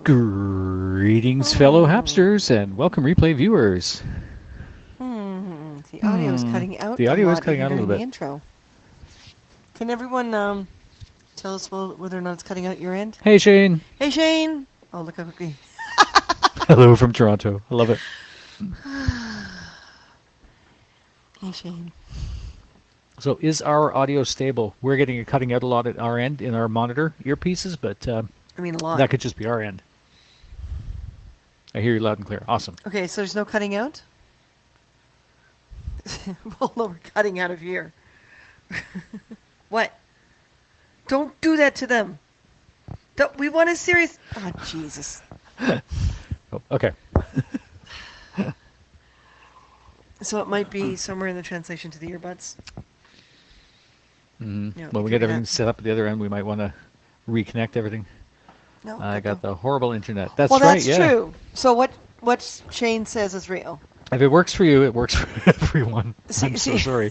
Greetings, fellow Hapsters, and welcome, replay viewers. The audio is cutting out The a audio is lot cutting even out a little during the bit. intro. Can everyone tell us whether or not it's cutting out your end? Hey, Shane. Hey, Shane! Oh, look how quickly. Hello from Toronto. I love it. Hey, Shane. So, is our audio stable? We're getting it cutting out a lot at our end in our monitor earpieces, but I mean, a lot. that could just be our end. I hear you loud and clear. Awesome. Okay, so there's no cutting out? Well, no, we're cutting out of here. What? Don't do that to them. We want a serious... Oh, Jesus. Oh, okay. So it might be somewhere in the translation to the earbuds. Mm-hmm. No, When we get everything set up at the other end, we might want to reconnect everything. No, I got no. the horrible internet. That's Well, right, that's yeah. true. So what Shane says is real. If it works for you, it works for everyone. I'm so sorry.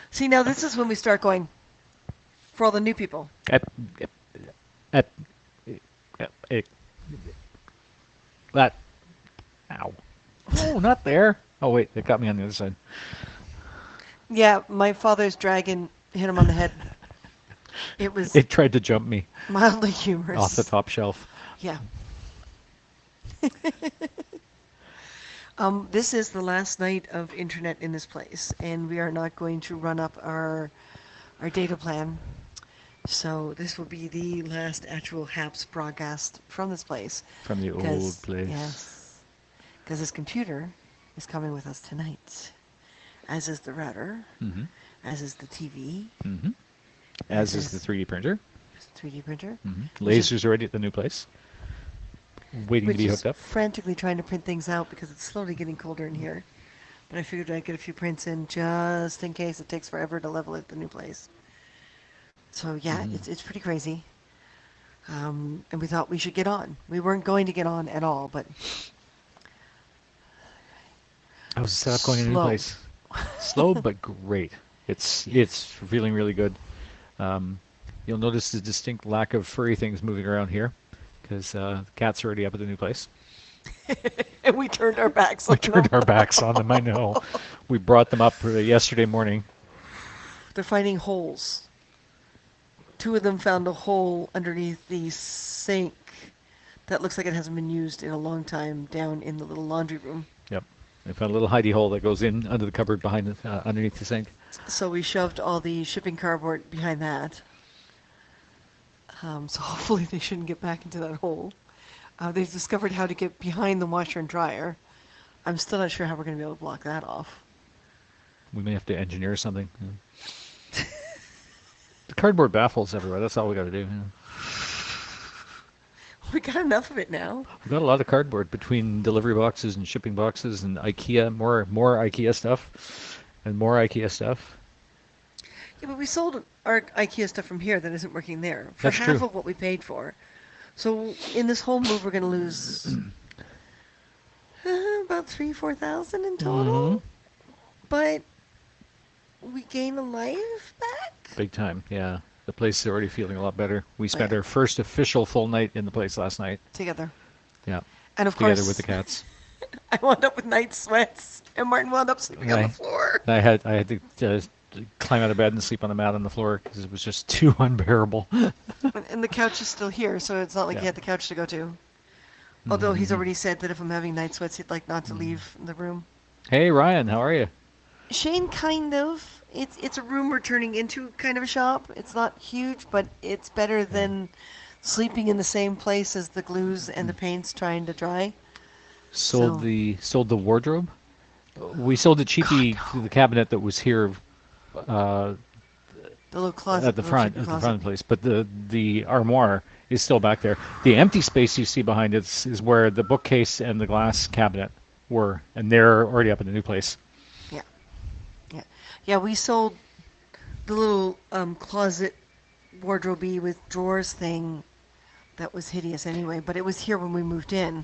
See, now this is when we start going for all the new people. That. Ow. Oh, not there. Oh, wait. It got me on the other side. Yeah, my father's dragon hit him on the head. It was It tried to jump me mildly humorous. off the top shelf. Yeah. This is the last night of internet in this place, and we are not going to run up our data plan. So this will be the last actual HAPS broadcast from this place. From the old place. Yes. Because this computer is coming with us tonight, as is the router, Mm-hmm. as is the TV, Mm-hmm. As is the 3D printer. 3D printer. Mm-hmm. Lasers already at the new place. Waiting to be hooked up. Frantically trying to print things out because it's slowly getting colder in here. But I figured I'd get a few prints in just in case it takes forever to level at the new place. So yeah, it's pretty crazy. And we thought we should get on. We weren't going to get on at all, but How's the setup going in the new place? Slow but great. It's feeling really good. You'll notice the distinct lack of furry things moving around here because the cats are already up at the new place. And we turned our backs on them. We turned our backs on them, I know. We brought them up yesterday morning. They're finding holes. 2 of them found a hole underneath the sink that looks like it hasn't been used in a long time down in the little laundry room. Yep. They found a little hidey hole that goes in under the cupboard behind underneath the sink. So we shoved all the shipping cardboard behind that. So hopefully they shouldn't get back into that hole. They've discovered how to get behind the washer and dryer. I'm still not sure how we're going to be able to block that off. We may have to engineer something. Yeah. The cardboard baffles everywhere. That's all we got to do. Yeah. We got enough of it now. We've got a lot of cardboard between delivery boxes and shipping boxes and IKEA, more IKEA stuff and more IKEA stuff. Yeah, but we sold our IKEA stuff from here that isn't working there for That's half true. of what we paid for. So in this whole move, we're going to lose about 3,000-4,000 in total. But we gain a life back. Big time, yeah. The place is already feeling a lot better. We spent our first official full night in the place last night. Together. Yeah. And of Together course, with the cats. I wound up with night sweats, and Martin wound up sleeping on the floor. I had to climb out of bed and sleep on the mat on the floor because it was just too unbearable. And the couch is still here, so it's not like he had the couch to go to. Although he's already said that if I'm having night sweats, he'd like not to leave the room. Hey, Ryan, how are you? Shane, kind of. It's a room we're turning into kind of a shop. It's not huge, but it's better than sleeping in the same place as the glues and the paints trying to dry. Sold the wardrobe. We sold the cheapie, the cabinet that was here. The little closet at the front of the place, but the armoire is still back there. The empty space you see behind it is where the bookcase and the glass cabinet were, and they're already up in the new place. Yeah, we sold the little closet wardrobe with drawers thing that was hideous anyway, but it was here when we moved in.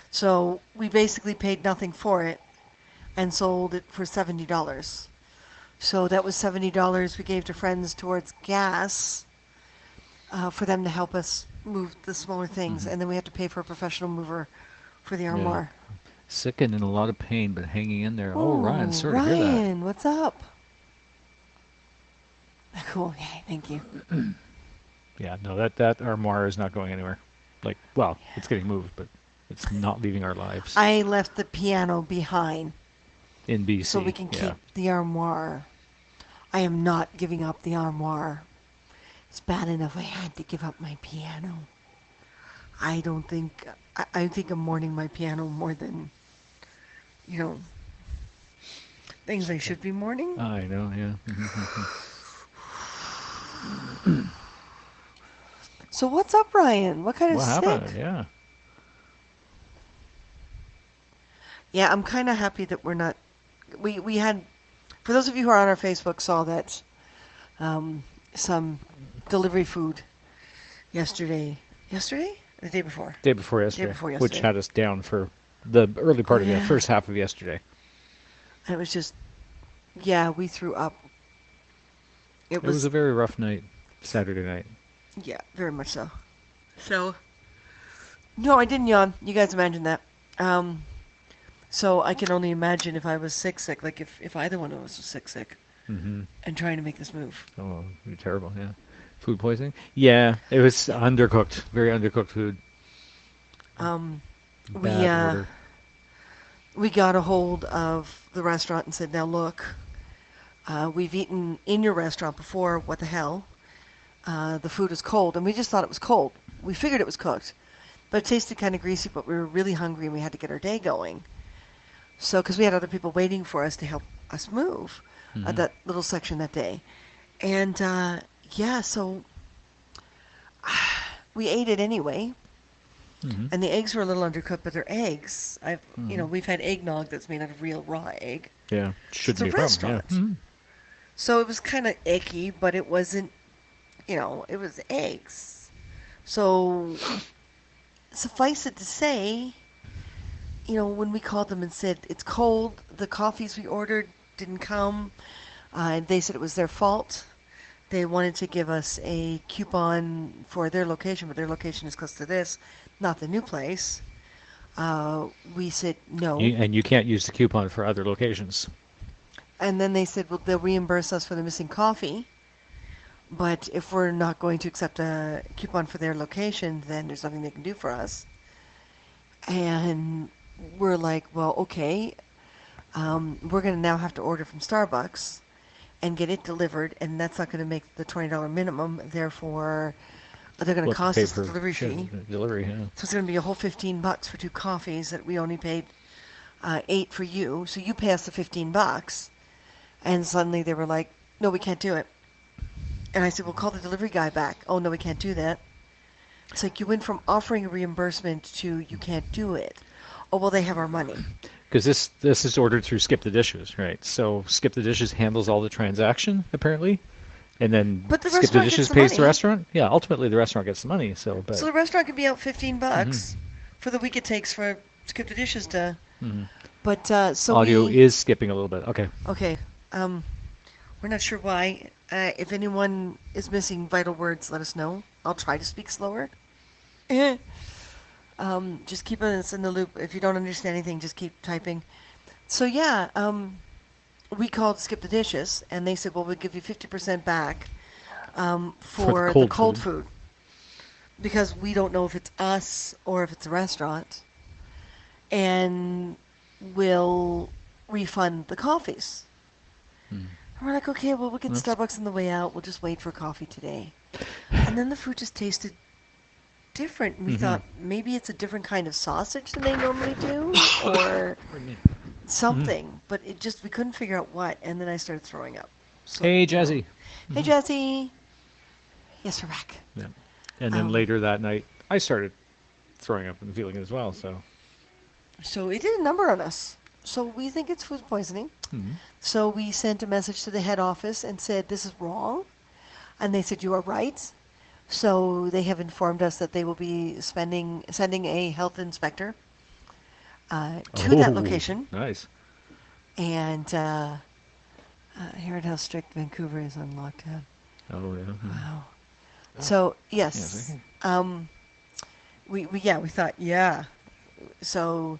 So we basically paid nothing for it and sold it for $70. So that was $70 we gave to friends towards gas for them to help us move the smaller things, Mhm. and then we have to pay for a professional mover for the Yeah. armoire. Sick and in a lot of pain, but hanging in there. Oh, Ryan, Oh, sorry to hear that. Ryan, what's up? Cool. Yay, thank you. Yeah, no, that armoire is not going anywhere. Like, well, it's getting moved, but it's not leaving our lives I left the piano behind in so we BC. can Yeah. keep the armoire. I am not giving up the armoire. It's bad enough I had to give up my piano. I don't think I think I'm mourning my piano more than you know things I should be mourning. I know. Yeah. So what's up, Ryan? What kind of What sick? happened? Yeah. Yeah, I'm kind of happy that we're not. We had, for those of you who are on our Facebook, saw that um, some delivery food yesterday. Yesterday? The day before. Day before Day yesterday, before which yesterday. had us down for the early Oh part of the yeah. first half of yesterday. And it was just, yeah, we threw up. It It was was, a very rough night, Saturday night. yeah, very much so. So, no, I didn't yawn. You guys imagine that. Um, so I can only imagine if I was sick, like if either one of us was sick, Mm-hmm. and trying to make this move. Oh, it'd be terrible. Yeah. Food poisoning? Yeah, it was undercooked, very undercooked food. Um, we Bad uh, order. we got a hold of the restaurant and said, now look, we've eaten in your restaurant before. What the hell? The food is cold, and we just thought it was cold. We figured it was cooked, but it tasted kind of greasy. But we were really hungry, and we had to get our day going. So, because we had other people waiting for us to help us move Mm-hmm. that little section that day, and yeah, so we ate it anyway. Mm-hmm. And the eggs were a little undercooked, but they're eggs. Mm-hmm. We've had eggnog that's made out of real raw egg. Yeah, It's shouldn't a be a problem. Yeah. restaurant. So it was kind of icky, but it wasn't, it was eggs. So suffice it to say, when we called them and said it's cold, the coffees we ordered didn't come, and they said it was their fault. They wanted to give us a coupon for their location, but their location is close to this, not the new place. We said no. And you can't use the coupon for other locations. And then they said, well, they'll reimburse us for the missing coffee. But if we're not going to accept a coupon for their location, then there's nothing they can do for us. And we're like, well, okay. We're going to now have to order from Starbucks and get it delivered, and that's not going to make the $20 minimum. Therefore, they're going We'll to have to cost pay us the for delivery fee. delivery. Yeah. So it's going to be a whole $15 for 2 coffees that we only paid 8 for you. So you pay us the $15. And suddenly they were like, no, we can't do it. And I said, well, call the delivery guy back. Oh, no, we can't do that. It's like you went from offering a reimbursement to you can't do it. Oh, well, they have our money. Because this is ordered through Skip the Dishes, right? So Skip the Dishes handles all the transaction apparently, and then But the Skip the restaurant Dishes gets the pays the money. restaurant. Yeah, ultimately the restaurant gets the money. So, but So the restaurant could be out $15 Mhm. for the week it takes for Skip the Dishes to. Mhm. But so Audio we. is skipping a little bit. Okay. Okay. We're not sure why. If anyone is missing vital words, let us know. I'll try to speak slower. Just keep us in the loop. If you don't understand anything, just keep typing. So yeah, we called Skip the Dishes, and they said, well, we'll give you 50% back for the cold food. Because we don't know if it's us or if it's a restaurant. And we'll refund the coffees. Mm. And we're like, okay, well, we'll get Starbucks on the way out. We'll just wait for coffee today. And then the food just tasted different. We thought maybe it's a different kind of sausage than they normally do or something. But we couldn't figure out what. And then I started throwing up. So, Hey, Jazzy. Hey, Jazzy. Yes, we're back. Yeah. And then later that night, I started throwing up and feeling it as well. So it did a number on us. So we think it's food poisoning. Mm-hmm. So we sent a message to the head office and said, this is wrong. And they said, you are right. So they have informed us that they will be sending a health inspector to that location. Nice. And heard how strict Vancouver is on lockdown. Oh, yeah. Wow. So, yes. Um, we thought, yeah. So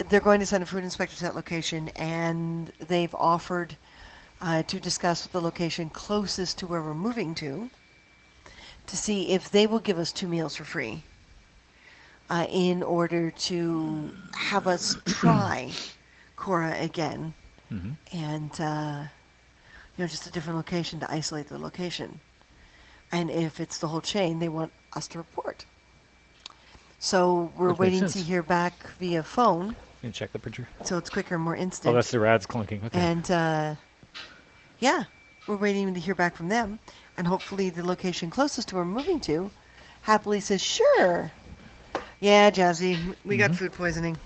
they're going to send a food inspector to that location, and they've offered to discuss with the location closest to where we're moving to see if they will give us 2 meals for free in order to have us try Cora again, Hmm. and just a different location to isolate the location. And if it's the whole chain, they want us to report. So we're Which makes waiting to sense. hear back via phone, Can you check the picture? so it's quicker and more Oh, that's instant. the rads clinking. Okay. And yeah, we're waiting to hear back from them, and hopefully the location closest to where we're moving to happily says, sure. Yeah, Jazzy, we got Hmm. food poisoning.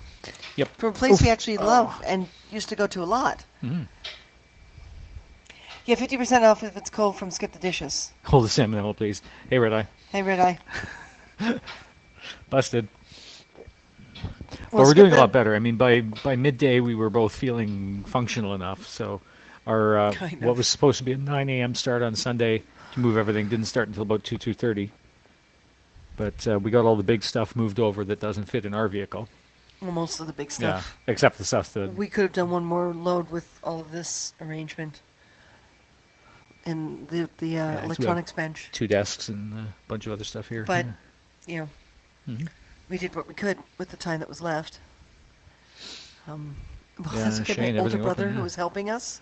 Yep. From a place we Oof. actually love and used to go to a lot. Hmm. Yeah, 50% off if it's cold from Skip the Dishes. Hold the salmonella, please. Hey, Red Eye. Hey, Red Eye. Busted. But Well, we're Skip doing a lot the... better. I mean, by midday, we were both feeling functional enough. So our Kind what of. was supposed to be a 9 a.m. start on Sunday to move everything didn't start until about 2:30. But we got all the big stuff moved over that doesn't fit in our vehicle. Well, most of the big Yeah, stuff. except the stuff that. We could have done one more load with all of this arrangement and the Yeah, so we have electronics bench. 2 desks and a bunch of other stuff here. But, Yeah. you know, Hmm. we did what we could with the time that was left. Well, Yeah, that's okay. Shane, My older everything brother open, who yeah. was helping us,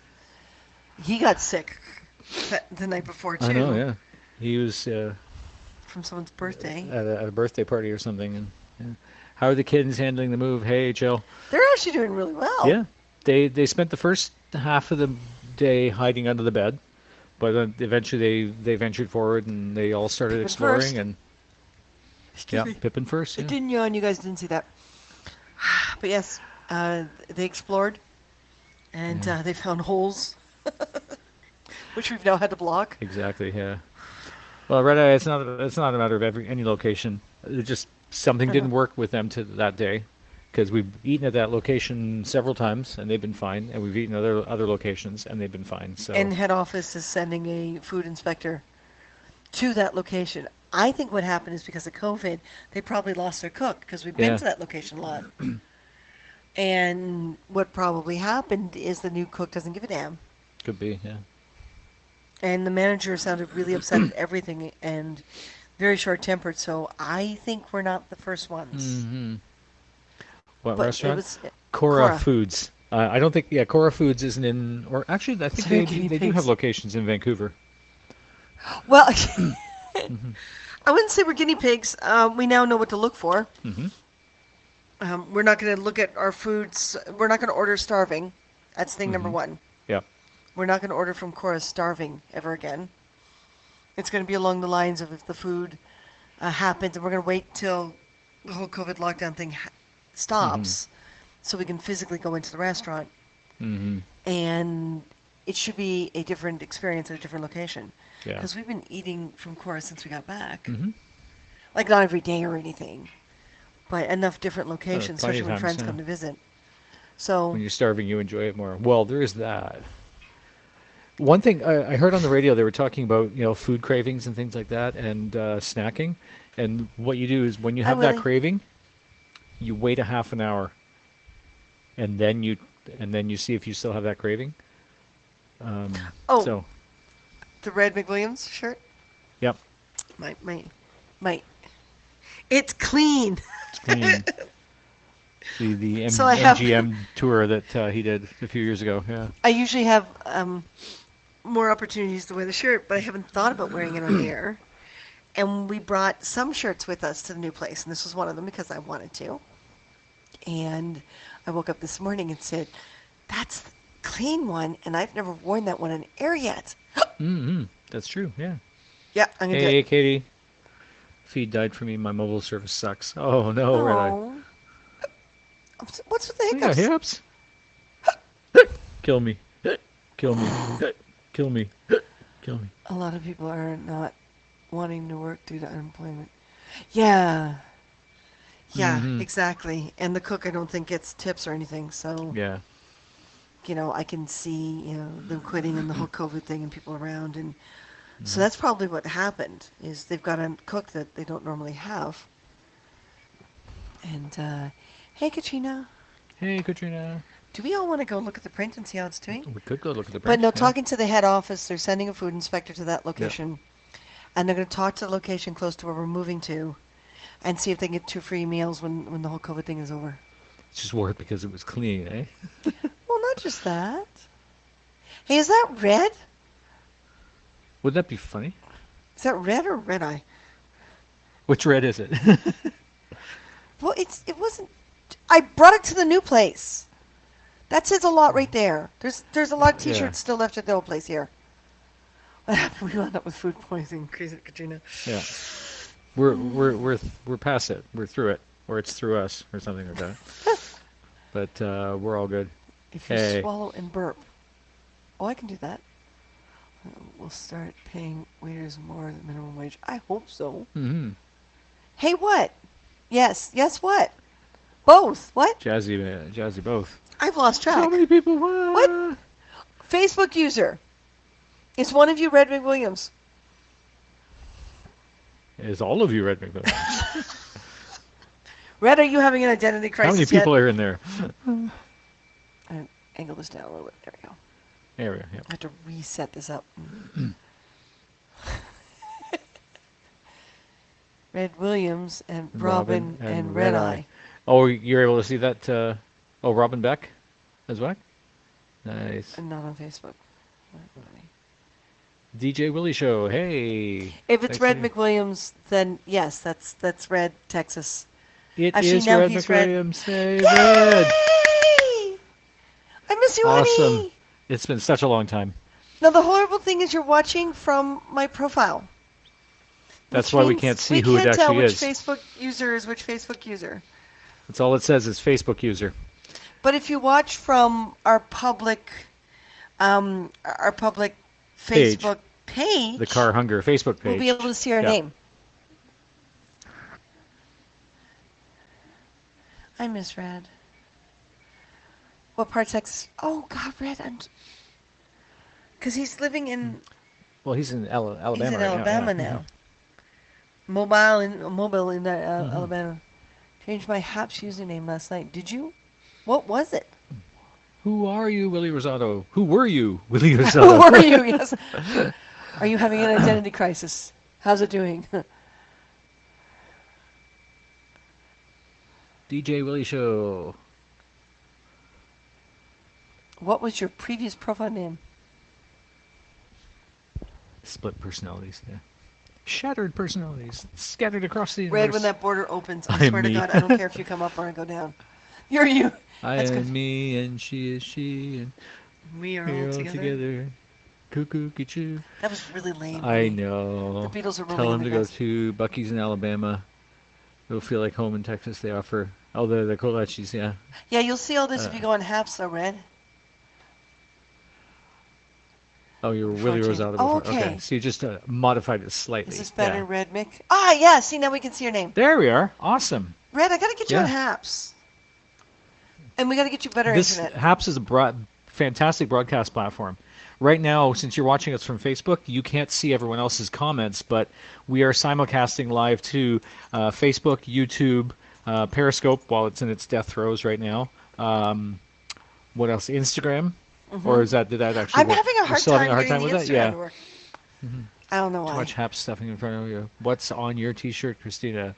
he got sick the night before I know, too yeah. He was from someone's birthday. at a birthday party or something. And yeah. How are the kids handling the move? Hey, Jill. They're actually doing really well. Yeah, they spent the first half of the day hiding under the bed, but eventually they ventured forward and they all started Pippin exploring. first. And Excuse yeah, me. Pippin first. It Yeah, didn't yawn. You guys didn't see that. But yes, they explored and yeah, they found holes, which we've now had to block. exactly. Yeah. Well, Red Eye, it's not a matter of any location. It just something didn't work with them to that day, because we've eaten at that location several times and they've been fine, and we've eaten at other locations and they've been fine. So And head office is sending a food inspector to that location. I think what happened is because of COVID, they probably lost their cook because we've been yeah, to that location a lot. And what probably happened is the new cook doesn't give a damn. could be. Yeah. And the manager sounded really upset at everything and very short-tempered. So I think we're not the first ones. Hmm. What But it restaurant? was Cora Cora. Foods. I don't think, yeah, Cora Foods isn't in, or actually, I think Sorry, guinea they do have pigs. locations in Vancouver. Well, Hmm. I wouldn't say we're guinea pigs. We now know what to look for. Hmm. We're not going to look at our foods. We're not going to order starving. That's thing number Hmm. one. Yeah. We're not going to order from Cora starving ever again. It's going to be along the lines of if the food happens, and we're going to wait till the whole COVID lockdown thing Hmm. stops so we can physically go into the restaurant. Hmm. And it should be a different experience at a different location. Yeah. Because we've been eating from Cora since we got back. Hmm. Like, not every day or anything, but enough different locations, Plenty especially of when times, friends yeah. come to visit. So, When you're starving, you enjoy it more. Well, there is that. One thing I heard on the radio, they were talking about, food cravings and things like that, and snacking. And what you do is when you hi, have that Willie. craving, you wait a half an hour, and then you see if you still have that craving. Um, Oh, so, the red McWilliams shirt? yep, My. It's clean. it's clean. The So I have. MGM tour that he did a few years ago. Yeah. I usually have more opportunities to wear the shirt, but I haven't thought about wearing it on air. And we brought some shirts with us to the new place, and this was one of them because I wanted to. And I woke up this morning and said, "That's the clean one, and I've never worn that one on air yet." Mm-hmm. That's true. Yeah. Yeah, I'm gonna do Hey, it. Katie. Feed died for me. My mobile service sucks. Oh no, Red Eye. Oh, what's with the Oh, yeah, hiccups? hiccups. Kill me. Kill me. Kill me. Kill me. A lot of people are not wanting to work due to unemployment. Yeah, yeah, Hmm. exactly. And the cook, I don't think gets tips or anything. So, Yeah. I can see, them quitting and the whole COVID thing and people around. And So that's probably what happened. Is they've got a cook that they don't normally have. And hey, Katrina, Hey, Katrina. do we all want to go look at the print and see how it's doing? We could go look at the But print. no, Yeah. talking to the head office, they're sending a food inspector to that Yeah. location, and they're going to talk to the location close to where we're moving to, and see if they can get 2 free meals when the whole COVID thing is over. It's just worked because it was clean, eh? Well, not just that. Hey, is that red? Wouldn't that be funny? Is that red or red eye? Which red is it? Well, it wasn't. I brought it to the new place. That says a lot right there. There's a lot of Yeah. T-shirts still left at the old place here. What happened? We wound up with food poisoning. Crazy Katrina. Yeah. We're past it. We're through it, or it's through us, or something like that. But we're all good. If you Hey. swallow and burp. Oh, I can do that. We'll start paying waiters more than minimum wage. I hope so. Mm-hmm. Hey, what? Yes. Yes, what? Both. What? Jazzy both. I've lost track. How many people? What? Facebook user. Is one of you Red McWilliams? Is all of you Red McMillan? Red, are you having an identity crisis How many people are in there? Angle this down a little bit. There we go. There we go. Yeah. I have to reset this up. Red Williams and Robin and Red Eye. Oh, you're able to see that? Oh, Robin Beck as well? Nice. And not on Facebook. DJ Willie Show. Hey. If it's Thanks, Red Dave. McWilliams, then yes, that's Red Texas. It Actually, is now Red he's Red. McWilliams. Hey, Yay! Red. I miss you, Awesome. honey. It's been such a long time. Now the horrible thing is you're watching from my profile. That's which why we means can't see we who can't it tell actually which is. Facebook user is which Facebook user. That's all it says is Facebook user. But if you watch from our public Page. Facebook page, The Car Hunger Facebook page. we'll be able to see our Yeah. name. I miss Red. What part of Texas? Oh God, Red! Because he's living in Well, he's in Alabama. he's in right Alabama now. now. Mobile in Mm-hmm. Alabama. Changed my Haps username last night. Did you? What was it? Who are you, Willie Rosado? Who were you, Willie Who Rosado? are you? Yes. Are you having an identity crisis? How's it doing? DJ Willie Show. What was your previous profile name? Split personalities. Yeah. Shattered personalities scattered across the Red, universe. when that border opens, I I'm swear to me. God, I don't care if you come up or I go down. You're you. I That's am good. me and she is she and We are we're all all together. together. Cuckoo, choo. That was really lame. I Lee. know. The Beatles are rolling Tell in him the to go grass. to Bucky's in Alabama. It'll feel like home in Texas. They offer the kolaches, yeah. Yeah, you'll see all this if you go on Haps, though, Red. Oh, you're Willie 14. Rosado. Oh, before. okay. So you just modified it slightly. Is this better, Yeah. Red Mick? Ah, yeah. See, now we can see your name. There we are. Awesome. Red, I gotta get you on Yeah. Haps. And we gotta get you better This internet. Haps is a fantastic broadcast platform. Right now, since you're watching us from Facebook, you can't see everyone else's comments, but we are simulcasting live to Facebook, YouTube, Periscope while it's in its death throes right now. What else? Instagram? Or did that actually I'm work? having a You're hard still having time a hard getting time the with Instagram that? Yeah. to work. I don't know Too why. much Haps stuffing in front of you. What's on your T-shirt, Christina?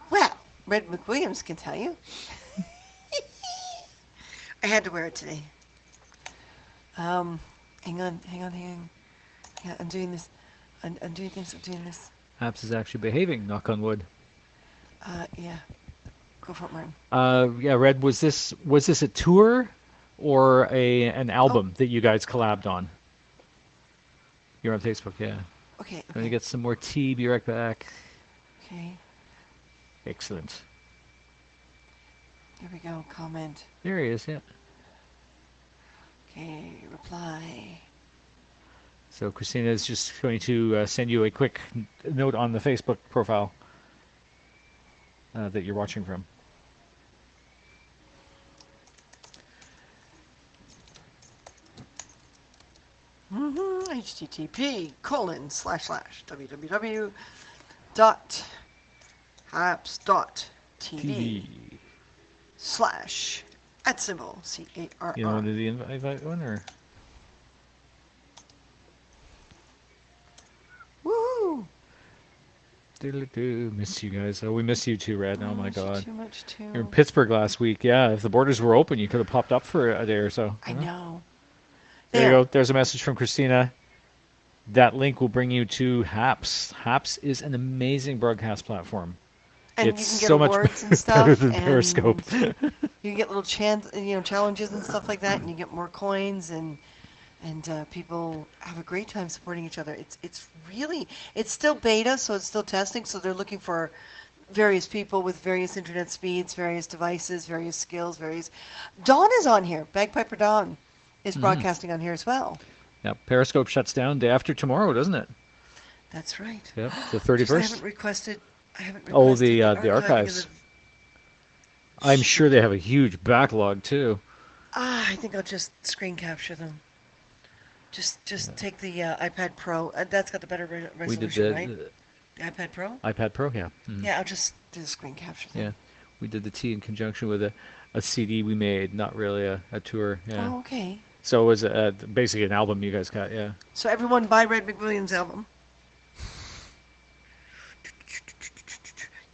Well, Red McWilliams can tell you. I had to wear it today. Hang on. Yeah, I'm doing this. I'm doing this. Haps is actually behaving, knock on wood. Yeah. Go for it, Martin. Yeah, Red, was this a tour or an album that you guys collabed on? You're on Facebook, yeah. Okay. Going to Okay. get some more tea, be right back. Okay. Excellent. Here we go. Comment. There he is, yeah. Okay. Reply. So Christina is just going to send you a quick note on the Facebook profile that you're watching from. http://www.haps.tv TV. /@ You know, CARR. to the invite one or? Woohoo! Doodle-doo. Miss you guys. Oh, we miss you too, Red. Oh my Miss you God. too much too. You're in Pittsburgh last week. Yeah, if the borders were open, you could have popped up for a day or so. I know. There you go. There's a message from Christina. That link will bring you to Haps. Haps is an amazing broadcast platform. And It's you can get so much awards and better stuff, than and Periscope. you can get little challenges and stuff like that, and you get more coins, and people have a great time supporting each other. It's really, it's still beta, so it's still testing. So they're looking for various people with various internet speeds, various devices, various skills, various. Dawn is on here. Bagpiper Dawn is broadcasting on here as well. Yeah, Periscope shuts down day after tomorrow, doesn't it? That's right. Yep, the Just I 31st. haven't requested. Oh, the the archives. I'm sure they have a huge backlog too. I think I'll just screen capture them. Just take the iPad Pro. That's got the better We did resolution, right? The iPad Pro? iPad Pro, yeah. Yeah, I'll just do the screen capture thing. Yeah, we did the T in conjunction with a CD we made, not really a tour. Yeah. Oh, okay. So it was basically an album you guys got, yeah. So everyone buy Red McWilliams' album.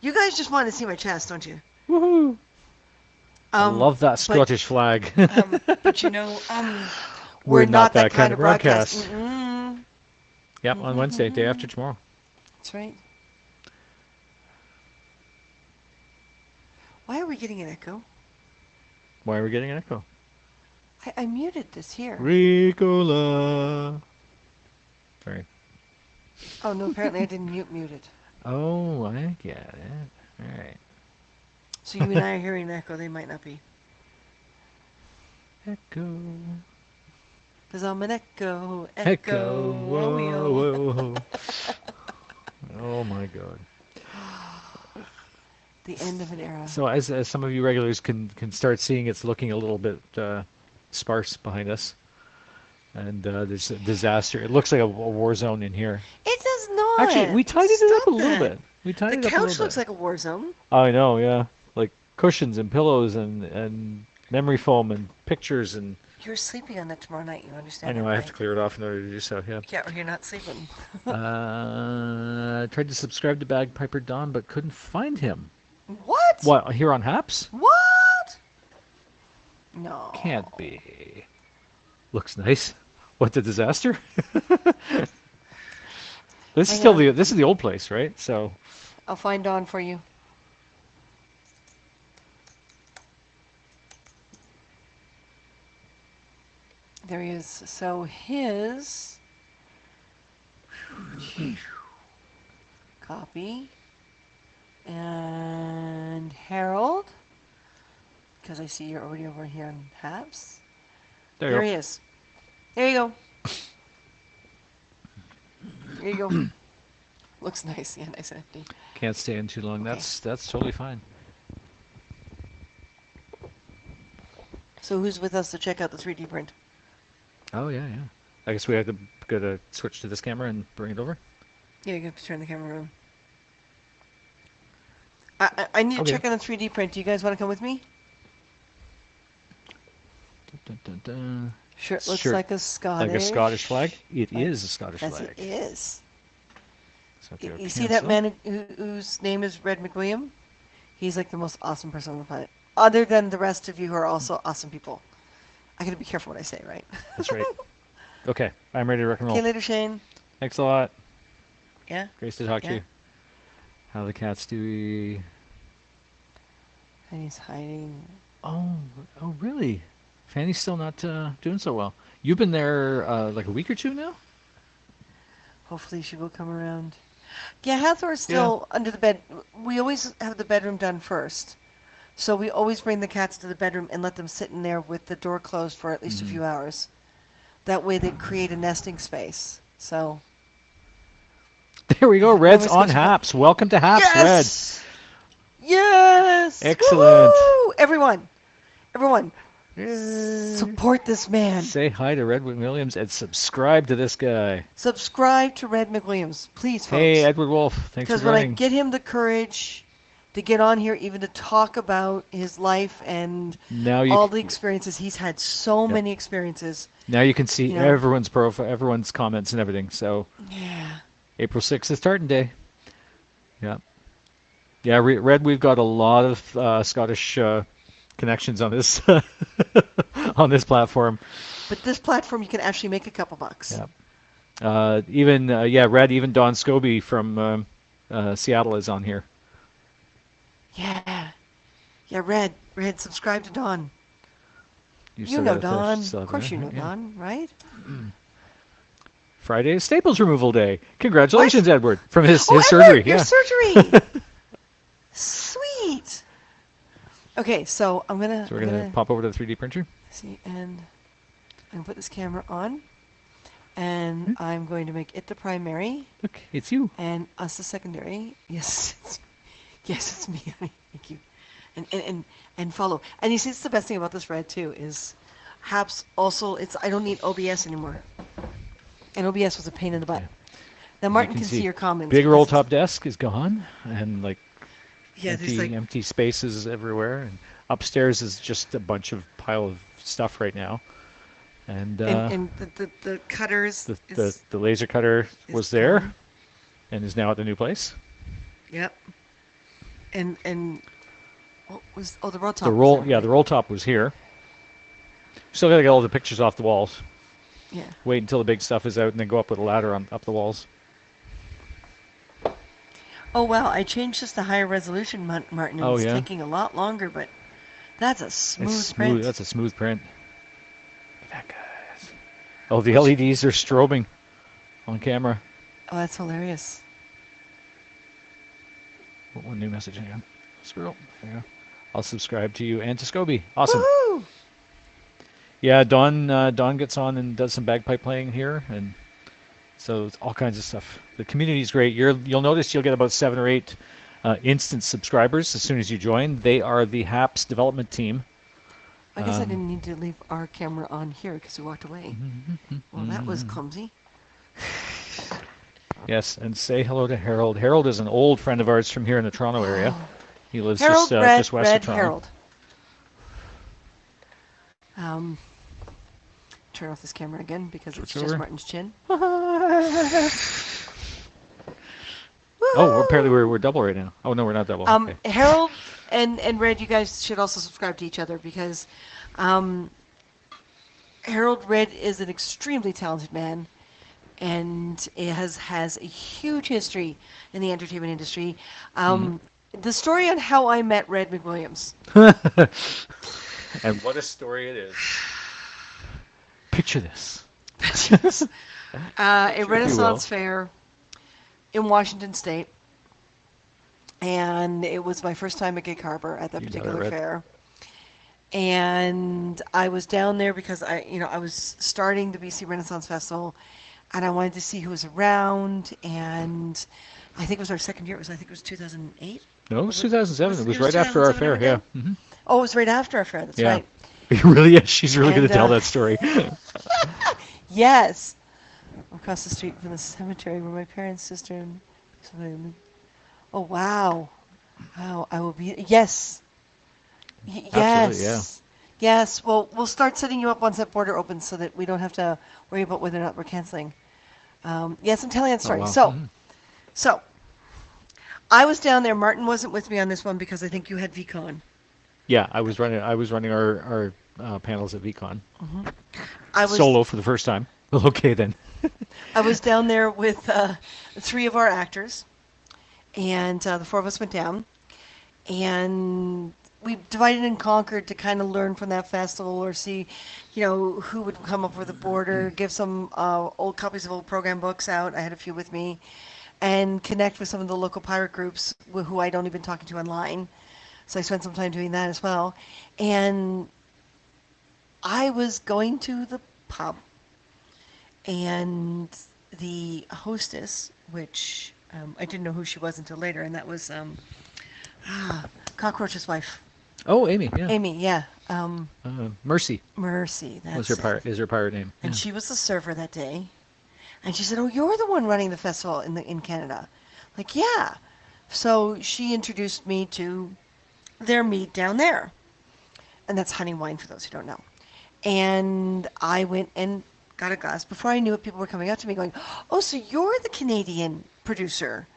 You guys just want to see my chest, don't you? Woohoo! I love that Scottish flag. But we're not that kind of broadcast. Yep, on Wednesday, day after tomorrow. That's right. Why are we getting an echo? Why are we getting an echo? I muted this here. Ricola. Sorry. Oh, no, apparently I didn't mute it. Oh, I get it. All right. So you and I are hearing an echo. They might not be. Echo. Because I'm an echo. Echo. Romeo. Whoa, whoa. Oh, my God. The end of an era. So as some of you regulars can start seeing, it's looking a little bit sparse behind us. And there's a disaster. It looks like a war zone in here. It does not. Actually, we tidied it up a Stop little that. bit. We tidied The it up a little couch bit. looks like a war zone. I know, yeah. Like cushions and pillows and memory foam and pictures and. You're sleeping on that tomorrow night. You understand? I know. that, I have right? to clear it off in order to do so. Yeah. Yeah, or you're not sleeping. Tried to subscribe to Bagpiper Dawn, but couldn't find him. What? What, here on Haps? What? No. Can't be. Looks nice. What, the disaster? This is Hang still on. this is the old place, right? So I'll find Dawn for you. There he is. So his copy and Harold, because I see you're already over here on Haps. there There you he is. There you go. There you go. Looks nice. Yeah, nice and empty. go. Can't stay in too long. Okay. That's totally fine. So who's with us to check out the 3D print? Oh yeah, yeah. I guess we have to go to switch to this camera and bring it over. Yeah, you have to turn the camera around. I need to Okay. check on the 3D print. Do you guys want to come with me? Dun, dun, dun. Sure, it looks Sure. like a Scottish. Like a Scottish flag? It flag. is a Scottish Yes, flag. it is. So You, go you see that cancel. man whose name is Red McWilliam? He's like the most awesome person on the planet. Other than the rest of you who are also awesome people. I gotta be careful what I say, right? That's right. Okay, I'm ready to rock and roll. Okay, later, Shane. Thanks a lot. Yeah? Grace to talk to Yeah. you. How the cats do? And he's hiding. Oh, really? Fanny's still not doing so well. You've been there like a week or two now? Hopefully she will come around. Yeah, Hathor's still under the bed. We always have the bedroom done first. So we always bring the cats to the bedroom and let them sit in there with the door closed for at least a few hours. That way they create a nesting space. So. There we go. Red's Always on goes back- Haps. Welcome to Haps, Yes! Yes! Excellent. Woo-hoo! Everyone, Yay. Support this man. Say hi to Red McWilliams and subscribe to this guy. Subscribe to Red McWilliams, please, folks. Hey, Edward Wolf, thanks for Because when I joining. get him the courage to get on here, even to talk about his life and Now all the experiences, he's had so Yep. many experiences. now you can see You know. everyone's profile, everyone's comments and everything. So Yeah. April 6th is starting day. Yeah. Yeah, Red, we've got a lot of Scottish connections on this on this platform. But this platform, you can actually make a couple bucks. Yeah. Red, even Don Scobie from Seattle is on here. Yeah. Yeah, Red, subscribe to Don. You've You still know got Don. still Of have course that, you know right? Yeah. Don, right? Friday is staples removal day. Congratulations, Edward, from his Edward, surgery. your Yeah. surgery. Sweet. Okay, so I'm gonna So we're gonna pop over to the 3D printer. see, and I'm gonna put this camera on, and I'm going to make it the primary Look, it's you. and us the secondary. Yes, yes, it's me. Thank you. And follow. And you see, it's the best thing about this Red too is, Haps also. I don't need OBS anymore. And OBS was a pain in the butt. Yeah. Now Martin can see your comments. Big because roll it's- top desk is gone, and like Yeah, there's empty spaces everywhere. And upstairs is just a bunch of pile of stuff right now. And and the cutters. the laser cutter is was there, gone. and is now at the new place. Yep. And what was the roll top? The was roll, there, yeah, right? the roll top was here. Still gotta get all the pictures off the walls. Yeah. Wait until the big stuff is out, and then go up with a ladder up the walls. Oh wow, I changed this to higher resolution, Martin. And Oh, it's yeah? taking a lot longer, but that's a smooth It's print. smooth. That's a smooth print. That guy. Oh, the LEDs are strobing on camera. Oh, that's hilarious. One new message again. Squirrel. There you go. I'll subscribe to you and to Scobie. Awesome. Woohoo! Yeah, Don gets on and does some bagpipe playing here, and so it's all kinds of stuff. The community's great. You'll notice you'll get about 7 or 8 instant subscribers as soon as you join. They are the HAPS development team. I guess I didn't need to leave our camera on here because we walked away. Well, that was clumsy. Yes, and say hello to Harold. Harold is an old friend of ours from here in the Toronto area. He lives Harold, just west Red, of Toronto. Harold. Turn off this camera again because it's Switch just over. Martin's chin. Oh, apparently we're double right now. Oh no, we're not double. Okay. Harold and Red, you guys should also subscribe to each other because Harold Red is an extremely talented man and has a huge history in the entertainment industry. The story on how I met Red McWilliams. And what a story it is. Picture this. A you Renaissance will. fair in Washington State. And it was my first time at Gig Harbor at that You got it, particular Red. fair. And I was down there because I was starting the BC Renaissance Festival and I wanted to see who was around. And I think it was our second year. I think it was 2008. No, it was 2007. It was it right after our 2007 fair. Yeah. everything? Oh, it was right after our fair. That's Yeah. right. Really, she's really good And, to tell that story. Yes. Across the street from the cemetery where my parents' sister and somebody lived. Oh, wow. Wow, I will be. Yes. Yes. Absolutely, yeah. Yes. Well, we'll start setting you up once that border opens so that we don't have to worry about whether or not we're canceling. Yes, I'm telling that story. wow. So, I was down there. Martin wasn't with me on this one because I think you had VCon. Yeah, I was running our panels at VCon I was solo for the first time. Well, okay then. I was down there with 3 of our actors, and the 4 of us went down, and we divided and conquered to kind of learn from that festival or see, who would come up with the border, give some old copies of old program books out. I had a few with me, and connect with some of the local pirate groups who I'd only been talking to online. So I spent some time doing that as well. And I was going to the pub, and the hostess, which I didn't know who she was until later, and that was Cockroach's wife. Oh, Amy, yeah. Amy, yeah. Mercy Mercy, was that's her it. pirate is her pirate name. And Yeah. she was the server that day. And she said, "Oh, you're the one running the festival in Canada." Like, yeah. So she introduced me to their meet down there, and that's honey wine for those who don't know. And I went and got a glass. Before I knew it, people were coming up to me going, "Oh, so you're the Canadian producer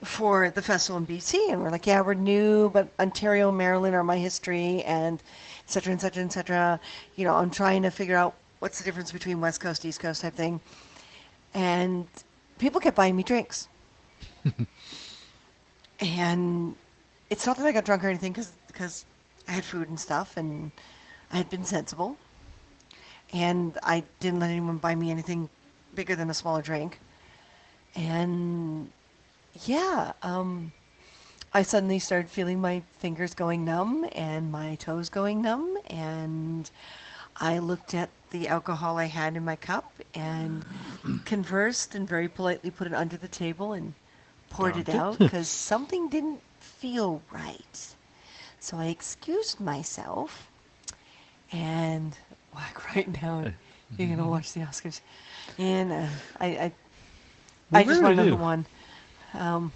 for the festival in BC?" And we're like, "Yeah, we're new, but Ontario, Maryland are my history, and et cetera, et cetera, et cetera. You know, I'm trying to figure out what's the difference between West Coast, East Coast type thing." And people kept buying me drinks. And it's not that I got drunk or anything because I had food and stuff and I had been sensible. And I didn't let anyone buy me anything bigger than a smaller drink. And yeah, I suddenly started feeling my fingers going numb and my toes going numb. And I looked at the alcohol I had in my cup and conversed and very politely put it under the table and poured it Dumped it. out because something didn't feel right. So I excused myself and whack right now. You're gonna watch the Oscars, and I We just rarely want to know who do. won.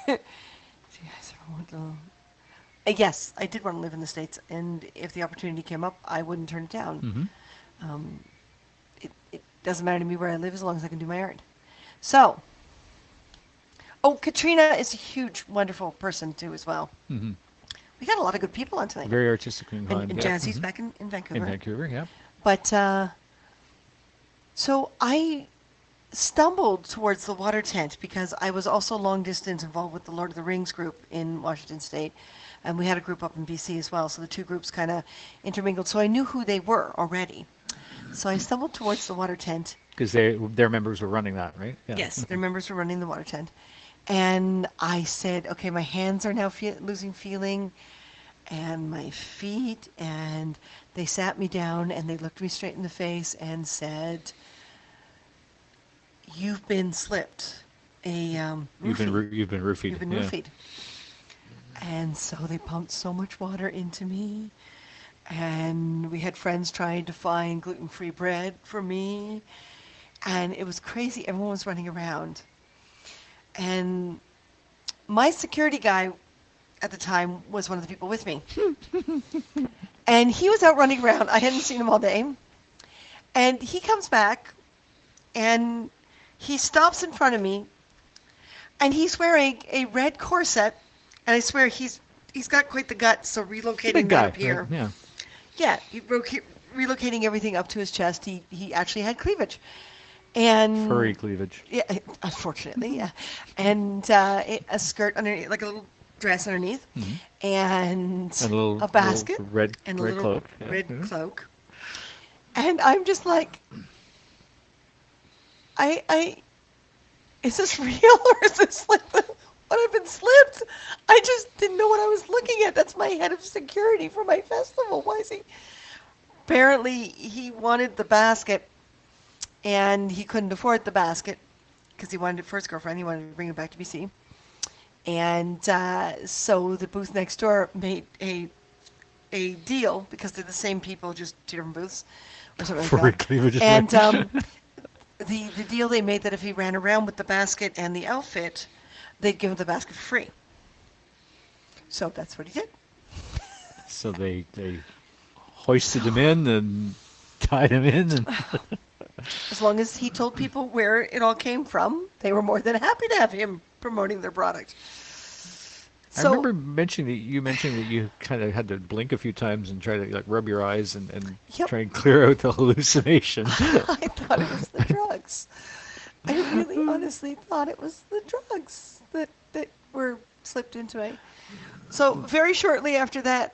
Do you guys ever want to? Yes, I did want to live in the States, and if the opportunity came up, I wouldn't turn it down. Hmm. Um, it doesn't matter to me where I live as long as I can do my art. So, oh, Katrina is a huge, wonderful person too as well. Hmm. We got a lot of good people on tonight. Very artistically And, inclined. and Yeah. Jazzy's Hmm. back in In Vancouver. Vancouver, yeah. But so I stumbled towards the water tent because I was also long distance involved with the Lord of the Rings group in Washington State. And we had a group up in BC as well. So the two groups kind of intermingled. So I knew who they were already. So I stumbled towards the water tent. Because their members were running that, right? Yeah. Yes, their members were running the water tent. And I said, okay, my hands are now losing feeling and my feet. And they sat me down and they looked me straight in the face and said, "You've been slipped. Roofie. You've been You've roofied. been Yeah. roofied." And so they pumped so much water into me. And we had friends trying to find gluten-free bread for me. And it was crazy. Everyone was running around. And my security guy at the time was one of the people with me. And he was out running around. I hadn't seen him all day. And he comes back and he stops in front of me and he's wearing a red corset. And I swear he's got quite the guts. So He's a relocating big that guy. up here. Right? Yeah. Yeah, relocating everything up to his chest. He actually had cleavage. And Furry cleavage. yeah, unfortunately, yeah. And a skirt underneath, like a little dress underneath, Hmm. and And a little basket, red and a red little cloak. Yeah. red Yeah. cloak. And I'm just like, I is this real or is this like what I've been slipped? I just didn't know what I was looking at. That's my head of security for my festival. Why is he? Apparently, he wanted the basket, and he couldn't afford the basket because he wanted it for his girlfriend. He wanted to bring it back to BC. And so the booth next door made a deal because they're the same people, just two different booths or something like Furry that. cleavage. And the deal they made that if he ran around with the basket and the outfit, they'd give him the basket for free. So that's what he did. So they hoisted him in and tied him in, and As long as he told people where it all came from, they were more than happy to have him promoting their product. I So remember mentioning that you kind of had to blink a few times and try to like rub your eyes and Yep. try and clear out the hallucination. I thought it was the drugs. I really honestly thought it was the drugs that were slipped into me. So very shortly after that,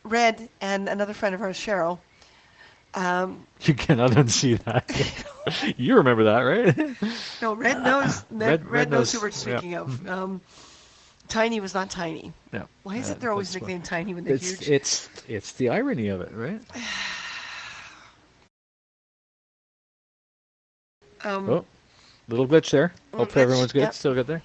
Red and another friend of ours, Cheryl, You cannot unsee that. You remember that, right? no, Red knows, Red knows who we're yeah. speaking of. Tiny was not Tiny. Yeah. Why is it they're always That's what- nicknamed Tiny when they're It's huge? it's the irony of it, right? Um, Oh, little glitch there. Little Hope glitch, everyone's good. yep. Still good there.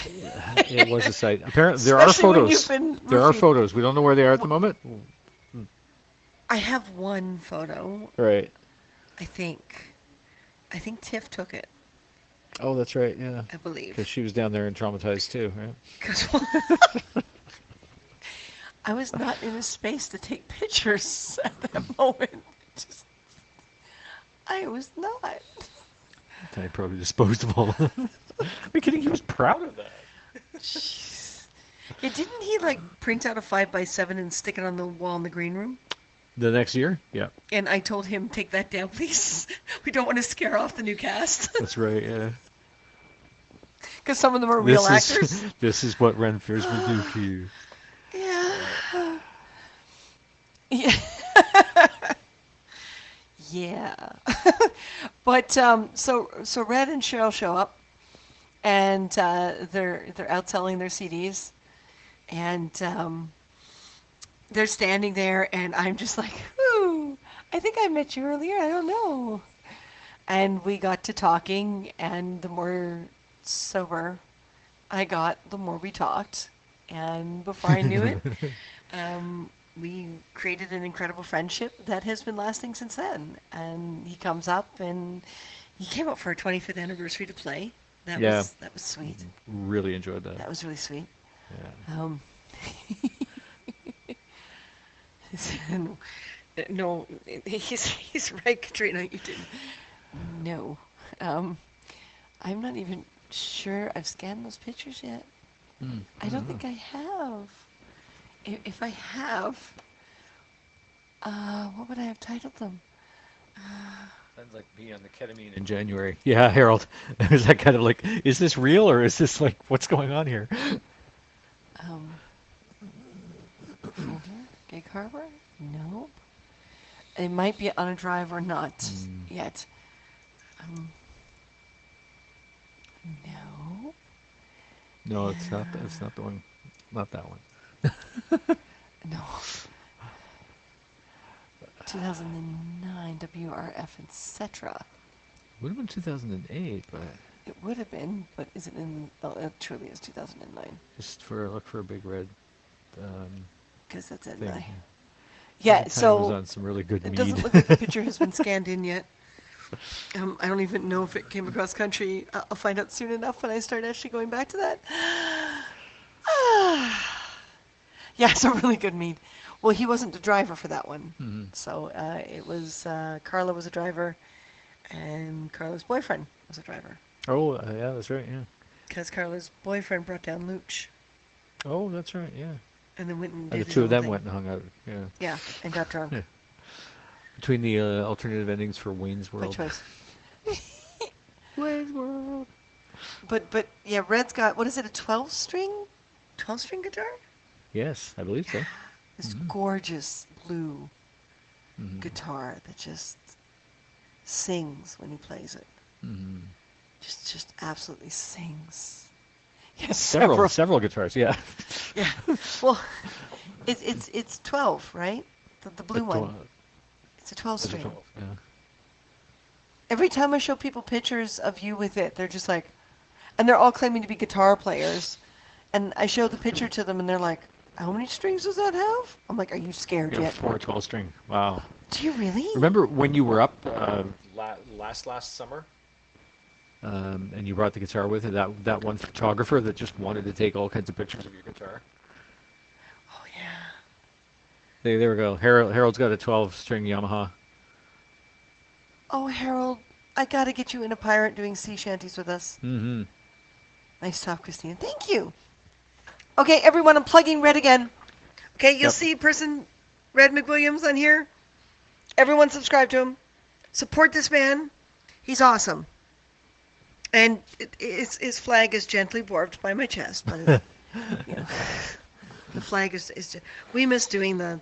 It was a sight. Apparently, there are Especially when you've photos. been There are roofing. photos. We don't know where they are at the moment. I have one photo, Right. I think. I think Tiff took it, Oh, that's right. Yeah. I Because believe. she was down there and traumatized too, right? Because I was not in a space to take pictures at that moment. Just, I was not. I probably disposed of all. Are you kidding? He was proud of that. Jeez. Yeah, didn't he like print out a 5x7 and stick it on the wall in the green room? The next year? Yeah. And I told him, take that down, please. We don't want to scare off the new cast. That's right. Yeah. Because some of them are real This actors. is this is what Ren Fairs will do for you. Yeah. Yeah. Yeah. But so Red and Cheryl show up, and they're out selling their CDs, and they're standing there, and I'm just like, ooh, I think I met you earlier. I don't know. And we got to talking, and the more sober I got, the more we talked. And before I knew it, we created an incredible friendship that has been lasting since then. And he comes up, and he came up for our 25th anniversary to play. Yeah. That was sweet. Really enjoyed that. That was really sweet. Yeah. No, he's right, Katrina. You didn't. No, I'm not even sure I've scanned those pictures yet. I don't think I have. If I have, what would I have titled them? Sounds like me on the ketamine in January. Yeah, Harold. It was that kind of like, is this real or is this like, what's going on here? Um, folder? Gig Harbor? No. It might be on a drive or not yet. No. No, it's not. It's not the one. Not that one. No. 2009 WRF, etc. Would have been 2008, but It would have been, but is it in? Oh, it truly is 2009 just for look for a big red because that's in thing. my. Yeah, Yeah, the time was so on some really good it mead. doesn't look like the picture has been scanned in yet. I don't even know if it came across country. I'll find out soon enough when I start actually going back to that. Yeah, it's a really good mead. Well, he wasn't the driver for that one. So it was Carla was a driver, and Carla's boyfriend was a driver. Oh, yeah, that's right. Yeah. Because Carla's boyfriend brought down Luch, Oh, that's right. Yeah. and then went and And did the his two own of them thing. went and hung out. Yeah. Yeah, and got drunk. Yeah. Between the alternative endings for Wayne's By World. choice. Wayne's World. But yeah, Red's got, what is it, a 12-string? 12-string guitar? Yes, I believe so. This gorgeous blue Mhm. guitar that just sings when he plays it. Mhm. Just absolutely sings. Yes, Several guitars. Yeah. Yeah. Well, it's 12, right? The blue one. It's a 12 There's a string. 12, yeah. Every time I show people pictures of you with it, they're just like, and they're all claiming to be guitar players. And I show the picture to them, and they're like, how many strings does that have? I'm like, are you scared Yeah, yet? 4 12 string. Wow. Do you really? Remember when you were up last summer, and you brought the guitar with you? That one photographer that just wanted to take all kinds of pictures of your guitar. Oh, yeah. There we go. Harold's got a 12-string Yamaha. Oh, Harold, I gotta get you in a pirate doing sea shanties with us. Mm-hmm. Nice talk, Christine. Thank you. Okay, everyone, I'm plugging Red again. Okay, you'll Yep. see person Red McWilliams on here. Everyone subscribe to him. Support this man. He's awesome. And his flag is gently warped by my chest. But you know, the flag is. We miss doing the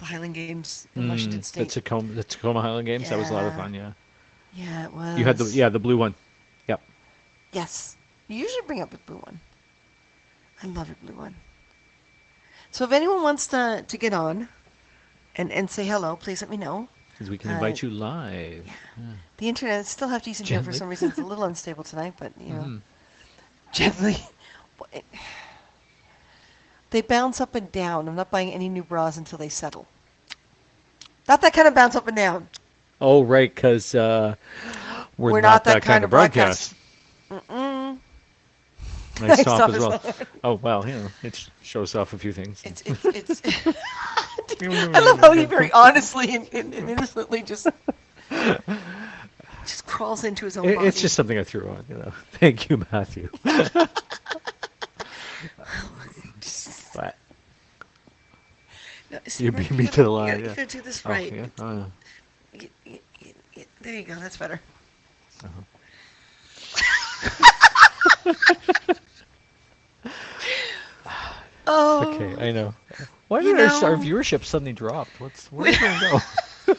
Highland Games in Washington The State. Tacoma Highland Games. That was a lot of Yeah. fun. Yeah. Yeah, it was. You had the blue one. Yep. Yes. You usually bring up a blue one. I love your blue one. So if anyone wants to get on and say hello, please let me know. Because we can invite you live. The internet, I still have decent here for Gently. some reason. It's a little unstable tonight, but you know. Mhm. Gently. They bounce up and down. I'm not buying any new bras until they settle. Not that kind of bounce up and down. Oh, right, because we're We're not not that that kind kind of of broadcast. broadcast. Mm-mm. Nice I stop stop as as well. well. Oh, well, it shows off a few things. It's. I love how he very honestly and innocently just crawls into his own It's body. just something I threw on, you know. Thank you, Matthew. But No, see, you Mark, beat me to the line, you yeah. gotta do this Oh, right. yeah. There you go. That's better. Okay, Oh, I know. Why you did our know, viewership suddenly drop? Where when, did everyone go?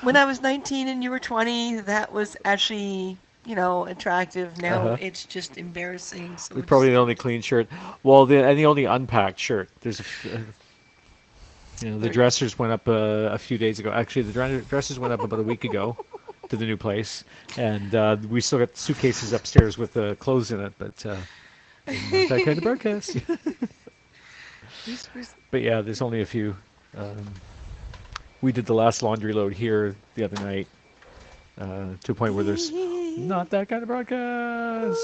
when I was 19 and you were 20, that was actually, attractive. Now Uh-huh. it's just embarrassing. So We we're probably just the only clean shirt. Well, and the only unpacked shirt. The there. dressers went up a few days ago. Actually, the dressers went up about a week ago to the new place, and we still got suitcases upstairs with clothes in it. But we're not that kind of broadcast. But yeah, there's only a few. Um, we did the last laundry load here the other night to a point where there's not that kind of broadcast.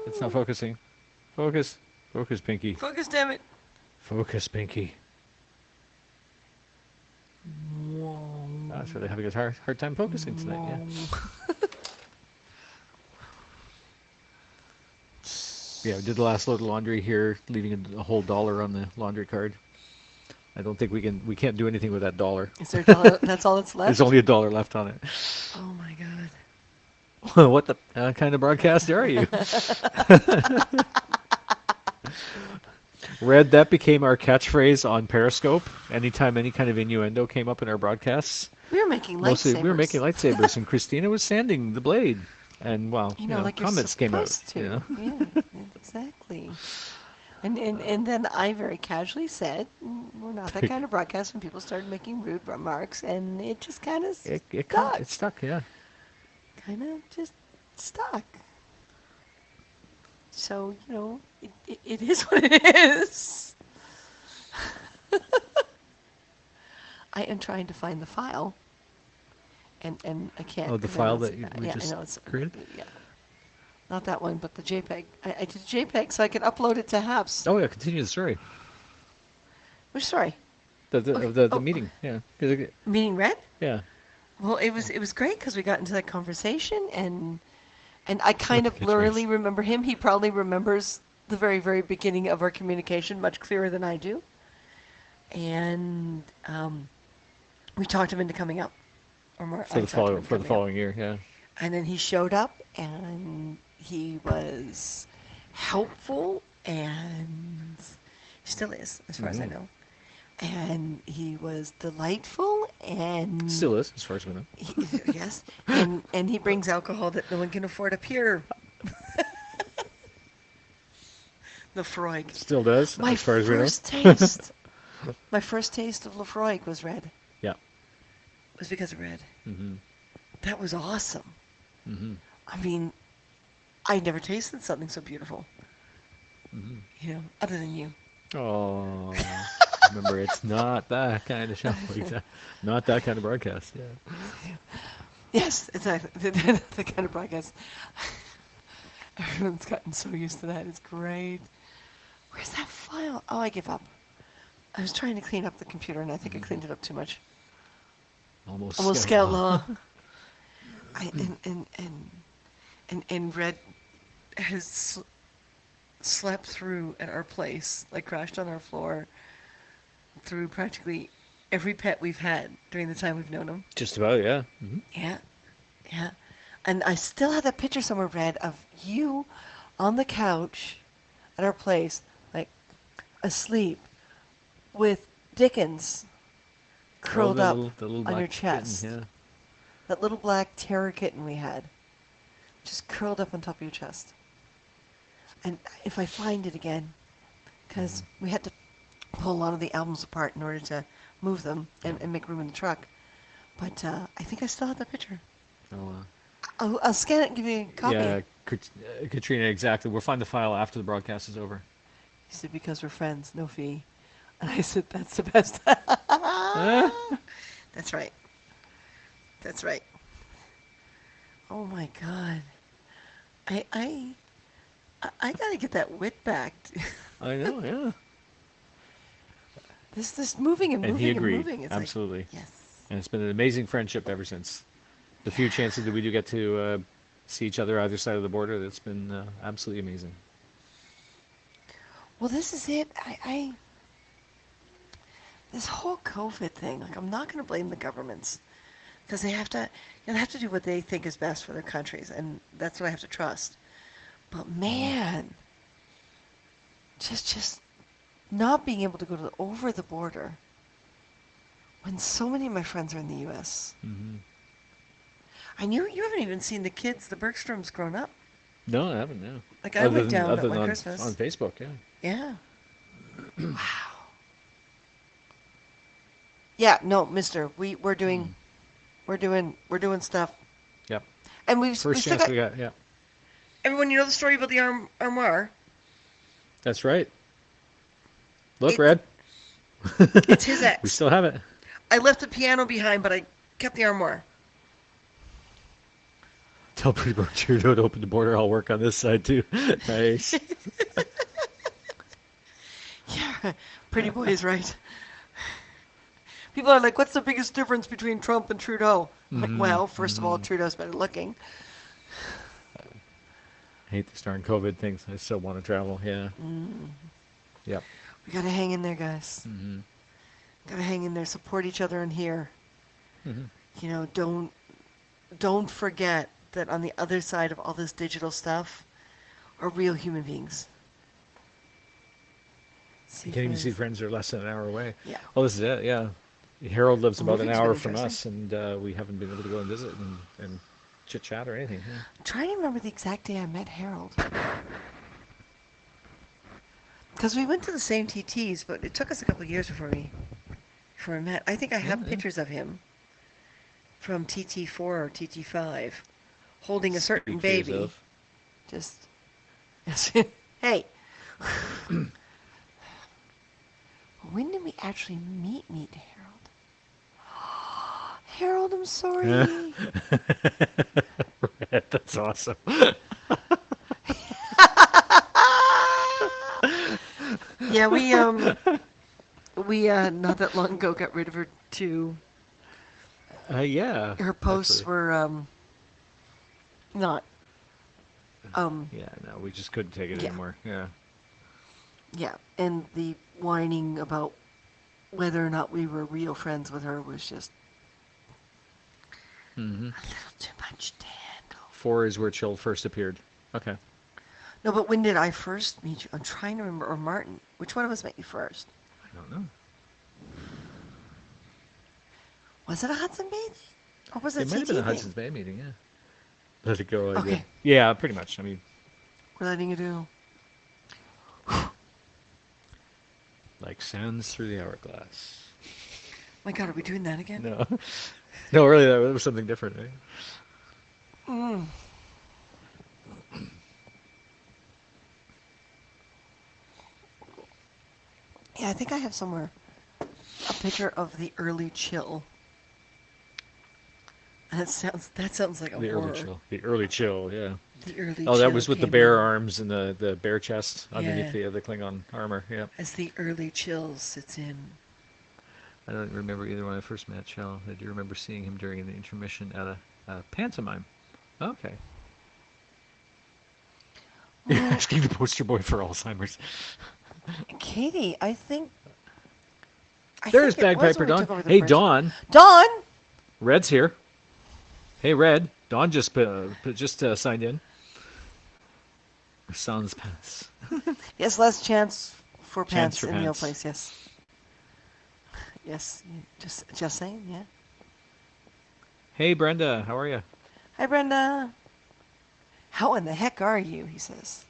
It's not focusing. Focus. Focus, Pinky. Focus, damn it. Focus, Pinky. So they're having a hard time focusing tonight, yeah. Yeah, we did the last load of laundry here, leaving a whole dollar on the laundry card. I don't think we can't do anything with that dollar. Is there a dollar? That's all that's left? There's only a dollar left on it. Oh my God. What the kind of broadcaster are you? Red, that became our catchphrase on Periscope. Anytime any kind of innuendo came up in our broadcasts, We were making mostly lightsabers. we were making lightsabers, and Christina was sanding the blade. And well, Like you're comments came out. supposed to. Yeah, exactly. And then I very casually said, we're not that kind of broadcast when people started making rude remarks, and it just kind of stuck. It stuck, yeah. Kind of just stuck. So, it is what it is. I am trying to find the file, and I can't. Oh, the 'cause I file know that we yeah, just I know it's created? yeah, not that one, but the JPEG. I did a JPEG so I could upload it to HAPS. Oh yeah, continue the story. Which story? The meeting, yeah. 'Cause Meeting Red? yeah. Well, it was great because we got into that conversation, and I kind of It's blurrily nice. remember him. He probably remembers the very, very beginning of our communication much clearer than I do. And we talked him into coming up. Or more, I talked him into For the coming up. following year, yeah. And then he showed up, and he was helpful, and he still is, as far as I know. And he was delightful, and Still is, as far as we know. yes, and he brings alcohol that no one can afford up here. Lefroy. Still does, My as far as we know. first taste, my first taste of Lefroy was red. Yeah. Was because of red. Mm-hmm. That was awesome. Mm-hmm. I mean, I never tasted something so beautiful. Mm-hmm. Other than you. Oh, remember, it's not that kind of show. Not that kind of broadcast, yeah. Yes, exactly. The kind of broadcast. Everyone's gotten so used to that. It's great. Where's that file? Oh, I give up. I was trying to clean up the computer, and I think I cleaned it up too much. Almost Scout law. And Red has slept through at our place, like crashed on our floor, through practically every pet we've had during the time we've known him. Just about, yeah. Mm-hmm. Yeah, yeah. And I still have that picture somewhere, Red, of you on the couch at our place, like asleep, with Dickens curled up the little on your black kitten, chest. yeah. That little black terror kitten we had, just curled up on top of your chest. And if I find it again, because we had to pull a lot of the albums apart in order to move them and make room in the truck. But I think I still have that picture. Oh, I'll scan it and give you a copy. Yeah, Katrina, exactly. We'll find the file after the broadcast is over. He said, because we're friends, no fee. And I said, that's the best. Ah, That's right. That's right. Oh my God. I I I gotta get that wit back. I know, yeah. This moving and And he moving and agreed. moving. It's like, Absolutely. yes. And it's been an amazing friendship ever since. The few chances that we do get to see each other either side of the border, that's been absolutely amazing. Well, this is it. This whole COVID thing, like, I'm not gonna blame the governments because they have to do what they think is best for their countries, and that's what I have to trust. But man, just not being able to go over the border when so many of my friends are in the U.S. Hmm. And you haven't even seen the kids, the Bergstroms grown up. No, I haven't, no. Like I went down Other at than one on Christmas. Facebook, yeah. Yeah. Wow. Yeah, no, mister. Mm. We're doing stuff. Yep. And we First still chance got we got, yeah. everyone, you know the story about the armoire? That's right. Look, It, Red. it's his We ex. still have it. I left the piano behind, but I kept the armoire. Tell Pretty Boy Trudeau to open the border. I'll work on this side too. Nice. Yeah, pretty boy is right. People are like, what's the biggest difference between Trump and Trudeau? I'm like, well, first of all, Trudeau's better looking. I hate this darn COVID things. I still want to travel. Yeah. Yep. We gotta hang in there, guys. Hmm. Gotta hang in there, support each other in here. Hmm. You know, don't forget that on the other side of all this digital stuff are real human beings. You can't even see friends that are less than an hour away. Yeah. Well, this is it. Yeah. Harold lives about an Moving's hour been from interesting. us, and we haven't been able to go and visit and chit chat or anything. Yeah. I'm trying to remember the exact day I met Harold. Because we went to the same TTs, but it took us a couple of years before we met. I think I have Yeah, yeah. pictures of him from TT4 or TT5 holding a certain Speak for baby. yourself. Just, hey. When did we actually meet Harold? Harold, I'm sorry. That's awesome. Yeah, we not that long ago got rid of her too. Yeah. Her posts actually. were not Yeah, no, we just couldn't take it yeah. anymore. Yeah. Yeah, and the whining about whether or not we were real friends with her was just Hmm. a little too much to handle. 4 is where Chill first appeared. Okay. No, but when did I first meet you? I'm trying to remember. Or Martin. Which one of us met you first? I don't know. Was it a Hudson Bay thing? Or was it It might have TT been a thing? Hudson's Bay meeting, yeah. Let it go, I Okay. did. Yeah, pretty much. I mean, We're letting you do. like sands through the hourglass. My God, are we doing that again? No. No, really, that was something different, right? Mm. Yeah, I think I have somewhere a picture of the early chill. That sounds like a The horror. early chill. The early chill, yeah. The early Oh, that chill was with the came bear out arms and the bear chest underneath Yeah. the Klingon armor. Yeah. as the early chill sits in. I don't remember either when I first met Chell. I do remember seeing him during the intermission at a pantomime. Okay. You're Well, asking the poster boy for Alzheimer's. Katie, I think There's it was Bagpiper when we Dawn. took over the Hey, bridge. Dawn. Dawn! Red's here. Hey, Red. Dawn just signed in. Sans pants. Yes, less chance for Chance pants for in the old pants. place, yes. Yes, just saying, yeah. Hey, Brenda. How are you? Hi, Brenda. How in the heck are you? He says.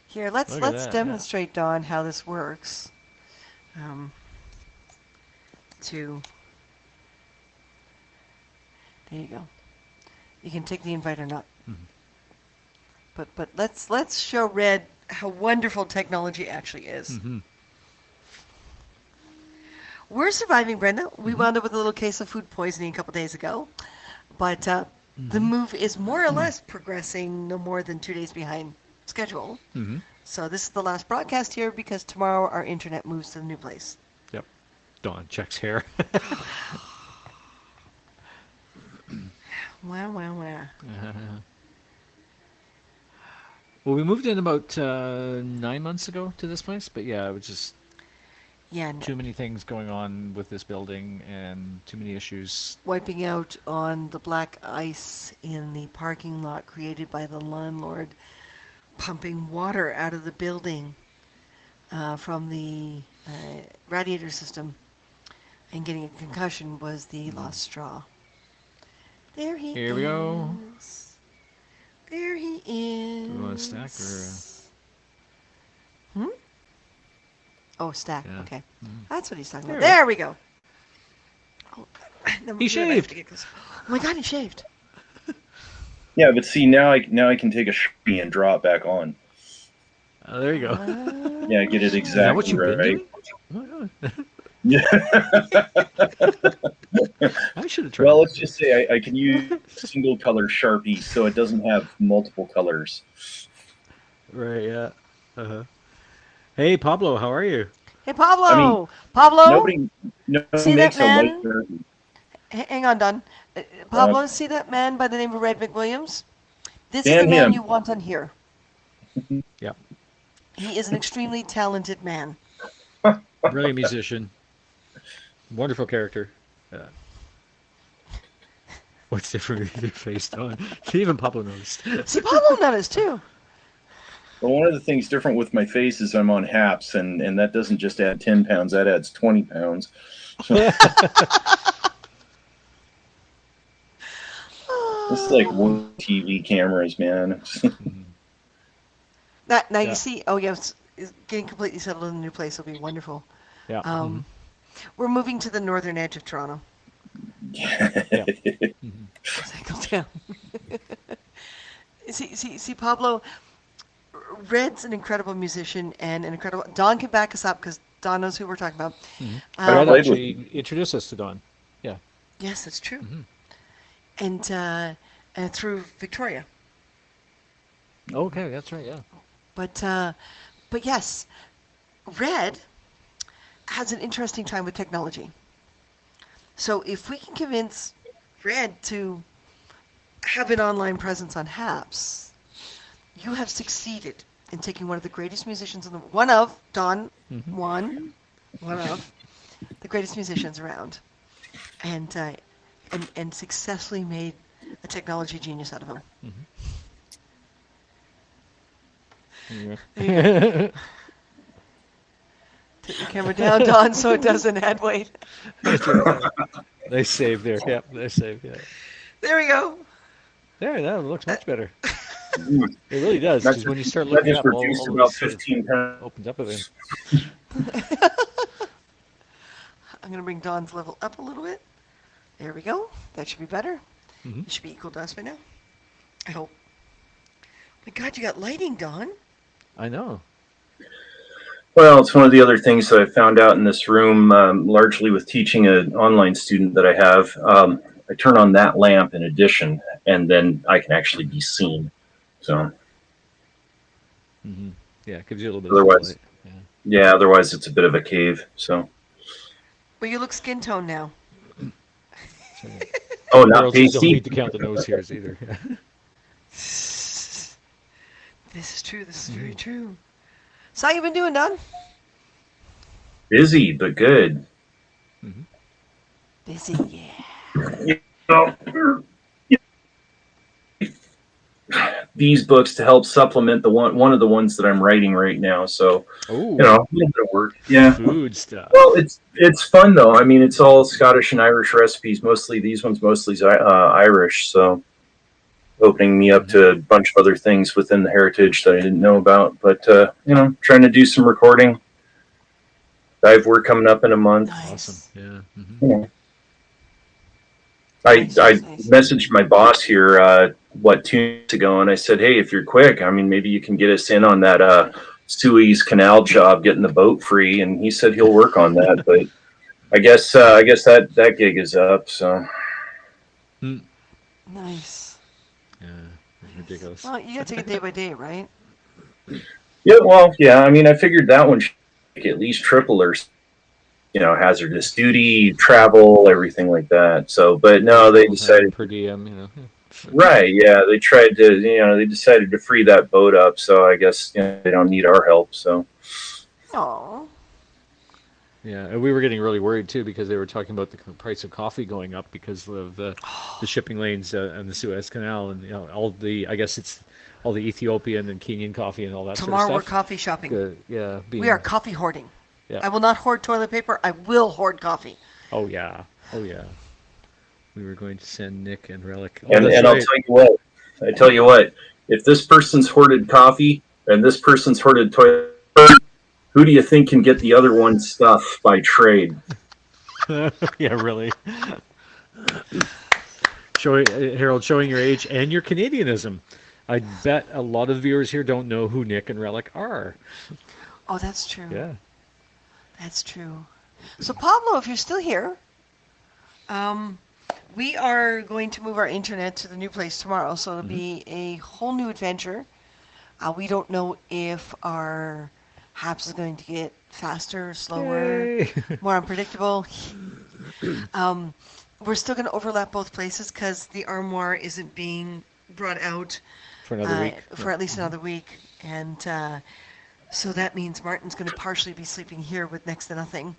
Here, let's Look at that, yeah. demonstrate, Dawn, how this works. To there you go. You can take the invite or not. Mhm. But let's show Red how wonderful technology actually is. Mm-hmm. We're surviving, Brenda. We Mm-hmm. wound up with a little case of food poisoning a couple days ago, but the Mm-hmm. move is more or less progressing no more than 2 days behind schedule. Mm-hmm. So this is the last broadcast here because tomorrow our internet moves to the new place. Yep. Dawn checks hair. Wow, wow, wow. Well, we moved in about 9 months ago to this place, but yeah, it was just Yeah, too many things going on with this building and too many issues. wiping out on the black ice in the parking lot created by the landlord, pumping water out of the building from the radiator system, and getting a concussion was the Mhm. last straw. There he Here we go. is. There he Do we want to stack or? is. Hmm? Oh, stack. Yeah. Okay. Mhm. That's what he's talking There about. we go. There we go. Oh, He shaved. Oh my god, he shaved. Yeah, but see now I can take a Sharpie and draw it back on. Oh, there you go. Yeah, get it Is that what exactly you've been right. doing? Oh my God. Yeah. I should have tried. Well, let's just say I can use single color Sharpie so it doesn't have multiple colors. Right, yeah. Uh-huh. Hey, Pablo, how are you? Hey, Pablo! I mean, Pablo! Nobody See that makes a light man? Sharpie. Hang on, Don. Pablo, see that man by the name of Red McWilliams? This is the Ban man him. you want on here. Yeah. He is an extremely talented man. Brilliant musician. Wonderful character. Yeah. What's different with your face, Don? Even Pablo noticed. See, Pablo noticed too. Well, one of the things different with my face is I'm on HAPS, and that doesn't just add 10 pounds, that adds 20 pounds. It's like one TV cameras, man. Now Yeah. you see, oh yes, getting completely settled in the new place will be wonderful. Yeah. We're moving to the northern edge of Toronto. Cycle down. see, Pablo. Red's an incredible musician and an incredible. Don can back us up because Don knows who we're talking about. Red played actually introduced us to Don. Yeah. Yes, that's true. Mhm. And through Victoria. Okay, that's right, yeah. But yes, Red has an interesting time with technology. So if we can convince Red to have an online presence on HAPS, you have succeeded in taking one of the greatest musicians in the one of Don Mhm. one of the greatest musicians around, and successfully made a technology genius out of him. Yeah. Take the camera down, Don, so it doesn't add weight. Nice save there. Yeah, nice save. Yeah. There we go. There, that looks much better. It really does, That because when you start that looking just up, all reduced of about this sort of 15 pounds. opens up a bit. I'm going to bring Don's level up a little bit. There we go. That should be better. Mhm. It should be equal to us by now. I hope. My God, you got lighting, Don. I know. Well, it's one of the other things that I found out in this room, largely with teaching an online student that I have. I turn on that lamp in addition, and then I can actually be seen. So Yeah, it gives you a little bit of otherwise, spotlight. Yeah. yeah, otherwise it's a bit of a cave. So, Well, you look skin tone now. oh, not Girls just don't pasty. need to count the nose hairs either. This is true. This is very true. So how you been doing, Don? Busy but good. Busy, yeah. These books to help supplement the one of the ones that I'm writing right now. So Oh, a little bit of work. Yeah. food stuff. Well, it's fun though. I mean, it's all Scottish and Irish recipes. Mostly these ones, mostly Irish. So opening me up to a bunch of other things within the heritage that I didn't know about. But trying to do some recording. Dive work coming up in a month. Nice. Awesome. Yeah. Yeah. I messaged my boss here, 2 weeks ago, and I said, hey, if you're quick, I mean, maybe you can get us in on that Suez Canal job, getting the boat free. And he said he'll work on that, but I guess that gig is up. So Nice. Yeah, it's ridiculous. Well, you gotta take it day by day, right? yeah, well, yeah. I mean, I figured that one should at least triple or hazardous duty, travel, everything like that. So, but no, they Full-time decided. per diem, you know. Right, yeah, they tried to, they decided to free that boat up. So I guess they don't need our help. So Oh. Yeah, and we were getting really worried too because they were talking about the price of coffee going up because of the shipping lanes and the Suez Canal, and all the, I guess it's all the Ethiopian and Kenyan coffee and all that Tomorrow sort we're of stuff. coffee shopping. Yeah, We are coffee hoarding. Yeah. I will not hoard toilet paper. I will hoard coffee. Oh yeah. We were going to send Nick and Relic. and That's I'll right. tell you what, if this person's hoarded coffee and this person's hoarded toilet, who do you think can get the other one's stuff by trade? Yeah, really. Harold, showing your age and your Canadianism. I bet a lot of viewers here don't know who Nick and Relic are. Oh, that's true. Yeah. That's true. So Pablo, if you're still here, we are going to move our internet to the new place tomorrow, so it'll be a whole new adventure. We don't know if our Haps is going to get faster, slower, Yay. more unpredictable. We're still going to overlap both places because the armoire isn't being brought out For another week. for at least another week, and so that means Martin's going to partially be sleeping here with next to nothing.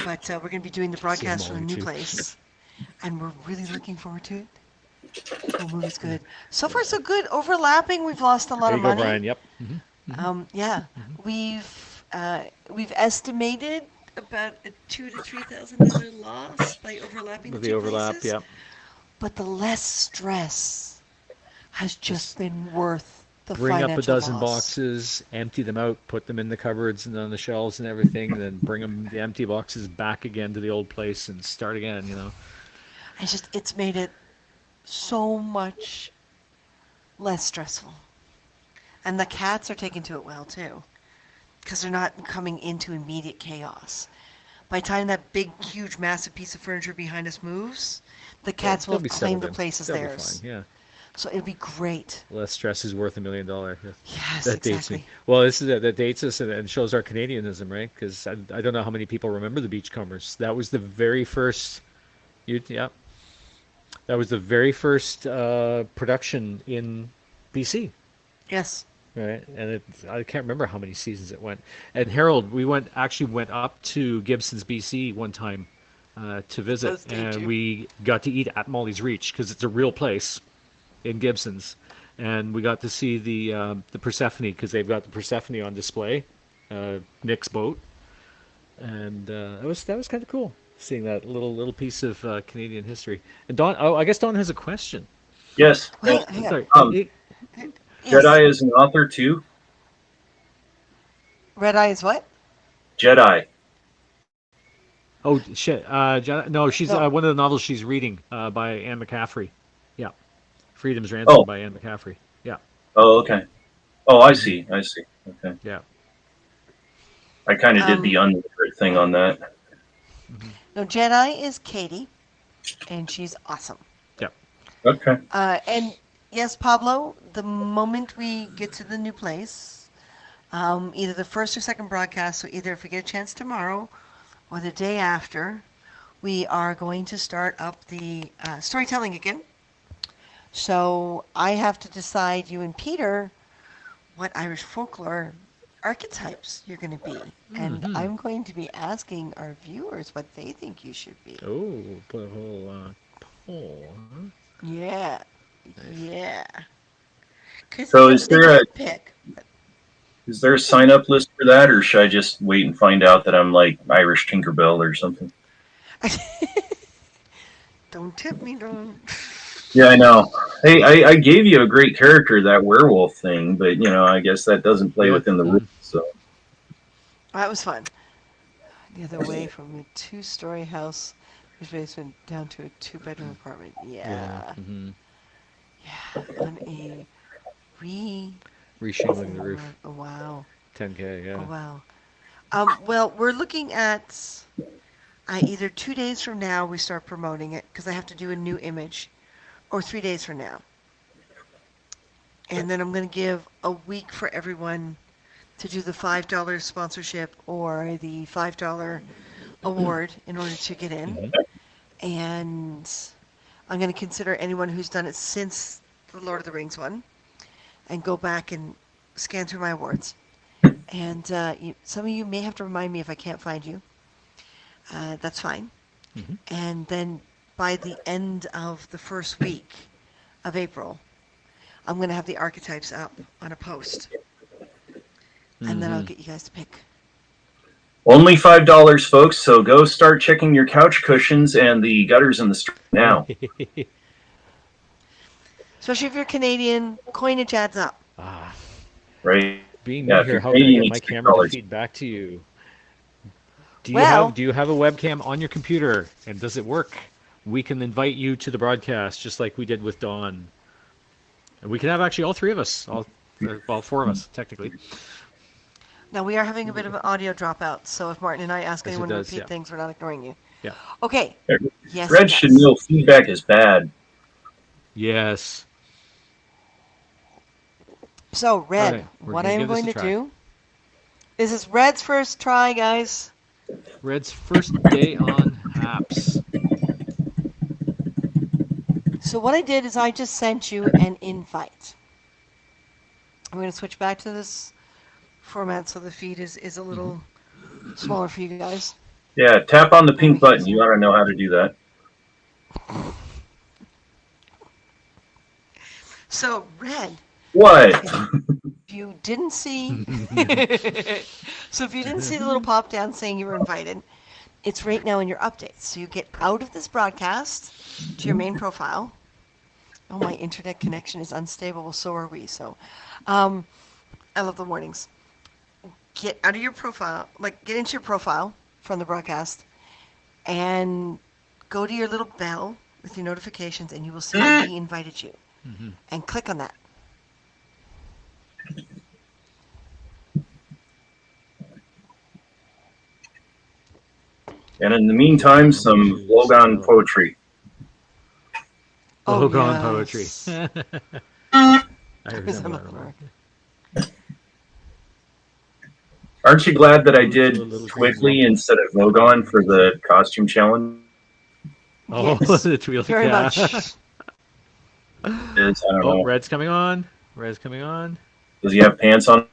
But we're going to be doing the broadcast from the new too. place, and we're really looking forward to it. The movie's good. So far, so good. Overlapping, we've lost a lot There of you go, money. Brian. Yep. Yeah, we've estimated about a $2,000 to $3,000 loss by overlapping With the the two overlap, places. yep. But the less stress has just been worth the Bring financial up a dozen loss. boxes, empty them out, put them in the cupboards and on the shelves and everything, then bring them, the empty boxes, back again to the old place and start again, It's made it so much less stressful. And the cats are taking to it well too, because they're not coming into immediate chaos. By the time that big, huge, massive piece of furniture behind us moves, the cats will They'll be claim settled the in. place as They'll be theirs. fine, yeah. So it'll be great. Less stress is worth $1 million. Yes, That dates exactly. me. Well, that dates us and shows our Canadianism, right? Because I don't know how many people remember the Beachcombers. That was the very first. That was the very first production in BC, Yes. right? And I can't remember how many seasons it went. And Harold, we went up to Gibson's, BC one time to visit, Those dates and you. we got to eat at Molly's Reach because it's a real place in Gibson's, and we got to see the Persephone because they've got the Persephone on display, Nick's boat, and that was kind of cool seeing that little piece of Canadian history. And Don, I guess Don has a question. Yes. Wait, hang on. Sorry. Yes. Jedi is an author too. Red Eye is what? Jedi. Oh shit! No, she's No. one of the novels she's reading by Anne McCaffrey. Yeah, Freedom's Ransom Oh. by Anne McCaffrey. Yeah, Oh, okay. Oh, I see. Okay. yeah. I kind of did the unliterate thing on that. No, Jedi is Katie, and she's awesome. Okay. And yes, Pablo, the moment we get to the new place, either the first or second broadcast, so either if we get a chance tomorrow or the day after, we are going to start up the storytelling again. So I have to decide, you and Peter, what Irish folklore archetypes you're going to be. And I'm going to be asking our viewers what they think you should be. Oh, put a whole poll. Huh? Yeah. Yeah. 'Cause So they is there get a- to pick. Is there a sign up list for that, or should I just wait and find out that I'm like Irish Tinkerbell or something? Don't tip me, don't. Yeah, I know. Hey, I gave you a great character, that werewolf thing, but I guess that doesn't play within the rules. So That was fun. The other way from a two-story house His basement down to a 2-bedroom apartment. Yeah. Yeah. Hmm. Yeah. On a re. Reshingling the roof. Oh, wow. 10K. Oh, Yeah. wow. Well, we're looking at either 2 days from now we start promoting it because I have to do a new image, or 3 days from now. And then I'm going to give a week for everyone to do the $5 sponsorship or the $5 award in order to get in. Hmm. And I'm going to consider anyone who's done it since the Lord of the Rings one and go back and scan through my awards. And some of you may have to remind me if I can't find you. That's fine. Hmm. And then by the end of the first week of April, I'm going to have the archetypes up on a post. And then I'll Hmm. get you guys to pick. Only $5, folks. So go start checking your couch cushions and the gutters in the street now. Especially if you're Canadian, coinage adds up. Ah, Right? being Yeah, new if here, you're how can I Canadian, get my it's six camera to dollars. feed back to you? Well, Do you have a webcam on your computer, and does it work? We can invite you to the broadcast just like we did with Dawn. And we can have actually all three of us, well, four of us technically. now we are having a bit of an audio dropout, so if Martin and I ask Yes, it anyone to does. repeat Yeah, things, we're not ignoring you. yeah, Okay. Yes, it Red should does. know feedback is bad. yes. So, All Red, right, we're what I gonna am give this going a to try. do. This is Red's first try, guys. Red's first day on apps. So what I did is I just sent you an invite. I'm going to switch back to this format so the feed is a Hmm. little smaller for you guys. Yeah, tap on the That'll pink make it button. You easier. ought to know how to do that. So, Red, What? if you didn't see, so if you didn't see the little pop down saying you were invited, it's right now in your updates. So you get out of this broadcast to your main profile. Oh, my internet connection is unstable. Well, so are we. So, I love the warnings. Get out of your profile, like get into your profile from the broadcast, and go to your little bell with your notifications, and you will see that we invited you. Hmm. And click on that. And in the meantime, some Logan poetry. Oh, Logan poetry. yes. I There's remember that another one. word. Aren't you glad that I Ode to a did little green Twiddly robin. instead of Logan for the costume challenge? Oh, Yes, the Twi'lek. very Yeah. much. I don't Oh, know. Red's coming on. Red's coming on. Does he have pants on?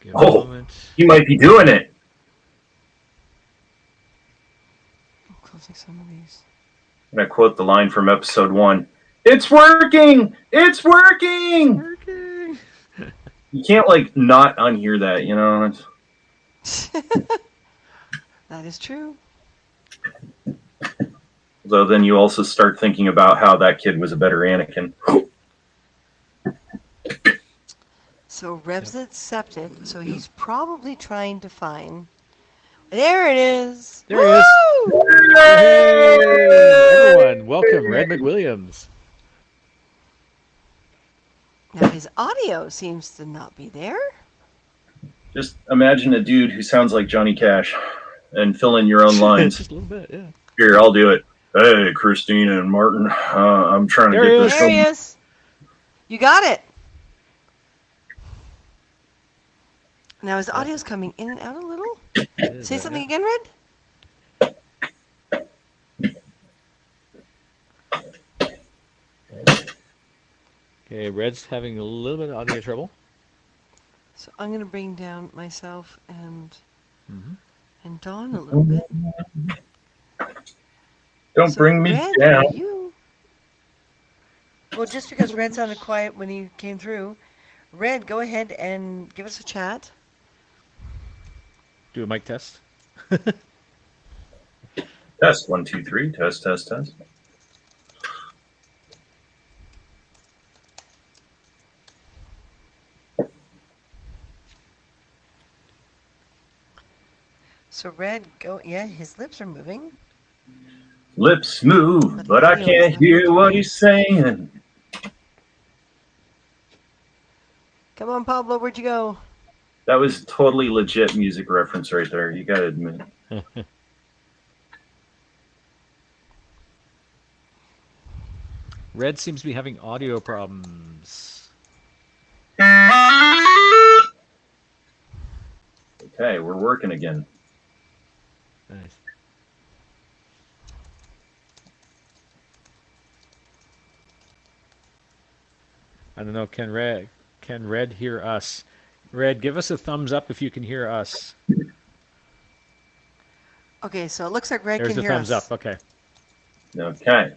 Give a Oh, moment. he might be doing it. I'm closing some of these. I'm going to quote the line from episode 1. It's working! It's working! Working. You can't, like, not unhear that, you know? That is true. Though then you also start thinking about how that kid was a better Anakin. So Rev's accepted, so he's probably trying to find. There it is. There he is. Woo! Hey, everyone, welcome, Red McWilliams. Now his audio seems to not be there. Just imagine a dude who sounds like Johnny Cash and fill in your own lines. Just a little bit, yeah. Here, I'll do it. Hey, Christina and Martin, I'm trying to There get he this is. There he film. is. You got it. Now his audio's coming in and out a little. It is, Say yeah. something again, Red. Okay, Red's having a little bit of audio trouble. So I'm gonna bring down myself Hmm. and Dawn a little bit. Don't So bring me Red, down. are you? Well, just because Red sounded quiet when he came through, Red, go ahead and give us a chat. Do a mic test. Test 1, 2, 3. Test, test, test. So Red, go. Yeah, his lips are moving. Lips move, But but I audio is can't not hear what moving. he's saying. Come on, Pablo, where'd you go? That was totally legit music reference right there. You gotta admit. Red seems to be having audio problems. Okay, we're working again. Nice. I don't know. Can Red hear us? Red, give us a thumbs up if you can hear us. Okay, so it looks like Red There's can a hear thumbs us. up. Okay. Okay.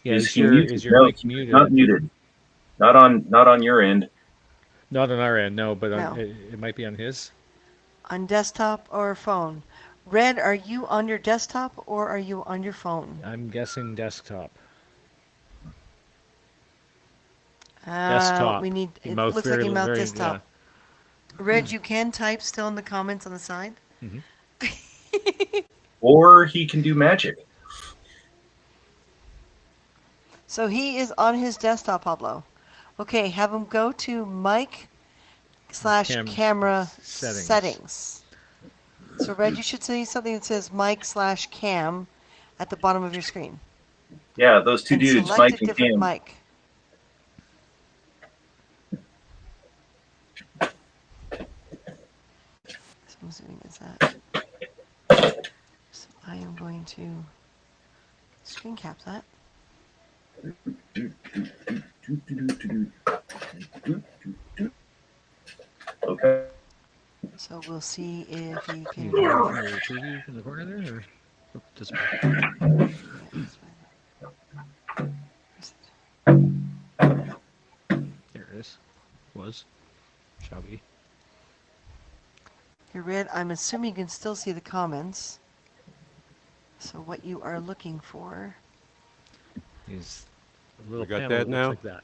Yeah, Is is he your muted? is your No, mic he's muted? not muted. Not on your end. Not on our end, no, but No. it might be on his. On desktop or phone. Red, are you on your desktop or are you on your phone? I'm guessing desktop. We Desktop. need. He It mouthed looks like very, he mouthed very, desktop. Red, you can type still in the comments on the side. Mhm. Or he can do magic. So he is on his desktop, Pablo. Okay, have him go to mic / camera settings. So Red, you should see something that says mic / cam at the bottom of your screen. Yeah, those two And dudes, select Mike a and different Cam. mic. So I'm assuming it's that. So I am going to screen cap that. Okay. So we'll see if he can. You doing from your preview in the corner there, or just there it is. Was shall be. Here, Red, I'm assuming you can still see the comments. So what you are looking for. Is a little We got panel that that now? looks like that.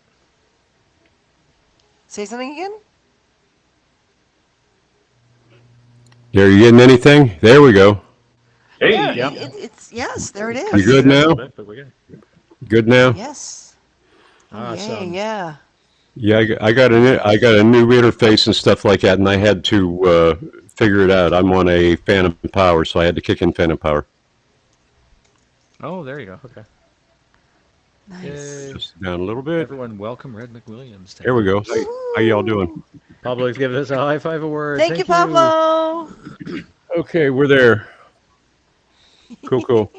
Say something again? Are you getting anything? There we go. Hey. There, Yep. it's yes, there it is. You good That's a now? little bit, but we're good. Good now? Yes. Oh, Awesome. yeah. Yeah, I got a new interface and stuff like that, and I had to figure it out. I'm on a Phantom Power, so I had to kick in Phantom Power. Oh, there you go. Okay. Nice. Yay. Just down a little bit. Everyone, welcome Red McWilliams. There we go. How y'all doing? Pablo's giving us a high five award. Thank you, Pablo. Okay, we're there. Cool.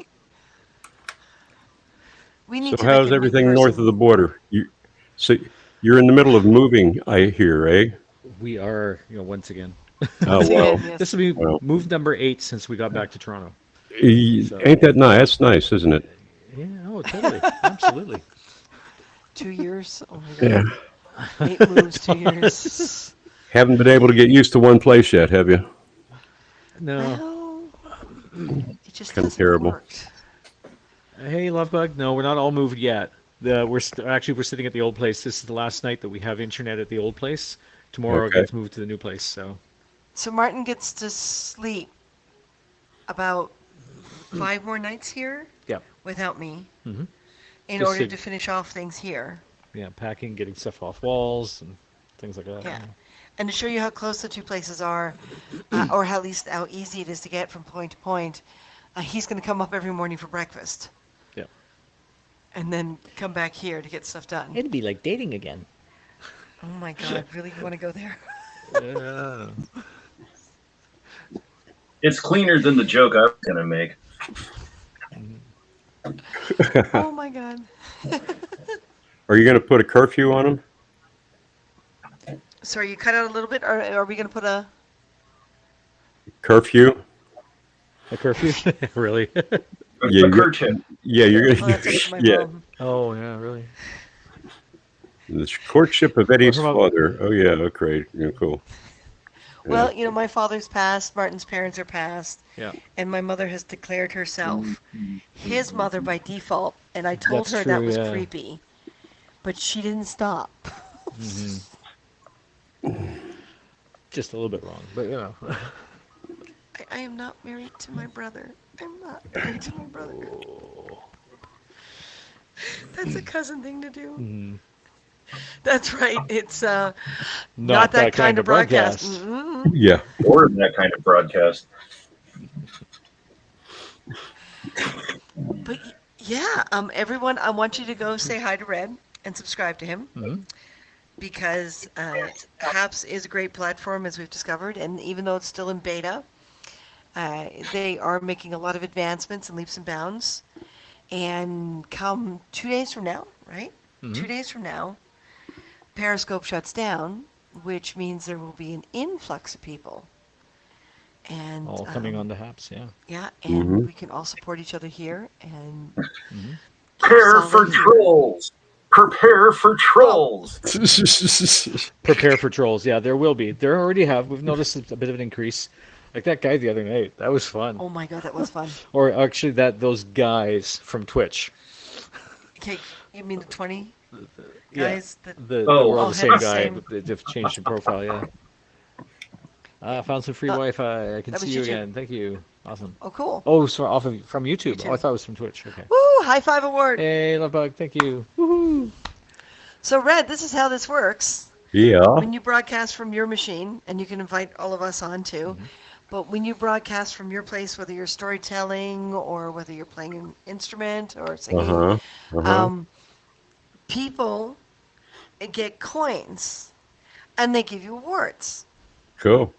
We need So to make how's it in everything north person. of the border? You're in the middle of moving, I hear, eh? We are, once again. Oh, Once wow. again, yes. This will be Well. move number 8 since we got back to Toronto. Ain't that nice? That's nice, isn't it? Yeah, oh, totally. Absolutely. 2 years. Oh my Yeah. God. 8 moves, 2 years. Haven't been able to get used to one place yet, have you? No. Well, it just Kinda hasn't terrible. worked. Hey, Lovebug. No, we're not all moved yet. We're sitting at the old place. This is the last night that we have internet at the old place. Tomorrow it Okay. gets moved to the new place. So So Martin gets to sleep about 5 more nights here Yep. without me Mhm. in Just order to- to finish off things here. yeah, packing, getting stuff off walls, and things like that. Yeah. And to show you how close the two places are, or at least how easy it is to get from point to point, he's going to come up every morning for breakfast. Yep. And then come back here to get stuff done. It'd be like dating again. Oh my God, really? You want to go there? Yeah. It's cleaner than the joke I was gonna make. Oh my God. Are you going to put a curfew on them? Sorry, you cut out a little bit. Are we going to put a... Curfew? A curfew? Really? Yeah, A kerchief. Yeah, you're Oh, going that's up to my yeah. mom. Oh, yeah, really. The courtship of Eddie's What about- father. Oh, yeah, okay. Yeah, cool. Well, my father's passed, Martin's parents are passed, Yeah. and my mother has declared herself his mother by default, and I told That's her that true, was yeah. creepy, but she didn't stop. Just a little bit wrong, but I am not married to my brother. I'm not married to my brother. That's a cousin thing to do. Mhm. That's right. It's Not that kind of broadcast. Mm-mm. Yeah. Or that kind of broadcast. But yeah, everyone, I want you to go say hi to Red and subscribe to him Mhm. because Haps is a great platform as we've discovered, and even though it's still in beta, they are making a lot of advancements and leaps and bounds. And come 2 days from now, right? Mhm. 2 days from now, Periscope shuts down, which means there will be an influx of people. And All coming on to Haps, yeah. yeah, and Mhm. we can all support each other here and Mhm. keep Prepare for solid here. trolls. Prepare for trolls. Prepare for trolls. Yeah, there will be. There already have. We've noticed a bit of an increase. Like that guy the other night. That was fun. Oh my god, that was fun. Or actually, those guys from Twitch. Okay, you mean the 20 Yeah. guys that They Oh. were all all the had same the guy, same- but they've changed the profile. Yeah. I found some free Wi-Fi. I can that see was you YouTube. again. Thank you. Awesome. Oh, cool. Oh, so from YouTube. Oh, I YouTube. thought it was from Twitch. Okay. Woo! High five award. Hey, Lovebug. Thank you. Woohoo! So, Red, this is how this works. Yeah. When you broadcast from your machine, and you can invite all of us on too, but when you broadcast from your place, whether you're storytelling or whether you're playing an instrument or singing, Uh-huh. Uh-huh. people get coins and they give you awards. Cool.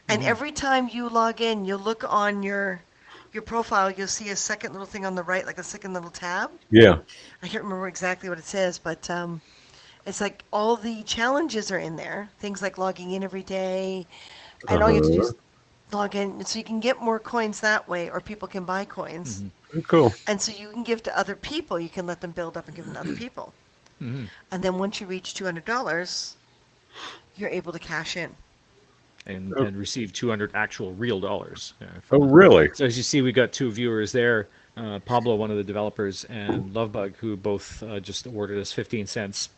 And every time you log in, you'll look on your profile, you'll see a second little thing on the right, like a second little tab. Yeah. I can't remember exactly what it says, but it's like all the challenges are in there. Things like logging in every day, and all you have to do is log in, so you can get more coins that way, or people can buy coins, Cool. and so you can give to other people. You can let them build up and give them to other people, Mhm. and then once you reach $200, you're able to cash in. And receive 200 actual real dollars. Yeah, Oh, really? So as you see, we got two viewers there. Pablo, one of the developers, and Lovebug, who both just awarded us 15 cents.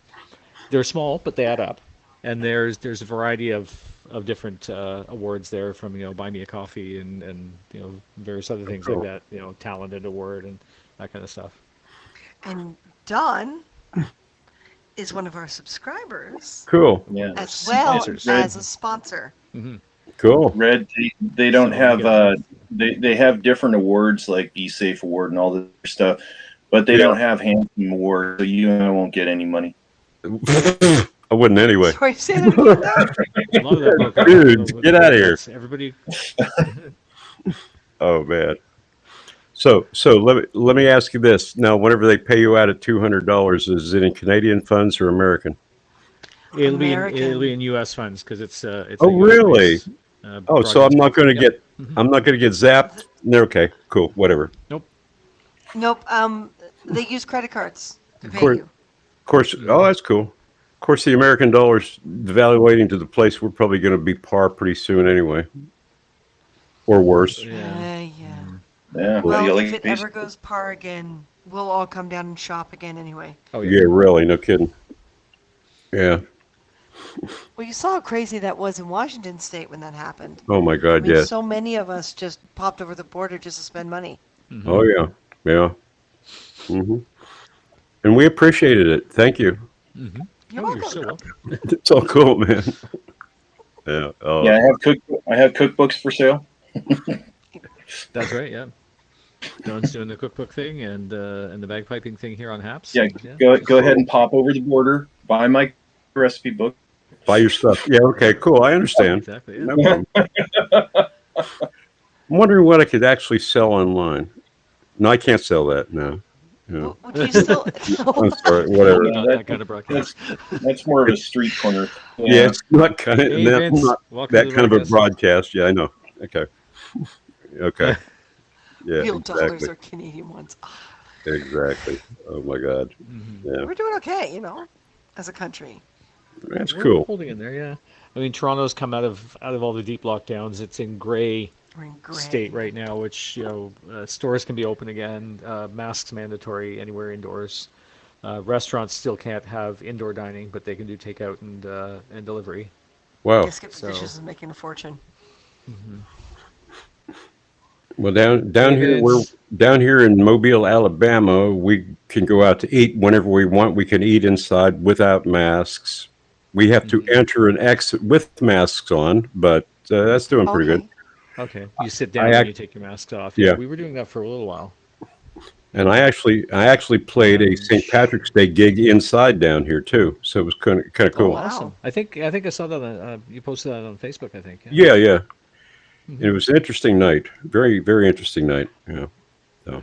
They're small, but they add up. And there's a variety of different awards there, from buy me a coffee and various other things like that. Talented award and that kind of stuff. And Don is one of our subscribers, Cool. Yeah. as well Sponsors. as a sponsor. Cool. Red, they don't So, have yeah. they have different awards like Be Safe Award and all this stuff, but they Yeah. don't have Handsome Award, so you won't get any money. I wouldn't anyway. Sorry, say that again, Don. A lot of that broke up. Dude, get outta here. Everybody. Oh man. So let me ask you this. Now, whenever they pay you out at $200, is it in Canadian funds or American? It'll be American. in U.S. funds because it's Oh, a US really? based, Oh, so I'm not broadcast. going to Yep. get I'm not going to get zapped. No, okay, cool, whatever. Nope. Nope. They use credit cards to pay course. you. Of course. Oh, that's cool. Of course, the American dollar's devaluating to the place we're probably going to be par pretty soon anyway, or worse. Yeah. Yeah. Yeah. Well, you'll if it be- ever goes par again, we'll all come down and shop again anyway. Oh Yeah, really, no kidding. Yeah. Well, you saw how crazy that was in Washington State when that happened. Oh my I God, mean, yes. so many of us just popped over the border just to spend money. Oh yeah, yeah. And we appreciated it. Thank you. You're You're welcome. so welcome. It's all cool, man. Yeah. Oh, Yeah, I have cookbooks for sale. That's right. Yeah. Don's doing the cookbook thing and the bagpiping thing here on Haps. Yeah, and, go ahead and pop over the border, buy my recipe book. buy your stuff. Yeah. Okay. Cool. I understand. Exactly. Yeah. No problem. I'm wondering what I could actually sell online. No, I can't sell that. No. Yeah. Would you still? I'm sorry. Whatever. Not that kind of broadcast. That's more of a street corner. Yeah, it's not kind of Hey, not, Vince, not welcome that to the kind of a broadcast. broadcast. Yeah, I know. Okay. Okay. Yeah. Real dollars Exactly. or Canadian ones. Ah, Exactly. Oh my God. Yeah. we're doing okay, as a country. That's We're cool. holding in there. Yeah. I mean, Toronto's come out of all the deep lockdowns. It's in gray We're in gray. state right now, which stores can be open again. Masks mandatory anywhere indoors. Restaurants still can't have indoor dining, but they can do takeout and delivery. Wow. Guess Skip the So- Dishes is making a fortune. Well, down here, we're David's. down here in Mobile, Alabama. We can go out to eat whenever we want. We can eat inside without masks. We have to Mhm. enter and exit with masks on, but that's doing pretty good. Okay. Okay, you sit I down and you act, take your mask off. Yeah, yeah, we were doing that for a little while. and I actually played a St. Lunch. Patrick's Day gig inside down here too, so it was kind of Oh, Oh, cool. wow. awesome! I think I saw that on, you posted that on Facebook. I think. Yeah. Yeah, yeah. Hmm. It was an interesting night. Very, very interesting night. Yeah. So,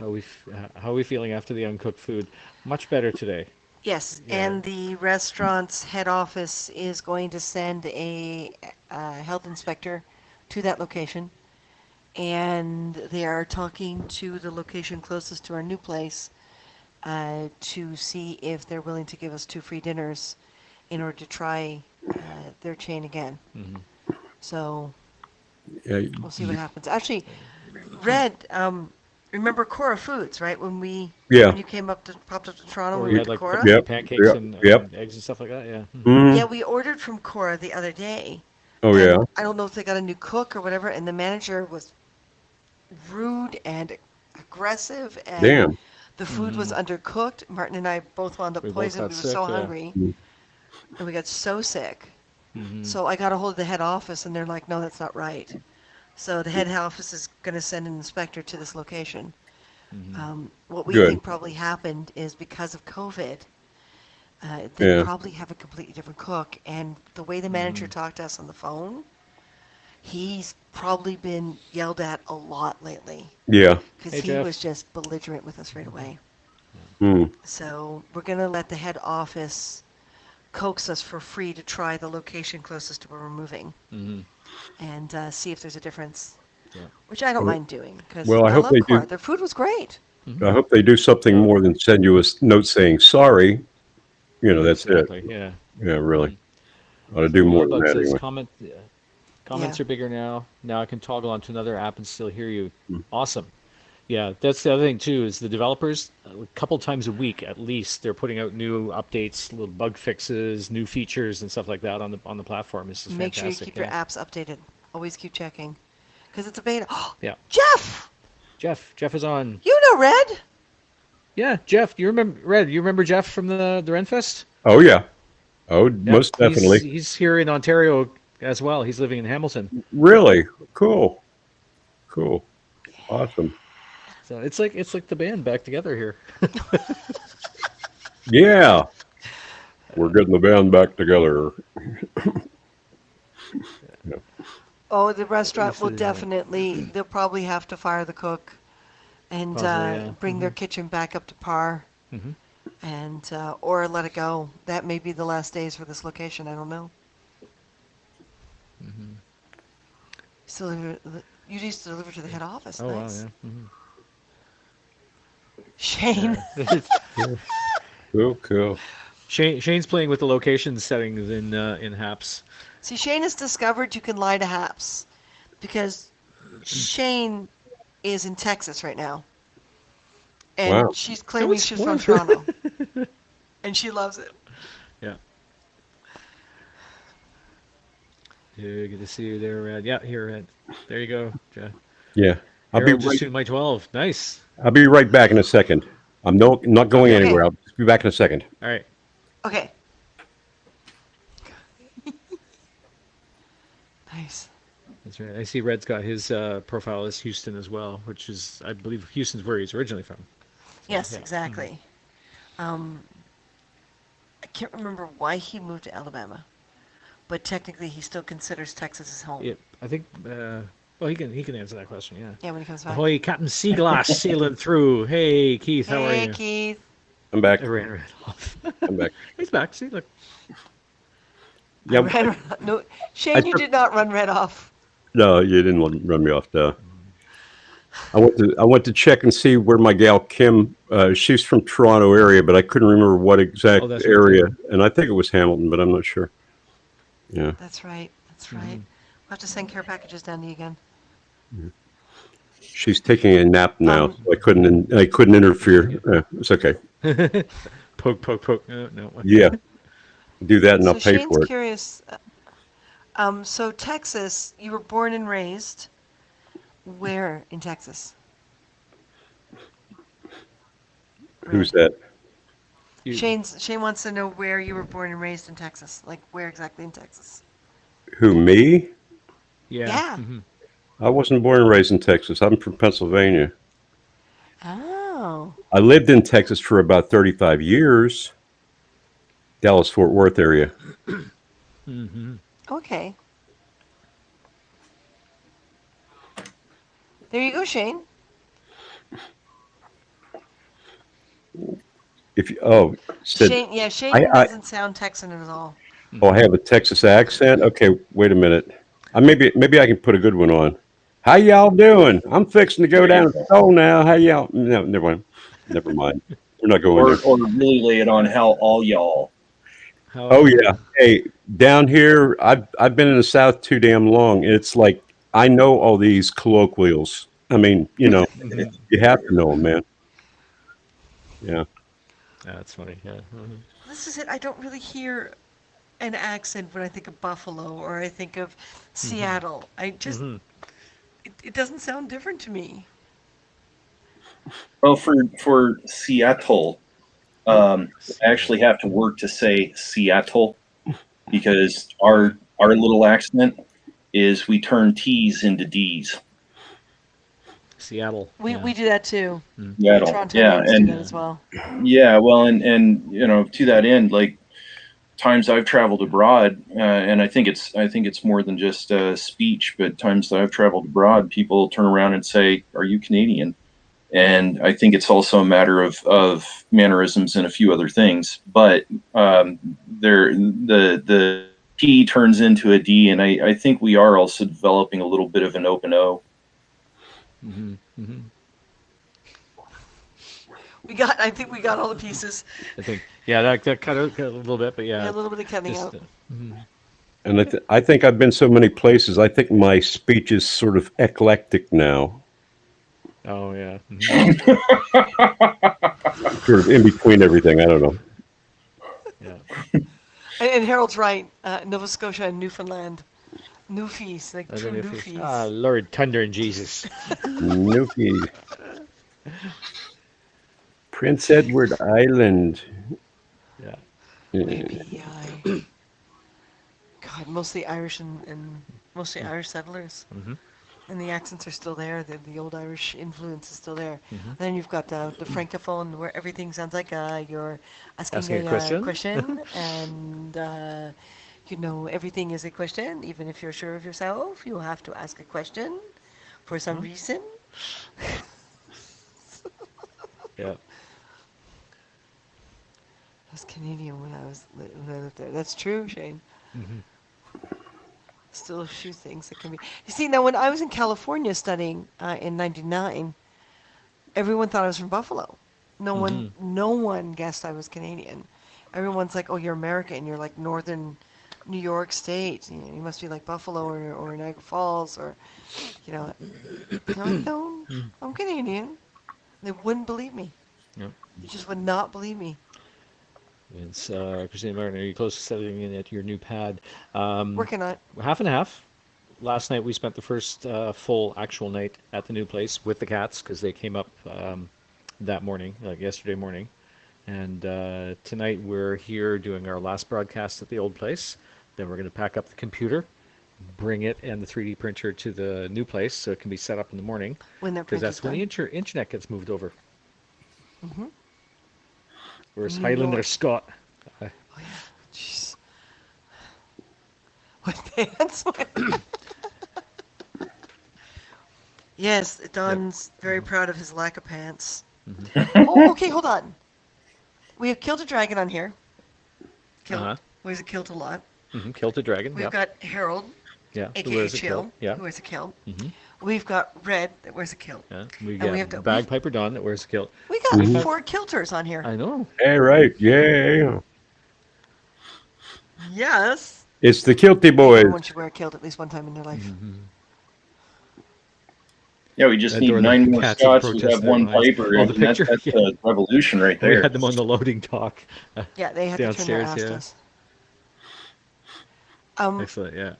How are we feeling after the uncooked food? Much better today. Yes, Yeah. and the restaurant's head office is going to send a health inspector to that location, and they are talking to the location closest to our new place to see if they're willing to give us 2 free dinners in order to try their chain again. Hmm. So yeah, we'll see what happens. Actually, Red, remember Cora Foods, right? yeah. When you popped up to Toronto, Or we we went had to like Cora. the Yep, pancakes yep, yep. and eggs and stuff like that. Yeah. Hmm. Yeah, Mm. we ordered from Cora the other day, Oh yeah. and I don't know if they got a new cook or whatever, and the manager was rude and aggressive, and Damn. the food was Hmm. undercooked. Martin and I both wound up We both poisoned. got We were so sick. Yeah. hungry, Mm. and we got so sick. Hmm. So I got a hold of the head office, and they're like, "No, that's not right." So the head office is going to send an inspector to this location. Hmm. What we Good. think probably happened is because of COVID, they Yeah. probably have a completely different cook. And the way the manager Hmm. talked to us on the phone, he's probably been yelled at a lot lately Yeah. because Hey, he was Jeff. just belligerent with us right away. Mm. So we're going to let the head office coax us for free to try the location closest to where we're moving Hmm. and see if there's a difference, Yeah. which I don't mind doing because Well, I I hope love they Cora. do. Their food was great. Hmm. I hope they do something Well, more than send you a note saying sorry. That's it. exactly. Yeah. Yeah, Hmm. really. Ought to So do more than Lilbug that says anyway. Yeah. comments are bigger now. Now I can toggle onto another app and still hear you. Mm. Awesome. Yeah, that's the other thing too, is the developers a couple times a week at least they're putting out new updates, little bug fixes, new features and stuff like that on the platform. This is Make sure you fantastic. keep your Yeah. apps updated. Always keep checking because it's a beta. Yeah. Jeff, Jeff is on. you know Red? Yeah, Jeff, do you remember Red? You remember Jeff from the Renfest? Oh yeah. Oh, Yeah, most definitely. he's here in Ontario as well. He's living in Hamilton. Really cool. Cool. Awesome. So it's like the band back together here. Yeah. We're getting the band back together. Yeah. Oh, the restaurant This will is definitely, they'll probably have to fire the cook and possibly, yeah. bring their kitchen back up to par Hmm. and or let it go. That may be the last days for this location. I don't know. Hmm. So you used to deliver to the head office. Oh wow, Nice. yeah. Hmm. Shane. Yeah. Cool, cool. Shane's playing with the location settings in Haps. See, Shane has discovered you can lie to Haps because Shane is in Texas right now. And Wow. she's So claiming it's she's from fun. Toronto. And she loves it. Yeah. Yeah, good to see you there, Red. Yeah, here, Red. There you go. Yeah. Harold just tuned my 12. Nice. I'll be right back in a second. I'm not going Okay. anywhere. I'll just be back in a second. All right. Okay. Nice. That's right. I see Red's got his profile as Houston as well, which is, I believe, Houston's where he's originally from. Yes, yeah. exactly. I can't remember why he moved to Alabama, but technically he still considers Texas his home. Yeah, I think. Well, he can answer that question. Yeah. Yeah, when he comes back. Ahoy, Captain Seaglass sailing through. Hey, Keith, how are Hey, you? Keith. I'm back. I ran right off. I'm back. He's back. See, look. Yeah. No, Shane, you took- did not run red off. No, you didn't run me off. I went to check and see where my gal Kim. She's from Toronto area, but I couldn't remember what exact Oh, that's right, area. Kim. And I think it was Hamilton, but I'm not sure. Yeah. That's right. That's right. We'll have to send care packages down to you again. She's taking a nap now, so I couldn't interfere. It's okay. Poke, poke, poke. No. Yeah. Do that and I'll So pay Shane's for it. curious. So Texas, you were born and raised. Where in Texas? Who's that? You- Shane wants to know where you were born and raised in Texas. Like where exactly in Texas? Who, me? Yeah. mhm. I wasn't born and raised in Texas. I'm from Pennsylvania. Oh. I lived in Texas for about 35 years. Dallas Fort Worth area. Okay. There you go, Shane. If you, said Shane, yeah, Shane I doesn't sound Texan at all. I have a Texas accent. Okay, wait a minute. Maybe I can put a good one on. How y'all doing? I'm fixing to go There you down to go. the store now. How y'all? No, never mind. Never mind. We're not going there. Or really lay it on how all y'all. Oh yeah. Hey, down here, I've been in the South too damn long. It's like I know all these colloquials. I mean, Mhm. you have to know them, man. Yeah. That's funny. Yeah. Mhm. This is it. I don't really hear an accent when I think of Buffalo or I think of Seattle. I just, Mhm. it doesn't sound different to me. Well, for Seattle, I actually have to work to say Seattle because our little accent is we turn T's into D's. Seattle. We, Yeah. we do that too. Seattle, yeah, Torontonians do that as well. yeah. Well, and to that end, like times I've traveled abroad, and I think it's more than just speech, but times that I've traveled abroad, people turn around and say, "Are you Canadian?" And I think it's also a matter of mannerisms and a few other things. But the T turns into a D, and I think we are also developing a little bit of an open O. Mhm. Mhm. I think we got all the pieces. I think. Yeah, that cut out a little bit, but Yeah, yeah. a little bit of cutting Just, out. And I think I've been so many places. I think my speech is sort of eclectic now, oh yeah. Mhm. sort of in between everything. I don't know. Yeah. And Harold's right. Nova Scotia and Newfoundland. Newfies, like And true then if you, Newfies. Lord Thunder and Jesus. Nuki, Prince Edward Island. Yeah. API. God, mostly Irish and mostly Irish settlers. Mhm. And the accents are still there. The old Irish influence is still there. Mhm. Then you've got the francophone where everything sounds like you're asking Asking a question. question, and everything is a question. Even if you're sure of yourself, you have to ask a question for some reason. Yeah. I was Canadian when when I lived there. That's true, Shane. Mhm. Still a few things that can be. You see, now when I was in California studying in '99, everyone thought I was from Buffalo. Mhm. No one guessed I was Canadian. Everyone's like, "Oh, you're American. You're like northern New York State. You must be like Buffalo or Niagara Falls or, you know." I'm like, "No, I'm Canadian." They wouldn't believe me. Yeah. They just would not believe me. It's Christina Martin. Are you close to settling in at your new pad? Working on it. Half and half. Last night we spent the first full actual night at the new place with the cats because they came up that morning, like yesterday morning. And tonight we're here doing our last broadcast at the old place. Then we're going to pack up the computer, bring it and the 3D printer to the new place so it can be set up in the morning. When their Because print is that's when done. the internet gets moved over. Mm-hmm. Whereas New Highlander York. Scott. Oh yeah. Jeez. What pants? Yes, Don's very proud of his lack of pants. Oh, okay, hold on. We have killed a dragon on here. Killed. Uh-huh. Wears a kilt a lot. Kilt a dragon. We've Yeah. got Harold, Yeah. Who aka wears a Chill, kilt. Yeah. who wears a kilt. Mhm. We've got Red that wears a kilt. Yeah. We And got we have to- Bagpiper Don that wears a kilt. We got Mhm. 4 kilters on here. I know. Hey, right. Yeah. Yes. It's the Kilty Boys. Everyone should wear a kilt at least one time in their life. Yeah, we just That need door, 9 the more cats and Scots who protest have their one minds. Piper, Oh, and the that's picture? Yeah. a revolution right We there. had them on the loading dock. Yeah, they had to turn their Downstairs, ass to yeah. us. Excellent. Yeah.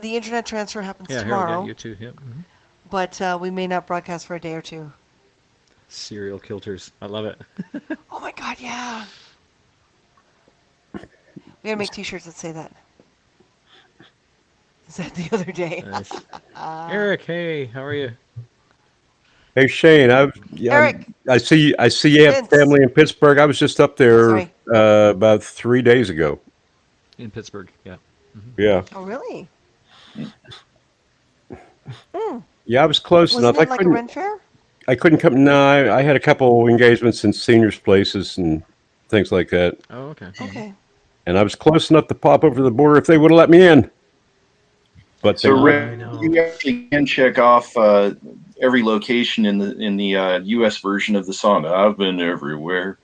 The internet transfer happens Yeah. Harold, tomorrow. yeah, you too. Yeah. but we may not broadcast for a day or two. Serial kilters. I love it. Oh my God, yeah. We gotta make T-shirts that say that. Is that the other day? Nice. Eric, hey, how are you? Hey Shane, Eric. I see you have Vince. family in Pittsburgh. I was just up there Sorry. about 3 days ago. In Pittsburgh, yeah. Yeah, Oh, really? yeah, I was close Wasn't enough. it like a Ren Fair? I couldn't come. No, I had a couple engagements in seniors' places and things like that, Oh, okay. Okay. and I was close enough to pop over the border if they would have let me in. But So they, Rick, I know. you actually can check off every location in the U.S. version of the song. I've been everywhere.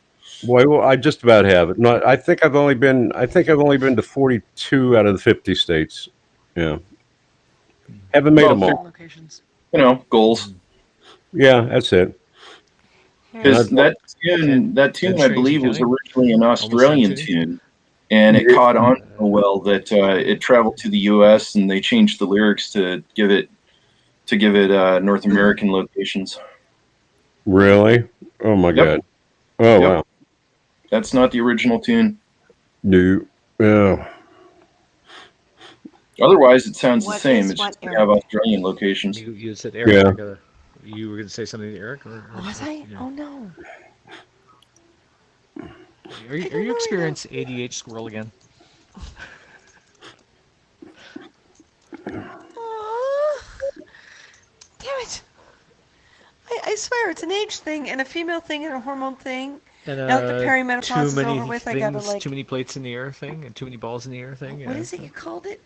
boy, well, I just about have it. No, I think I've only been to 42 out of the 50 states. Yeah, haven't made Well, them all. Locations. You know, goals. Yeah, that's it. Because that And tune, I Strange believe, was County? originally an Australian Infinity? tune, and it caught on so well that it traveled to the U.S. and they changed the lyrics to give it North American locations. Really? Oh my Yep. God. Oh Yep. wow. That's not the original tune. No. Oh. Otherwise, it sounds the What same. is It's what, just they Eric? have Australian locations. You said Eric. Yeah. You were going to say something to Eric? Or Was I? yeah. Oh no. Are you experiencing ADH squirrel again? Aw. Damn it. I swear it's an age thing and a female thing and a hormone thing. And, Now that the perimenopause too is many over with, I gotta, things, like- too many plates in the air thing, and too many balls in the air thing. What yeah. is it you called it?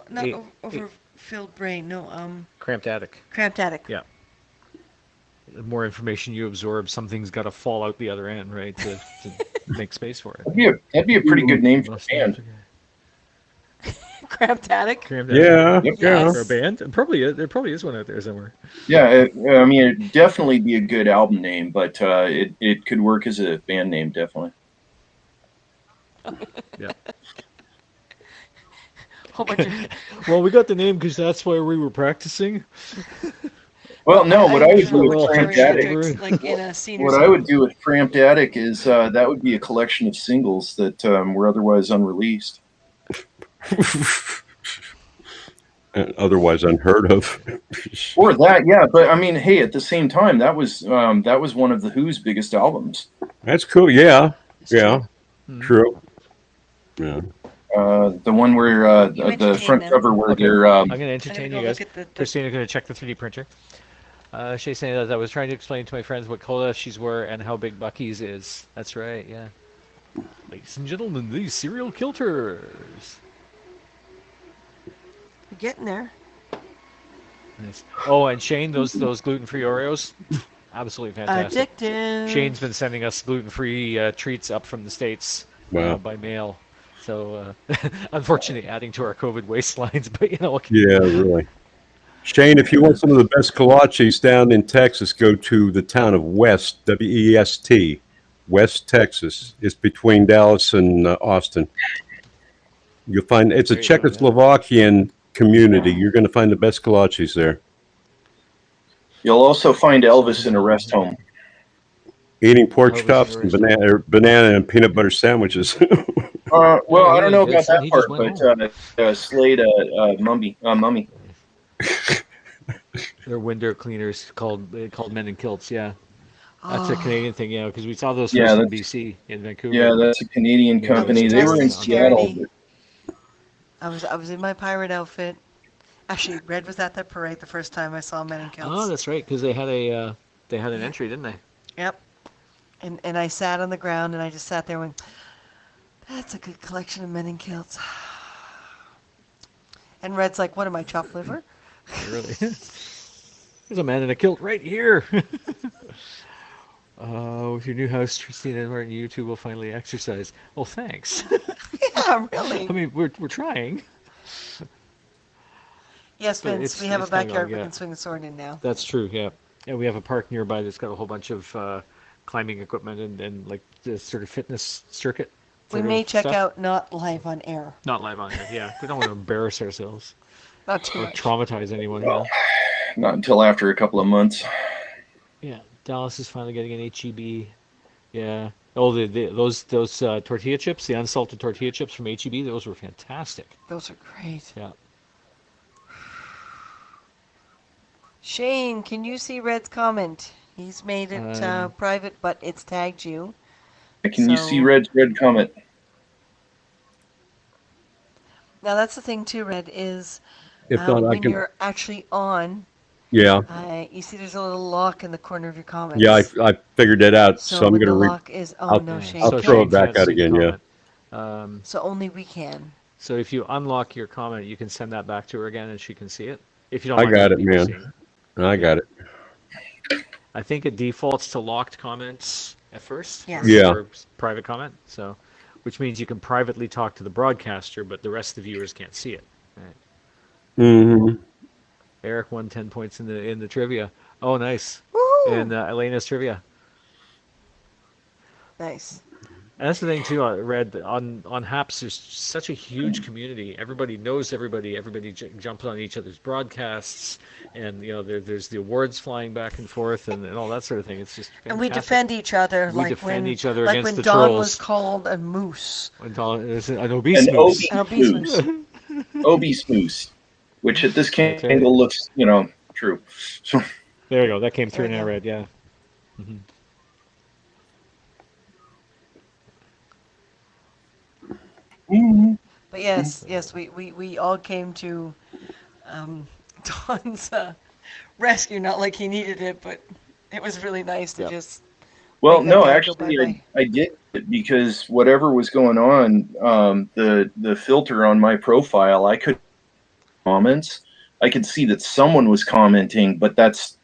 Not A- overfilled brain. No, Cramped attic. cramped attic. Yeah. The more information you absorb, something's got to fall out the other end, right, to make space for it. That'd be a pretty good name for a band. Cramped attic. Cramped attic. Yeah. Yep. Yeah. For a band, and there probably is one out there somewhere. Yeah, I mean, it'd definitely be a good album name, but it could work as a band name, definitely. Yeah. Whole bunch of Well, we got the name because that's why we were practicing. Well, no, what I would do Well, with Cramped yeah. Attic, like in a senior. what I would do with Cramped Attic is that would be a collection of singles that were otherwise unreleased. Otherwise unheard of. Or that, yeah. But I mean, hey, at the same time, that was one of the Who's biggest albums. That's cool. Yeah. Yeah. Mhm. True. Yeah. The one where You the entertain front them. cover where Okay. they're I'm going to I'm entertain gonna you go guys. look at the Christina's going to check the 3D printer. She's saying that I was trying to explain to my friends what cola she's were and how big Bucky's is. That's right, yeah. Ladies and gentlemen, these serial killers. We're getting there. Nice. Oh, and Shane, those gluten-free Oreos, absolutely fantastic. Addictive. Shane's been sending us gluten-free treats up from the States Wow. by mail. So, unfortunately, adding to our COVID waistlines, but you know, what can Yeah, really. Shane, if you want some of the best kolaches down in Texas, go to the town of West, W-E-S-T, West Texas. It's between Dallas and Austin. You'll find it's a There you go, yeah. Czechoslovakian community. You're going to find the best kolaches there. You'll also find Elvis in a rest home. Eating pork Elvis chops and University. banana and peanut butter sandwiches. Well, I don't know Yeah, about that he part, just went but Slade, mummy. They're window cleaners called Men in Kilts. Yeah, that's a Oh, Canadian thing. Yeah, because we saw those Yeah, first in that's- BC in Vancouver. Yeah, that's a Canadian Yeah, company. They were in dressed as Seattle. charity. I was in my pirate outfit. Actually, Red was at that parade the first time I saw Men in Kilts. Oh, that's right, because they had an entry, didn't they? Yep. And I sat on the ground and I just sat there and went, that's a good collection of Men in Kilts. And Red's like, what am I, chopped liver? Really? There's a man in a kilt right here. With your new house, Christina and Martin, you two will finally exercise. Well, thanks. Yeah, really. I mean, we're trying. Yes, But Vince, it's- we have a it's coming backyard along, we yeah. can swing a sword in now. That's true. Yeah, yeah. We have a park nearby that's got a whole bunch of climbing equipment and like the sort of fitness circuit. We sort may of check stuff. out not live on air. Not live on air. Yeah, we don't want to embarrass ourselves Not too or much. traumatize anyone. Well, not until after a couple of months. Yeah, Dallas is finally getting an HEB. Yeah. Oh, those tortilla chips, the unsalted tortilla chips from HEB, those were fantastic. Those are great. Yeah. Shane, can you see Red's comment? He's made it private, but it's tagged you. Can you see So- Red's red comment? Now that's the thing too, Red, is If not, I when can, you're actually on, yeah. you see there's a little lock in the corner of your comments. Yeah, I figured that out, so I'm when going the to lock is, oh I'll- no, Yeah. Shane. I'll So throw Shane it back can't out see the again, yeah. comment. So only we can. So if you unlock your comment, you can send that back to her again, and she can see it. If you don't I mind got other it, people man. seeing I got it. I think it defaults to locked comments at first. Yes. Yeah. Or private comment. So, which means you can privately talk to the broadcaster, but the rest of the viewers can't see it. Right. Mm-hmm. Eric won 10 points in the trivia. Oh, nice. Woohoo! And Elena's trivia. Nice. And that's the thing too. I read on Haps. There's such a huge community. Everybody knows everybody. Everybody jumps on each other's broadcasts, and there's the awards flying back and forth, and all that sort of thing. It's just fantastic. And we defend each other, We like defend when, each other like against when the Don trolls. was called a moose. There's an obese An moose. obese An obese moose. Obese moose, which at this That's right. angle looks, true. So, There you go. That came through There now, we Red. Yeah. Mhm. But yes, we all came to Don's rescue. Not like he needed it, but it was really nice to Yep. just. well, Make that no, guy go actually, bye-bye. I did it because whatever was going on, the filter on my profile, I could comments. I could see that someone was commenting, but that's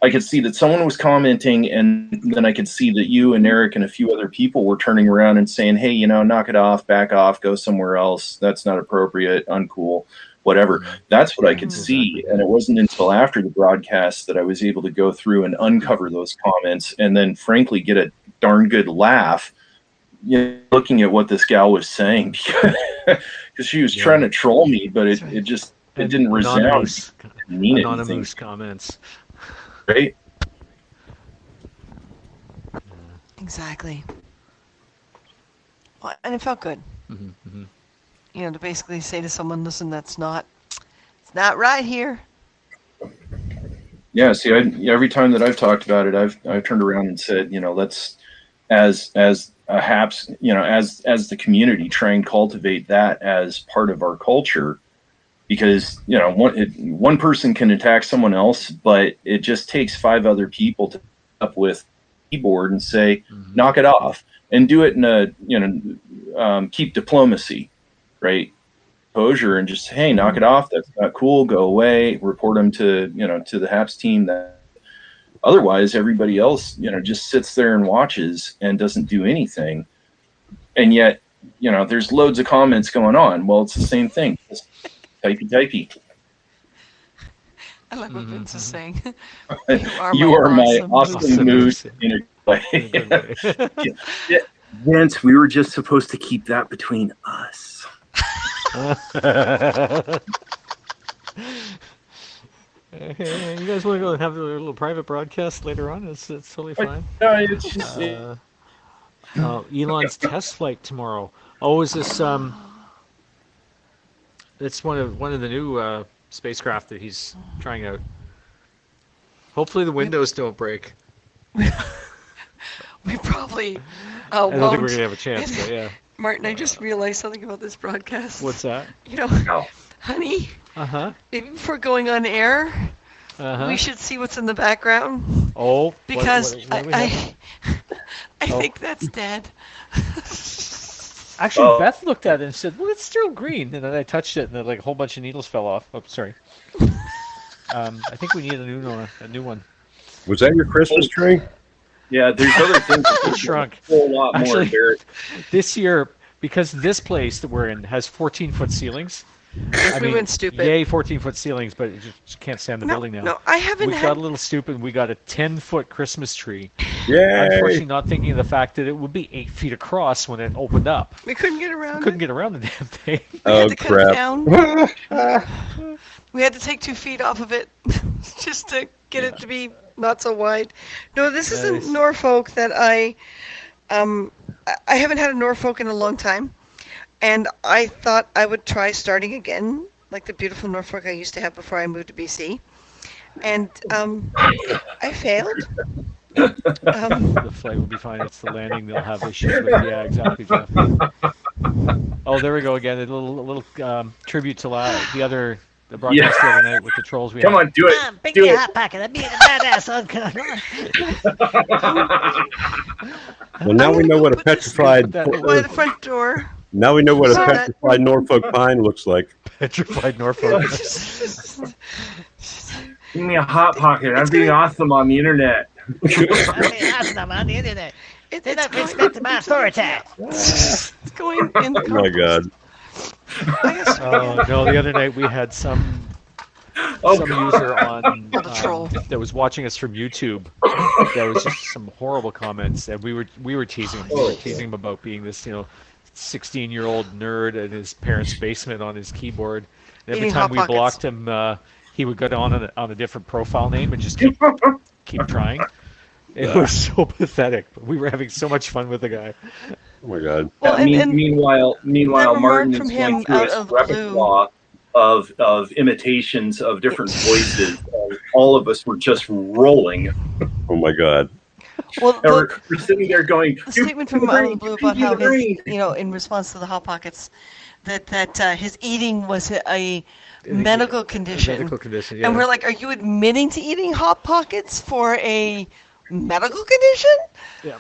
I could see that someone was commenting, and then I could see that you and Eric and a few other people were turning around and saying, "Hey, knock it off, back off, go somewhere else. That's not appropriate, uncool, whatever." That's what I could see, and it wasn't until after the broadcast that I was able to go through and uncover those comments, and then frankly get a darn good laugh. Looking at what this gal was saying, because she was trying to troll me, but it didn't resound. Anonymous, It didn't mean anything, anonymous comments. right? Exactly. Well, and it felt good. Mhm, mhm. To basically say to someone, "Listen, it's not right here." Yeah. See, every time that I've talked about it, I've turned around and said, let's as a HAPS, as the community, try and cultivate that as part of our culture, because one person can attack someone else, but it just takes 5 other people to up with keyboard and say, knock it off, and do it in a keep diplomacy, right? Composure, and just, hey, knock it off. That's not cool. Go away. Report them to to the HAPS team. That otherwise everybody else just sits there and watches and doesn't do anything, and yet there's loads of comments going on. Well, it's the same thing. Just typey. I like what Vince is saying. You are my awesome awesome moose. moose in a way. In a good way. Vince, we were just supposed to keep that between us. Hey, you guys want to go and have a little private broadcast later on? It's totally fine. No, it's just Elon's test flight tomorrow. Oh, is this it's one of the new spacecraft that he's trying out. Hopefully the windows don't break. We probably I don't think won't. we're gonna have a chance, but yeah. Martin, I just realized something about this broadcast. What's that? no. Honey, Uh-huh. maybe before going on air, Uh-huh. we should see what's in the background, Oh, because what do we have? I Oh. think that's dead. Actually, Oh. Beth looked at it and said, "Well, it's still green." And then I touched it, and then, like a whole bunch of needles fell off. Oh, sorry. I think we need a new one. Was that your Christmas tree? Yeah, there's other things that Shrunk. a whole lot more Actually- embarrassing. This year, because this place that we're in has 14-foot ceilings. We went stupid. Yay, 14-foot ceilings, but it just can't stand the building now. No, I haven't We had. got a little stupid. We got a 10-foot Christmas tree. Yay! Unfortunately, not thinking of the fact that it would be 8 feet across when it opened up. We couldn't get around Couldn't it. get around the damn thing. We had Oh, to cut it crap. down. We had to take 2 feet off of it just to get it to be not so wide. No, this is Nice. a Norfolk that I haven't had a Norfolk in a long time, and I thought I would try starting again, like the beautiful Norfolk I used to have before I moved to BC, and I failed. The flight will be fine. It's the landing they'll have issues with. Yeah, exactly, Jeff. Oh, there we go again. A little tribute to the broadcast the other night with the trolls we Come had. on, do it. Bring Do me a it. hot pocket. I'm being a badass. Well, now we know what a Put this petrified. that by the front door. Now we know what a Sorry. petrified Norfolk pine looks like. Petrified Norfolk. Give me a hot pocket. I'm being awesome on the internet. I'm being awesome on the internet. They're It's not going respecting my authority. It's going in the Oh my God. Oh no! The other night we had some Oh, user on What a troll. that was watching us from YouTube. There was just some horrible comments, and we were teasing him. We were teasing him about being this 16-year-old nerd in his parents' basement on his keyboard. And every Eating time Hot we Pockets. blocked him, he would go on a different profile name and just keep trying. It was so pathetic. But we were having so much fun with the guy. Oh my God. Well, and meanwhile, that remark Martin from is going him through out his of the repertoire of imitations of different voices. And all of us were just rolling. Oh my God. well, And we're sitting there going, the statement from out of the blue about how his, in response to the Hot Pockets, that his eating was a medical condition. Medical condition. Yeah. And we're like, are you admitting to eating Hot Pockets for a medical condition? yeah.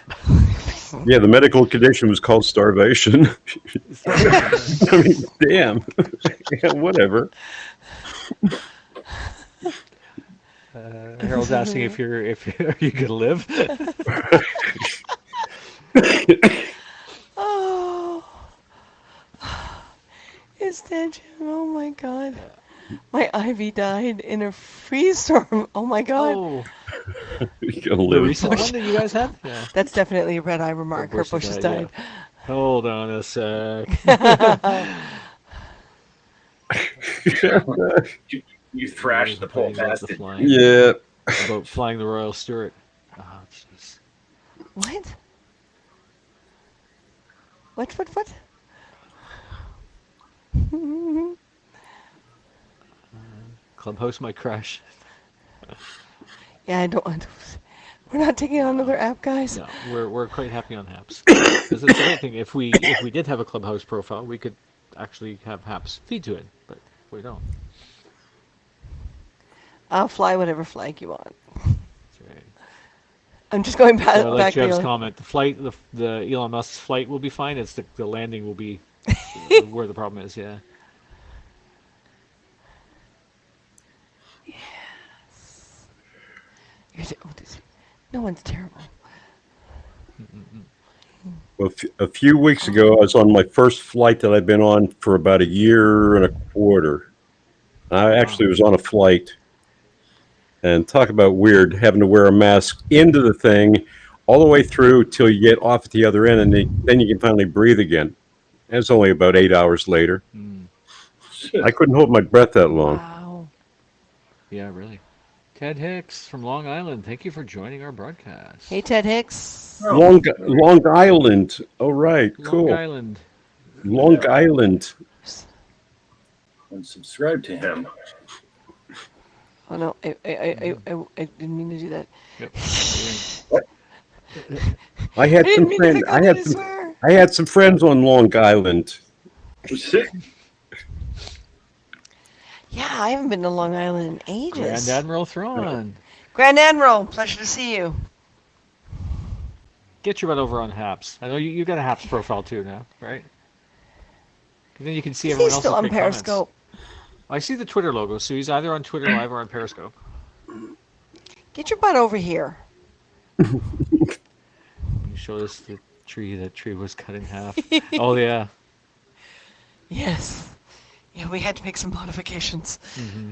Yeah, the medical condition was called starvation. I mean, damn. Yeah, whatever. Harold's asking if are you gonna live? Oh, is that Jim? Oh my God. My Ivy died in a freeze storm. Oh my God. Oh, You gotta the live. recent one that you guys had? Yeah. That's definitely a red eye remark. Her bushes bushes died, died. Hold on a sec. you thrashed the pole past it. Yeah. About flying the Royal Stuart. Oh, jeez. What? What? Clubhouse might crash. Yeah, I don't want to. We're not taking on another app, guys. No, we're quite happy on Haps. Because it's the other thing. If we did have a Clubhouse profile, we could actually have Haps feed to it, but we don't. I'll fly whatever flag you want. That's right. I'm just going back. So I like back Jeff's the comment. The flight, the Elon Musk's flight will be fine. It's the landing will be where the problem is. Yeah. No one's terrible. Well, a few weeks ago, I was on my first flight that I've been on for about a year and a quarter. I actually was on a flight, and talk about weird, having to wear a mask into the thing all the way through till you get off at the other end, and then you can finally breathe again. And it's only about 8 hours later. I couldn't hold my breath that long. Wow. Yeah, really. Ted Hicks from Long Island, thank you for joining our broadcast. Hey, Ted Hicks. Long Island. Oh, right. Cool. Long Island. Long Island. And subscribe to him. Oh no, I didn't mean to do that. Yep. I had I didn't some mean to friends. click on that, I swear. I had some friends on Long Island. Yeah, I haven't been to Long Island in ages. Grand Admiral Thrawn. Grand Admiral, pleasure to see you. Get your butt over on Haps. I know you got a Haps profile too now, right? And then you can see Is everyone he else's still on great comments. Periscope? I see the Twitter logo, so he's either on Twitter Live or on Periscope. Get your butt over here. You showed us the tree. That tree was cut in half. Oh yeah. Yes. Yeah, we had to make some modifications. Mm-hmm.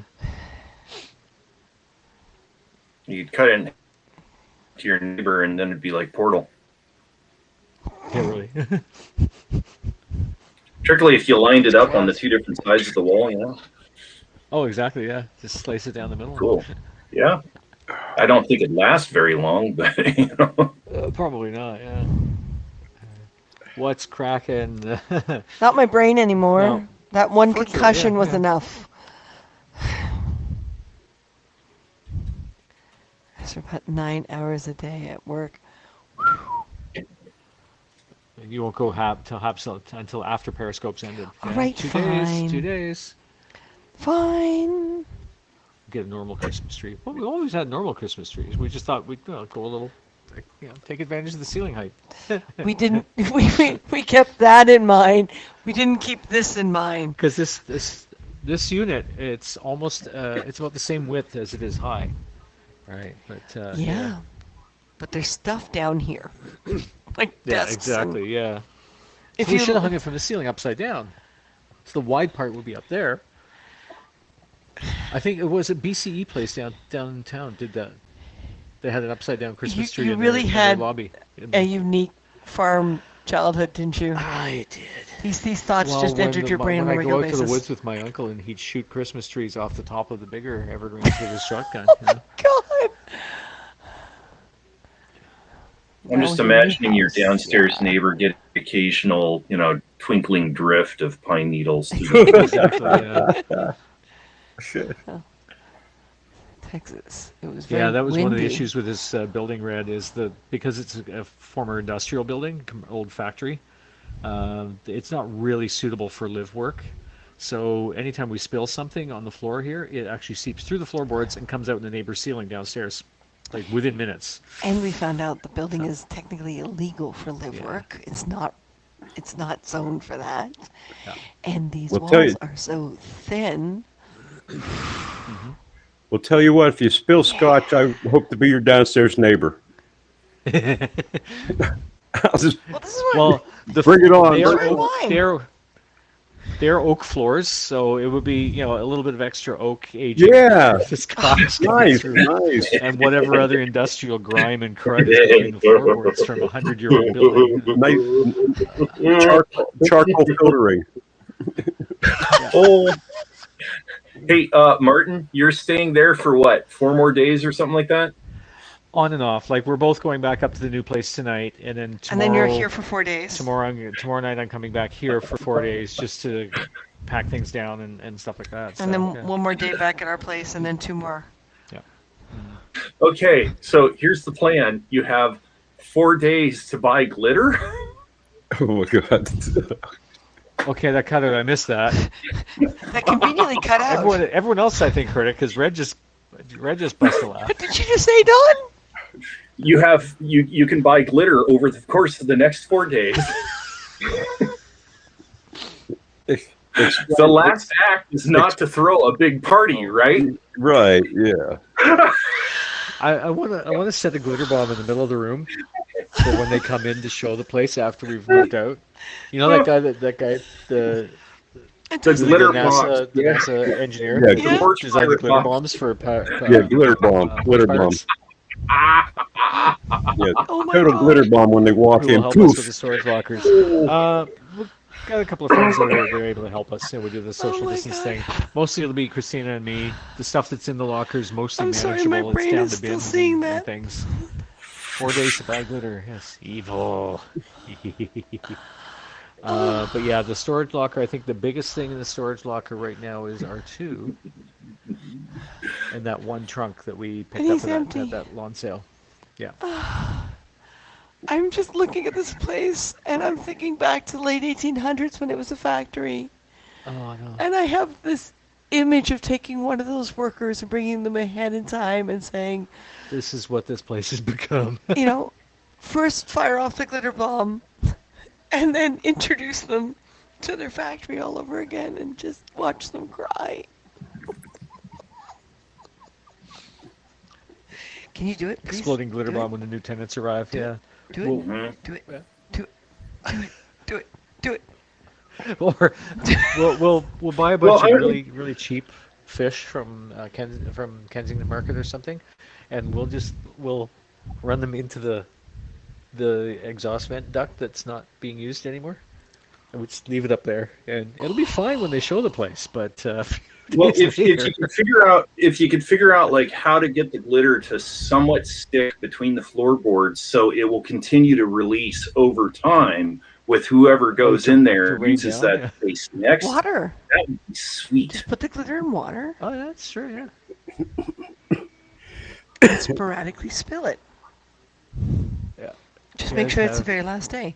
You'd cut it to your neighbor, and then it'd be like Portal. Yeah, really. Particularly if you lined it up on the two different sides of the wall, Oh, exactly. Yeah, just slice it down the middle. Cool. Yeah. I don't think it lasts very long, but you know. Probably not. Yeah. What's cracking? Not my brain anymore. No. That one Fortunately, concussion yeah, was yeah. enough. So about 9 hours a day at work. You won't go until after Periscope's ended. All Yeah, right, 2 days. fine. 2 days. Fine. Get a normal Christmas tree. Well, we always had normal Christmas trees. We just thought we'd go a little, like, take advantage of the ceiling height. We didn't. We kept that in mind. We didn't keep this in mind. Because this unit, it's almost it's about the same width as it is high, right? But Yeah. But there's stuff down here, like yeah, desks. exactly, yeah. If So we you should have hung it from the ceiling upside down. So the wide part would be up there. I think it was a BCE place downtown did that. They had an upside down Christmas tree you in really their had lobby. a unique farm childhood, didn't you? I did. These thoughts Well, just when entered your brain on when a I regular go out to the basis. woods with my uncle and he'd shoot Christmas trees off the top of the bigger evergreens with his shotgun. You know? God. I'm That just was a new imagining your house. downstairs Yeah. neighbor get occasional, twinkling drift of pine needles. Exactly. Yeah. Texas. It was very Yeah, that was one of the windy. issues with this building, Red, is because it's a former industrial building, old factory. It's not really suitable for live work. So anytime we spill something on the floor here, it actually seeps through the floorboards and comes out in the neighbor's ceiling downstairs, like within minutes. And we found out the building is technically illegal for live Yeah. work. It's not zoned for that. Yeah. And these Well, tell walls you- are so thin. Well, tell you what, if you spill scotch, I hope to be your downstairs neighbor. I'll just Well, this is what Well, bring it on. they're Bring it oak, on. they're oak floors, so it would be a little bit of extra oak aging. Yeah. for the scotch coming Nice, through. nice. And whatever other industrial grime and crud is between the floorboards from a 100-year-old building. Nice charcoal filtering. Oh. Hey, Martin, you're staying there for what? 4 more days or something like that? On and off. Like, we're both going back up to the new place tonight, and then tomorrow. and then you're here for 4 days. Tomorrow night I'm coming back here for 4 days just to pack things down and stuff like that. And then yeah. one more day back at our place, and then 2 more. Okay, so here's the plan. You have 4 days to buy glitter. Oh my god. Okay, that cut out. I missed that. That conveniently cut out. Everyone else, I think, heard it because Red just busted a laugh. What did you just say, Don? You can buy glitter over the course of the next 4 days. The last act is not to throw a big party, right? Right, yeah. I want to set a glitter bomb in the middle of the room for when they come in to show the place after we've moved out. You know that guy the glitter NASA, bombs. the Yeah. NASA engineer Yeah, Yeah. who designed the glitter bombs for Yeah, glitter bomb. Glitter bomb. pilots. Yeah. Oh my Total God. glitter bomb when they walk Who will in. help us with the Poof. storage lockers. We've got a couple of friends that are able to help us. We do the social my distance God. thing. Mostly it'll be Christina and me. The stuff that's in the lockers mostly I'm sorry, manageable. my brain it's down is to still bins seeing and that. things. 4 days to buy glitter. Yes, evil. But yeah, the storage locker. I think the biggest thing in the storage locker right now is R2, and that one trunk that we picked And up he's at empty. that lawn sale. Yeah. I'm just looking at this place, and I'm thinking back to the late 1800s when it was a factory. Oh, I know. And I have this image of taking one of those workers and bringing them ahead in time and saying, This is what this place has become. first fire off the glitter bomb, and then introduce them to their factory all over again and just watch them cry. Can you do it, please? Exploding glitter Do it. bomb when the new tenants arrive. Yeah. Do it. Well, Do it. Do it. Do it. Do it. Do it. Or we'll buy a bunch Well, of really cheap fish from Kensington Market or something, and we'll run them into the exhaust vent duct that's not being used anymore. I would just leave it up there, and it'll be fine when they show the place. But Well, days if later- you could figure out like how to get the glitter to somewhat stick between the floorboards, so it will continue to release over time with whoever goes in there to and rain uses down, that yeah. space next. Water. That would be sweet. Just put the glitter in water oh, that's true. Yeah. and sporadically spill it. Yeah. Just You make guys sure it's the have- very last day.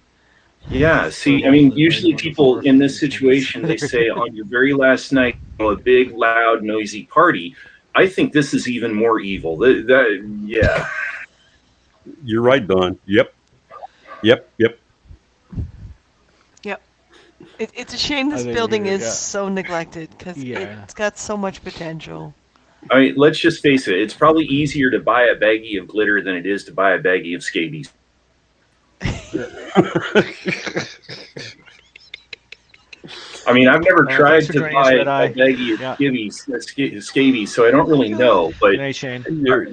Yeah, see, I So mean, awful, usually like, people on the in floor this for situation, they say on your very last night, a big, loud, noisy party. I think this is even more evil. Yeah. You're right, Don. Yep. Yep. Yep. It's a shame I this think building you're- is yeah. so neglected because Yeah. it's got so much potential. I mean, let's just face it. It's probably easier to buy a baggie of glitter than it is to buy a baggie of scabies. I mean, I've never tried thanks for to joining us, buy Red Eye. a baggie of Yeah. scabies, so I don't really know. But Good night, Shane. You're a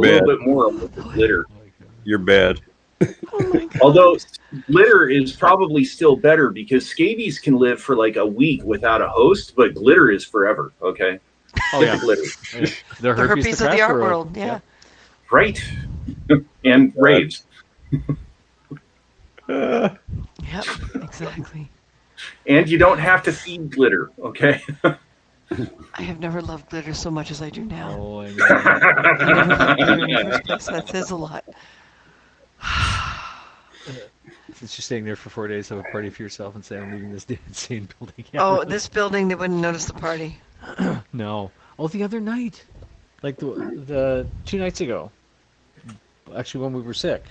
bad. little bit more of the glitter. You're bad. Oh my god. Although glitter is probably still better because scabies can live for like a week without a host, but glitter is forever. Okay, Oh Get yeah, the glitter, the The herpes of the craft art world. world. Yeah. right? And raves. Uh, Yep. Exactly. And you don't have to feed glitter. Okay. I have never loved glitter so much as I do now. Oh, I know. I never loved glitter in the first place. That says a lot. Since you're staying there for 4 days, have a party for yourself and say I'm leaving this insane building. Yeah, Oh, really. this building, they wouldn't notice the party. No. Oh, the other night, like the 2 nights ago. Actually, when we were sick,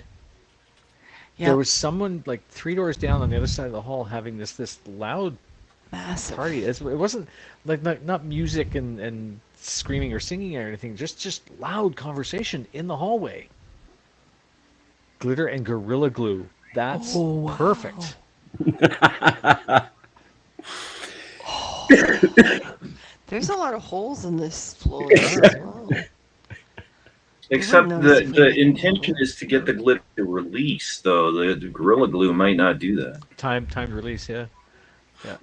Yeah. there was someone like 3 doors down on the other side of the hall having this loud Massive. party. It wasn't like not music and screaming or singing or anything. Just loud conversation in the hallway. Glitter and Gorilla Glue. That's Oh, wow. perfect. There's a lot of holes in this floor as well. Except notice if we the did. intention is to get the glitter to release, though. The Gorilla Glue might not do that. Timed release, yeah. Yeah.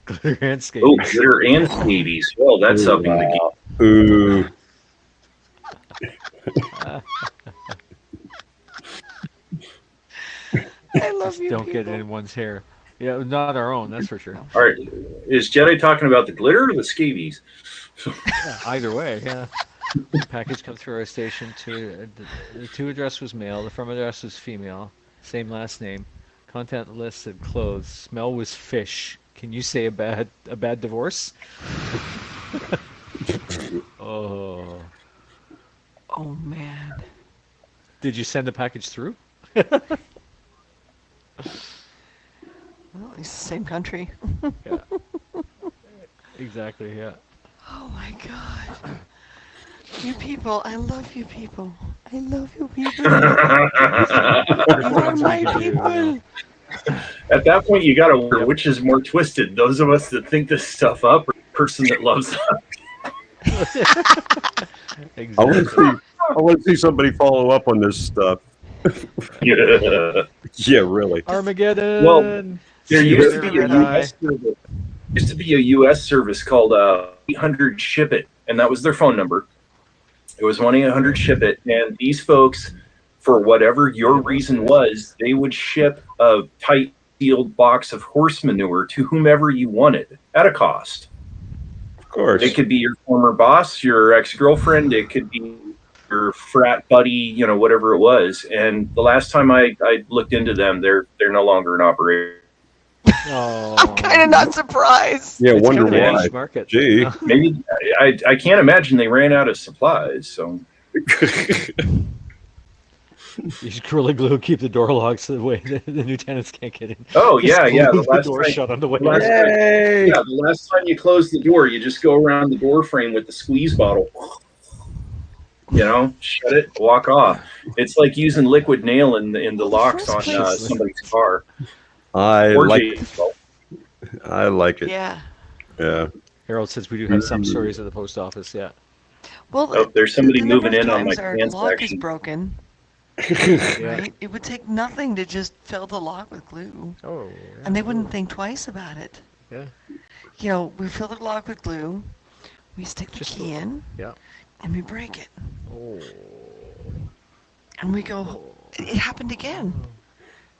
Glitter and skate. Oh, glitter and scabies. Well, that's upping the game. ooh. I love you. Don't get people. anyone's hair. Yeah, not our own, that's for sure. All right, is Jedi talking about the glitter or the scabies? Yeah, either way, yeah. Package comes through our station. The to address was male. The from address was female. Same last name. Content list said clothes. Smell was fish. Can you say a bad divorce? Oh. Oh man. Did you send the package through? Well, it's the same country. Yeah. Exactly, yeah. Oh my god. You people, I love you people. I love you people. You are my people. At that point, you got to wonder which is more twisted: those of us that think this stuff up, or the person that loves us. Exactly. I want to see somebody follow up on this stuff. Yeah. Yeah, really. Armageddon. Well, There used to be a Red Eye. US service. Used to be a U.S. service called 800 Ship It, and that was their phone number. It was 1-800 Ship It, and these folks, for whatever your reason was, they would ship a tight sealed box of horse manure to whomever you wanted at a cost. Of course. It could be your former boss, your ex-girlfriend, it could be your frat buddy, you know, whatever it was. And the last time I looked into them, they're no longer in operation. Oh. I'm kind of not surprised. Yeah, It's wonder kind of a why. niche market. Gee. Maybe I can't imagine they ran out of supplies. So Use Gorilla Glue, keep the door locked so the way the new tenants can't get in. oh Just yeah, glue the last door time, shut on the way. last out. Yay! yeah, the last time you close the door, you just go around the door frame with the squeeze bottle. You know, shut it, walk off. It's like using liquid nail in the locks on somebody's car. I Or like Jason's. I like it. Yeah. Yeah. Harold says we do have some stories at the post office. Yeah. Well, Oh, there's somebody the number moving of in on my times our lock is transaction. broken. Yeah. right? It would take nothing to just fill the lock with glue. Oh. And they wouldn't think twice about it. Yeah. You know, we fill the lock with glue, we stick the Just key in, Yeah. and we break it. Oh. And we go, it happened again.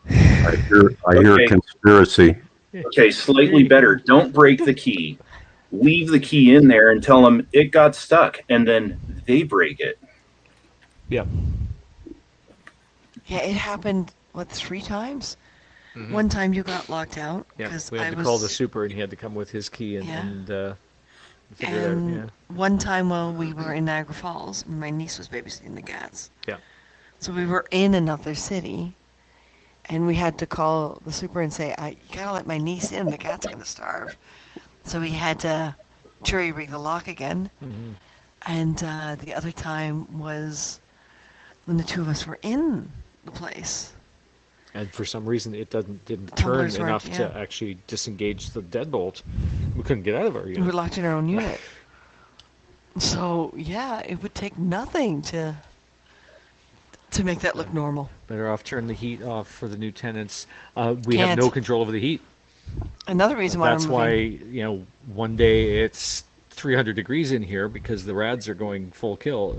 I hear Okay. conspiracy. Okay, slightly better. Don't break the key. Leave the key in there and tell them it got stuck, and then they break it. Yeah. Yeah, it happened, what, 3 times? Mhm. One time you got locked out. Yeah. 'cause We had I to was, call the super, and he had to come with his key and, Yeah. figure it out. And Yeah. one time while we were in Niagara Falls, my niece was babysitting the cats. Yeah. So we were in another city, and we had to call the super and say, you gotta let my niece in, the cat's gonna starve. So we had to jury-rig the lock again. Mhm. And the other time was when the 2 of us were in the place. And for some reason, it didn't turn Tumblers weren't- enough yeah. to actually disengage the deadbolt. We couldn't get out of our We were unit. locked in our own unit. So yeah, it would take nothing to make that look normal. Better off turn the heat off for the new tenants. We have Can't. no control over the heat. Another reason why That's I'm why, moving. one day it's 300 degrees in here because the rads are going full tilt,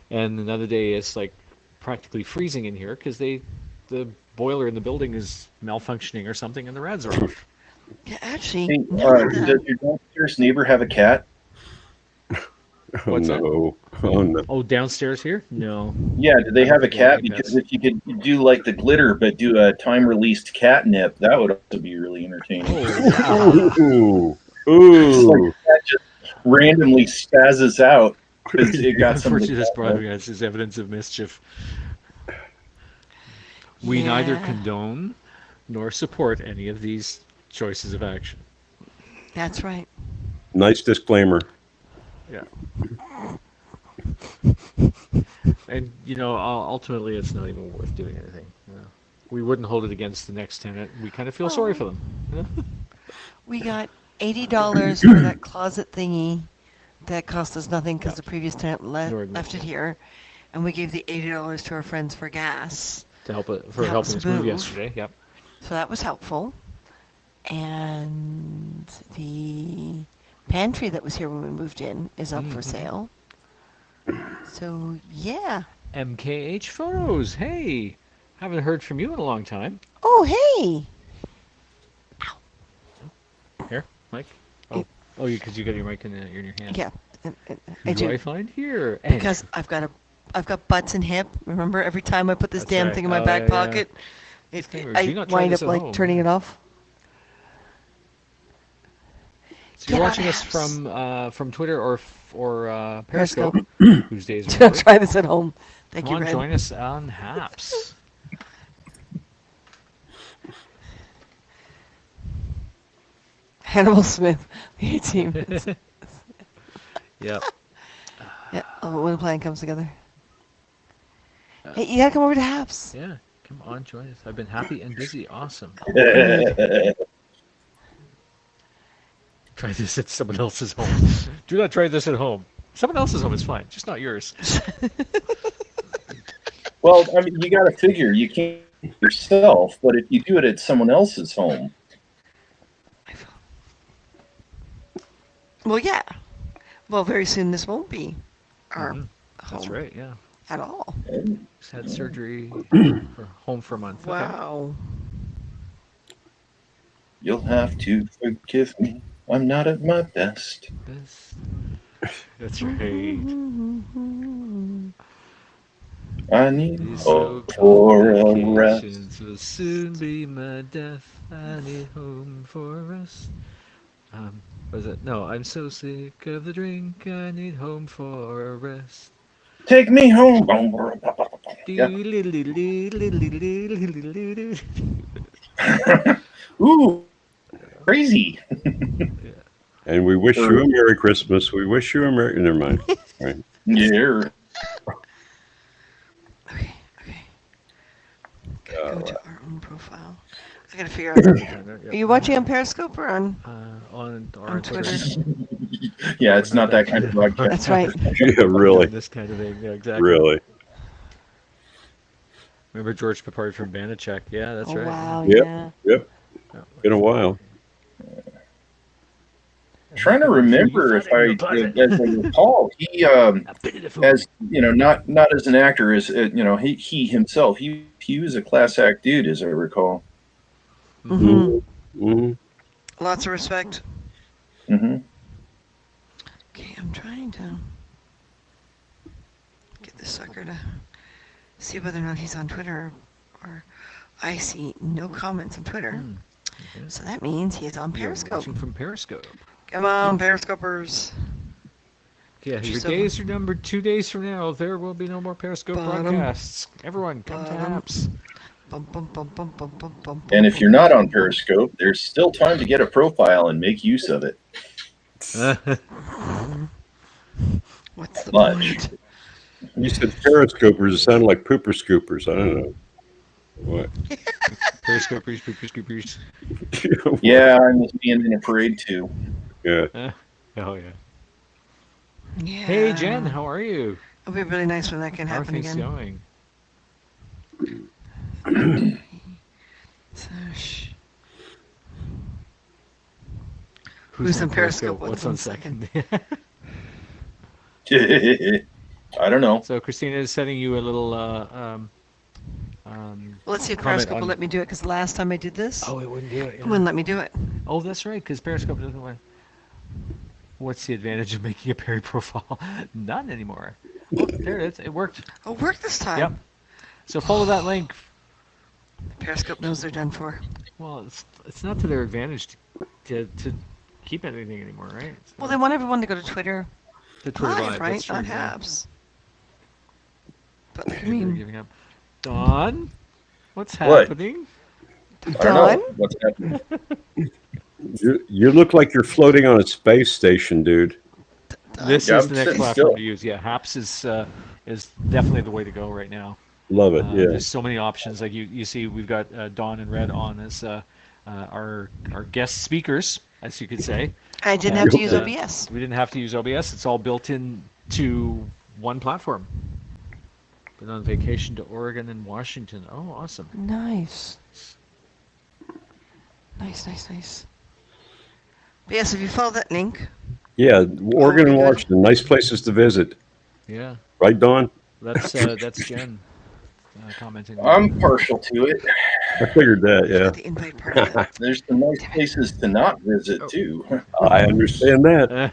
and another day it's like practically freezing in here because the boiler in the building is malfunctioning or something, and the rads are off. Yeah, actually, Hey, now that- does your downstairs neighbor have a cat? Oh What's that? no! Oh no! Oh, downstairs here? No. Yeah, do they I don't have a think they have cat? any Because pets. if you could do like the glitter, but do a time-released catnip, that would also be really entertaining. Oh, Ooh! It's like Ooh! the cat just randomly spazzes out because it got some of unfortunately, the this cat brought milk. us is evidence of mischief. We neither Yeah. condone nor support any of these choices of action. That's right. Nice disclaimer. Yeah. And ultimately, it's not even worth doing anything. We wouldn't hold it against the next tenant. We kind of feel sorry for them. We got $80 for that closet thingy that cost us nothing because the previous tenant Ignored me, left it yeah. here, and we gave the $80 to our friends for gas. To help it for To help helping us us move move. yesterday. Yep. So that was helpful. And the pantry that was here when we moved in is up for Mhm. sale. So yeah. MKH Photos. Hey, haven't heard from you in a long time. Oh hey. Here, Mike. Oh, because you got your mic in your hand. Yeah. I Who do do. I find here? And- Because I've got butts and hip. Remember, every time I put this That's damn right. thing in my Oh, back yeah. pocket, Do I not try wind this up at like home. turning it off. So you're Get on watching us apps. from Twitter or Periscope, whose days are Don't numbered. try this at home. Thank Come you, on, Red. join us on Haps. Hannibal Smith, the A team. Yep. Yeah, when the plan comes together. Hey, you gotta come over to Haps. Yeah. Come on, join us. I've been happy and busy. Awesome. Try this at someone else's home. Do not try this at home. Someone else's home is fine, just not yours. Well, I mean, you got to figure you can't yourself, but if you do it at someone else's home, Well, yeah. Well, very soon this won't be our Mhm. That's home right. Yeah. at all. Just had surgery for home for a month. Okay. Wow. you'll have to forgive me. I'm not at my best. That's right. I need These hope so-called for a rest. vacations will soon be my death. I need home for rest. Was it? No, I'm so sick of the drink. I need home for a rest. Take me home. Yeah. Ooh, crazy. And we wish you a Merry Christmas. We wish you a Merry. Never mind. Right. Yeah. Okay. Gotta go to our own profile. I gotta figure out. Are you watching on Periscope or on? On On Twitter. Yeah, it's not that kind of broadcast. That's right. Yeah, really, This kind of thing. Yeah, exactly. really. Remember George Papard from Banachek? Yeah, that's Oh right. wow, Yep. yeah. Yep. Yeah. Been a while. Trying to remember if I, as I recall, he, as you know, not as an actor, as he himself, he was a class act dude, as I recall. Mm-hmm. hmm Lots of respect. Hmm. Okay, I'm trying to get this sucker to see whether or not he's on Twitter, or I see no comments on Twitter. Hmm. Okay. So that means he is on You're Periscope. watching from Periscope. Come on, Periscopers. Yeah, your She's so- days are numbered. 2 days from now, there will be no more Periscope Bottom. broadcasts. Everyone, come to Bottom. Haps. Bum, bum, bum, bum, bum, bum, bum, And bum, if you're bum, not bum, on bum. Periscope, there's still time to get a profile and make use of it. What's the Much. point? You said periscopers. It sounded like pooper scoopers. I don't know. What? Periscopers, poopers, scoopers. Yeah, I miss being in a parade too. Yeah. Oh, yeah. Yeah. Hey, Jen, how are you? It'll be really nice when that can How are happen things again. going? Sash. Who's on Periscope? What's on second? I don't know. So Christina is sending you a little. Well, let's see if Comment Periscope will on- let me do it, because last time I did this, Oh, it wouldn't do it. it wouldn't let me do it. Oh, that's right, because Periscope doesn't want. What's the advantage of making a Perry profile? None anymore. Oh, there it is. It worked. Oh, it worked this time. Yep. So follow that link. Periscope knows they're done for. Well, it's not to their advantage to keep anything anymore, right? Well, they want everyone to go to Twitter The Twitter Live, Live, right? that's true, Not yeah. Habs. But I They're mean, giving up. Don, what's What? happening? I don't know Don? what's happening. You look like you're floating on a space station, dude. This Yeah, is I'm the next sitting platform still. to use. Yeah, Haps is definitely the way to go right now. Love it. Yeah. There's so many options. Like you see, we've got Dawn and Red on as our guest speakers, as you could say. I didn't have to use Uh, OBS. We didn't have to use OBS. It's all built in to one platform. Been on vacation to Oregon and Washington. Oh, awesome. Nice. Nice, nice, nice. But yes, if you follow that link, Yeah. Oregon and good. Washington, nice places to visit. Yeah, Right, Don? that's Jen commenting. I'm partial to it. I figured that. Yeah. the invite part of it. There's some nice places to not visit too. I understand that.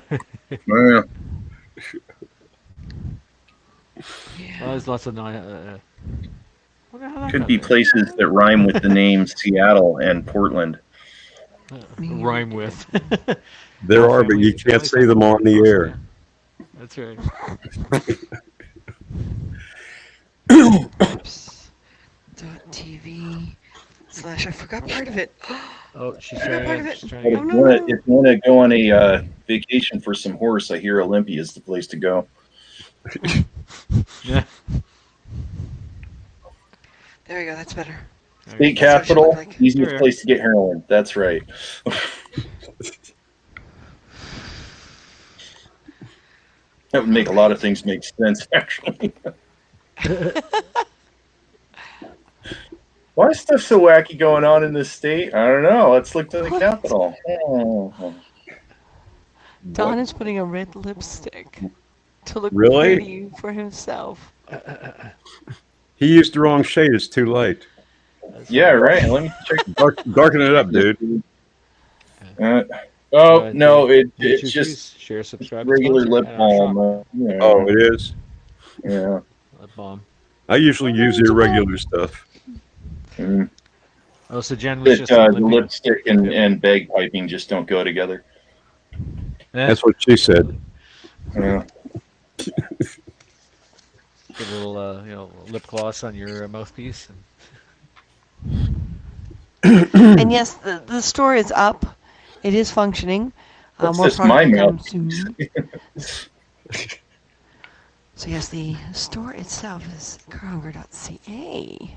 Yeah. Well, there's lots of Could be places that rhyme with the names Seattle and Portland. rhyme with. There are, but you can't say them on the air. That's right. TV/ I forgot part of it. Oh, she's Part of trying. it. She's But trying. if Oh, you no, wanna- no. if you want to go on a vacation for some horse, I hear Olympia is the place to go. Yeah. There we go. That's better. State That's what it should capital, look like. easiest Sure. place to get heroin. That's right. That would make a lot of things make sense, actually. Why is stuff so wacky going on in this state? I don't know. Let's look to the What? capital. Oh. Don is putting a red lipstick to look Really? pretty for himself. He used the wrong shade. It's too light. Yeah, right. Let me check. Darken it up, dude. Oh no, it's just share, subscribe, regular sponsor, lip and balm. shop. Yeah, Oh, it is? yeah. Lip balm. I usually use the irregular stuff. Mm. Oh, so Jen was But just on the Olympia. lipstick and bagpiping just don't go together. Eh, That's what she said. Yeah. Get a little, lip gloss on your mouthpiece. And yes, the store is up. It is functioning. That's More just product my will come mouth. soon. So yes, the store itself is kronger.ca.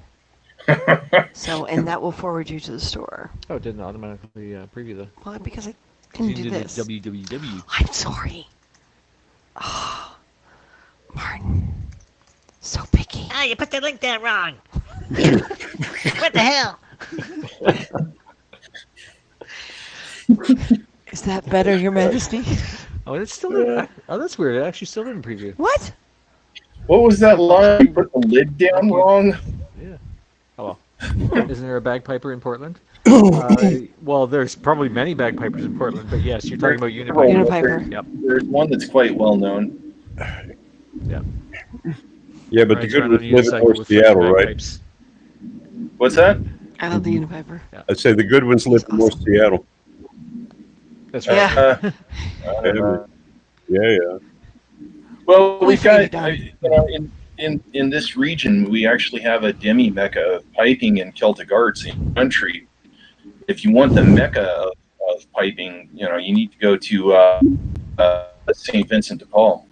So, and that will forward you to the store. Oh, it didn't automatically preview the. Well, because I can do this. www. I'm sorry. Oh, Martin. So picky. Ah, you put the link there wrong. What the hell? Is that better, Your Majesty? Oh, it's still in. Oh, that's weird. It actually still didn't preview. What? What was that line? You put the lid down wrong? Yeah. Oh well. Isn't there a bagpiper in Portland? Well, there's probably many bagpipers in Portland, but yes, you're talking about Unipiper. Unipiper. Yep. There's one that's quite well known. Yep. Yeah, but the Rides good around ones on a live in unicycle North with Seattle, French right? bagpipes. What's that? I love the Unipiper. I say the good ones live in North Seattle. That's right. Yeah. Yeah. Well, We we've got, figured out. you know, in this region, we actually have a demi mecca of piping and Celtic arts in the country. If you want the mecca of piping, you know, you need to go to St. Vincent de Paul,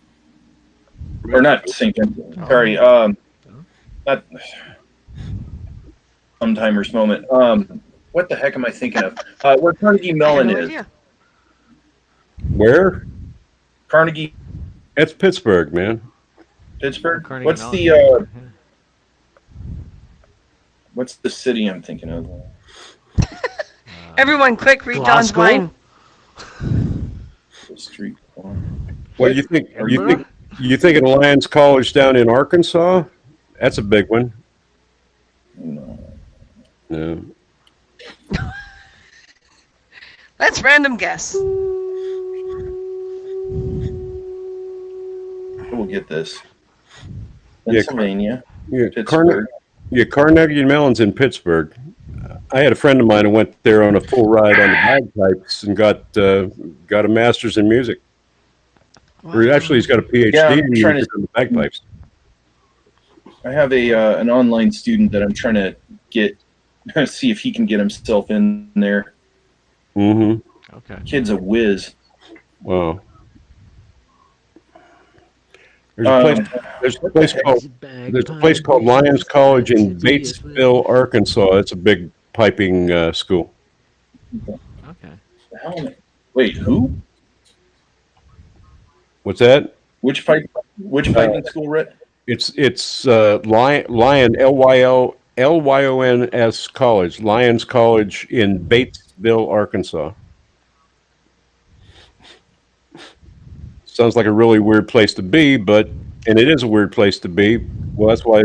or not St. Vincent. Sorry, not sometimers moment. What the heck am I thinking of? Where Carnegie I have Mellon no is. idea. Where? Carnegie, That's Pittsburgh, man. Pittsburgh. Carnegie What's Mellon. what's the city I'm thinking of? Everyone, quick, read Don's Glasgow? mind. The street. Well, you think Edinburgh? you think of Lions College down in Arkansas? That's a big one. No. Yeah. Let's random guess. We'll get this. Yeah, Pennsylvania, Yeah, Pittsburgh. Carnegie Mellon's in Pittsburgh. I had a friend of mine who went there on a full ride on the bagpipes and got a master's in music. Or actually, he's got a PhD Yeah, I'm in trying music on the bagpipes. I have an online student that I'm trying to get, see if he can get himself in there. Mm-hmm. Okay. Kid's a whiz. Wow. There's a place called Lions College in Batesville, Arkansas. It's a big piping school. Okay. The hell am I- Wait, who? What's that? Which piping school, Rhett? It's Lion LYONS College, Lions College in Batesville, Arkansas. Sounds like a really weird place to be, and it is a weird place to be. Well, that's why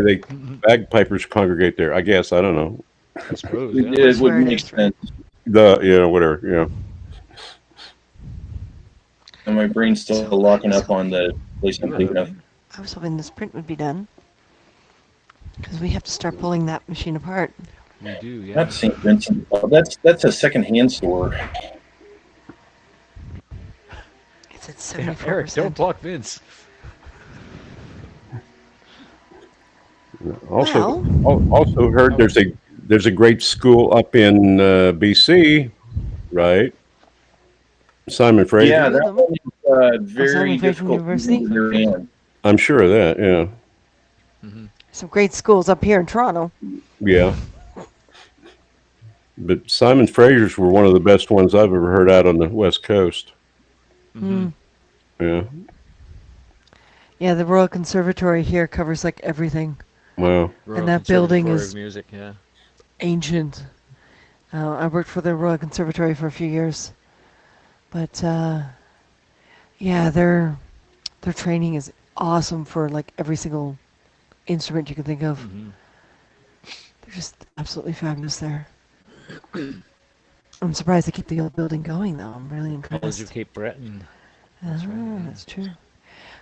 bagpipers congregate there. I guess I don't know. I suppose. It, Yeah. it would where it make is, right? sense. Whatever. Yeah. And my brain's still locking up on the place I'm thinking of. I was hoping this print would be done. Because we have to start pulling that machine apart. We do. Yeah. Not St. Vincent. Oh, that's a secondhand store. It's at Yeah, 74%. Eric, don't block Vince. Also heard there's a great school up in BC, right? Simon Fraser. Yeah, Heard that of one is very Simon Fraser difficult. University? to understand. I'm sure of that. Yeah. Some great schools up here in Toronto. Yeah. But Simon Fraser's were one of the best ones I've ever heard out on the West Coast. Mm-hmm. Yeah. Yeah, the Royal Conservatory here covers like everything. Wow. Royal that building Conservatory is- of music. Yeah. Ancient. I worked for the Royal Conservatory for a few years. But yeah, their training is awesome for like every single instrument you can think of. Mm-hmm. They're just absolutely fabulous there. I'm surprised they keep the old building going though. I'm really College impressed. of Cape Breton. That's right, yeah. That's true.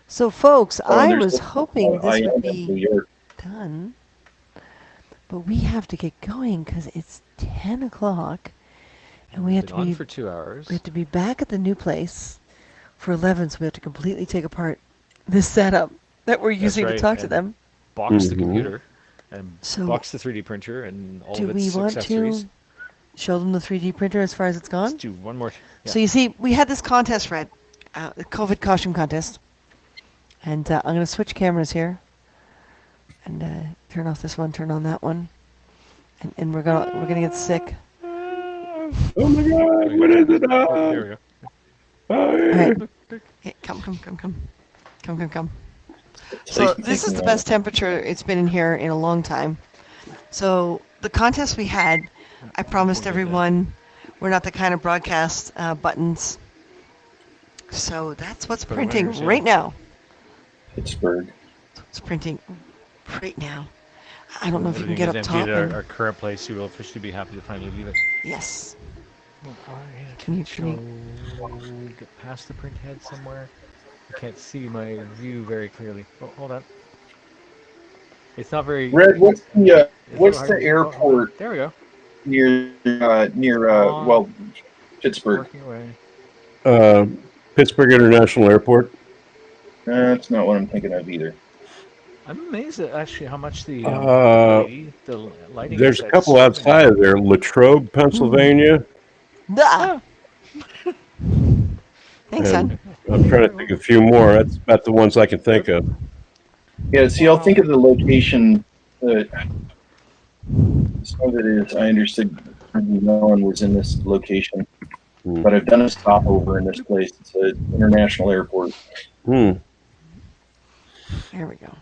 So folks, Oh, I there's was the- hoping this IM would in New be York. done, but we have to get going because it's 10 o'clock, and we have Been to on be for 2 hours. we have to be back at the new place for 11. So we have to completely take apart this setup that we're using right, to talk to and- them. Box the Mhm. computer and So, box the 3D printer and all Do of we its want accessories. to show them the 3D printer as far as it's gone? Let's do one more. Yeah. So you see, we had this contest, Fred, the COVID costume contest, and I'm going to switch cameras here, and turn off this one, turn on that one, and we're gonna get sick. Oh my God! What is it? Oh, there we go. All right, hey, come. So Taking this is the a best temperature it's been in here in a long time. So the contest we had, I promised everyone we're not the kind of broadcast buttons. So that's what's For the printing winners, yeah. right now. Pittsburgh. It's printing right now. I don't know if you can Everything get is up empty top. at And, our current place. You will officially be happy to finally leave it. yes. Oh, Can you get past the print head somewhere? I can't see my view very clearly. Oh, hold on. It's not very. Red, it's a little what's hard the to see. Oh, hold on. airport There we go. near Pittsburgh? Working away. Pittsburgh International Airport. That's not what I'm thinking of either. I'm amazed at actually how much the Uh, the lighting. There's is a at couple Sterling. outside of there. Latrobe, Pennsylvania. Ah. Thanks, And son. I'm trying to think of a few more. That's about the ones I can think of. Yeah, see, I'll think of the location. Some of it is, I understood no one was in this location, Hmm. but I've done a stopover in this place. It's an international airport. Hmm. There we go.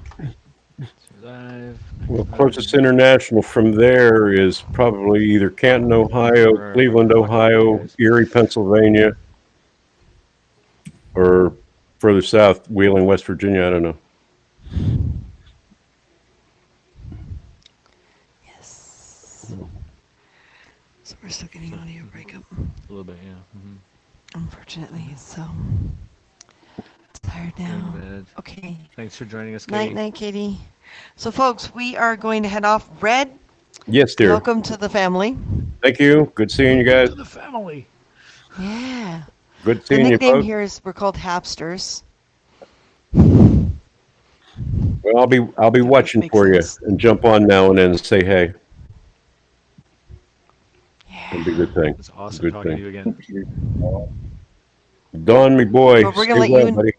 Survive. Well, closest international from there is probably either Canton, Ohio, Cleveland, Ohio, Erie, Pennsylvania, or further south, Wheeling, West Virginia. I don't know. Yes. So we're still getting audio breakup. A little bit, yeah. Unfortunately, so tired Going to now. bed. Okay. Thanks for joining us, Night, Katie. night, Katie. So, folks, we are going to head off. Red, Yes, dear. welcome to the family. Thank you. Good seeing you guys. To the family. Yeah. Good The seeing you nickname both. here is we're called Hapsters. Well, I'll be watching makes for you sense. and jump on now and then and say hey. It'll be a Yeah. good thing. It's awesome Good talking thing. to you again. Don, me boy. But we're Stay gonna let well, you and- buddy.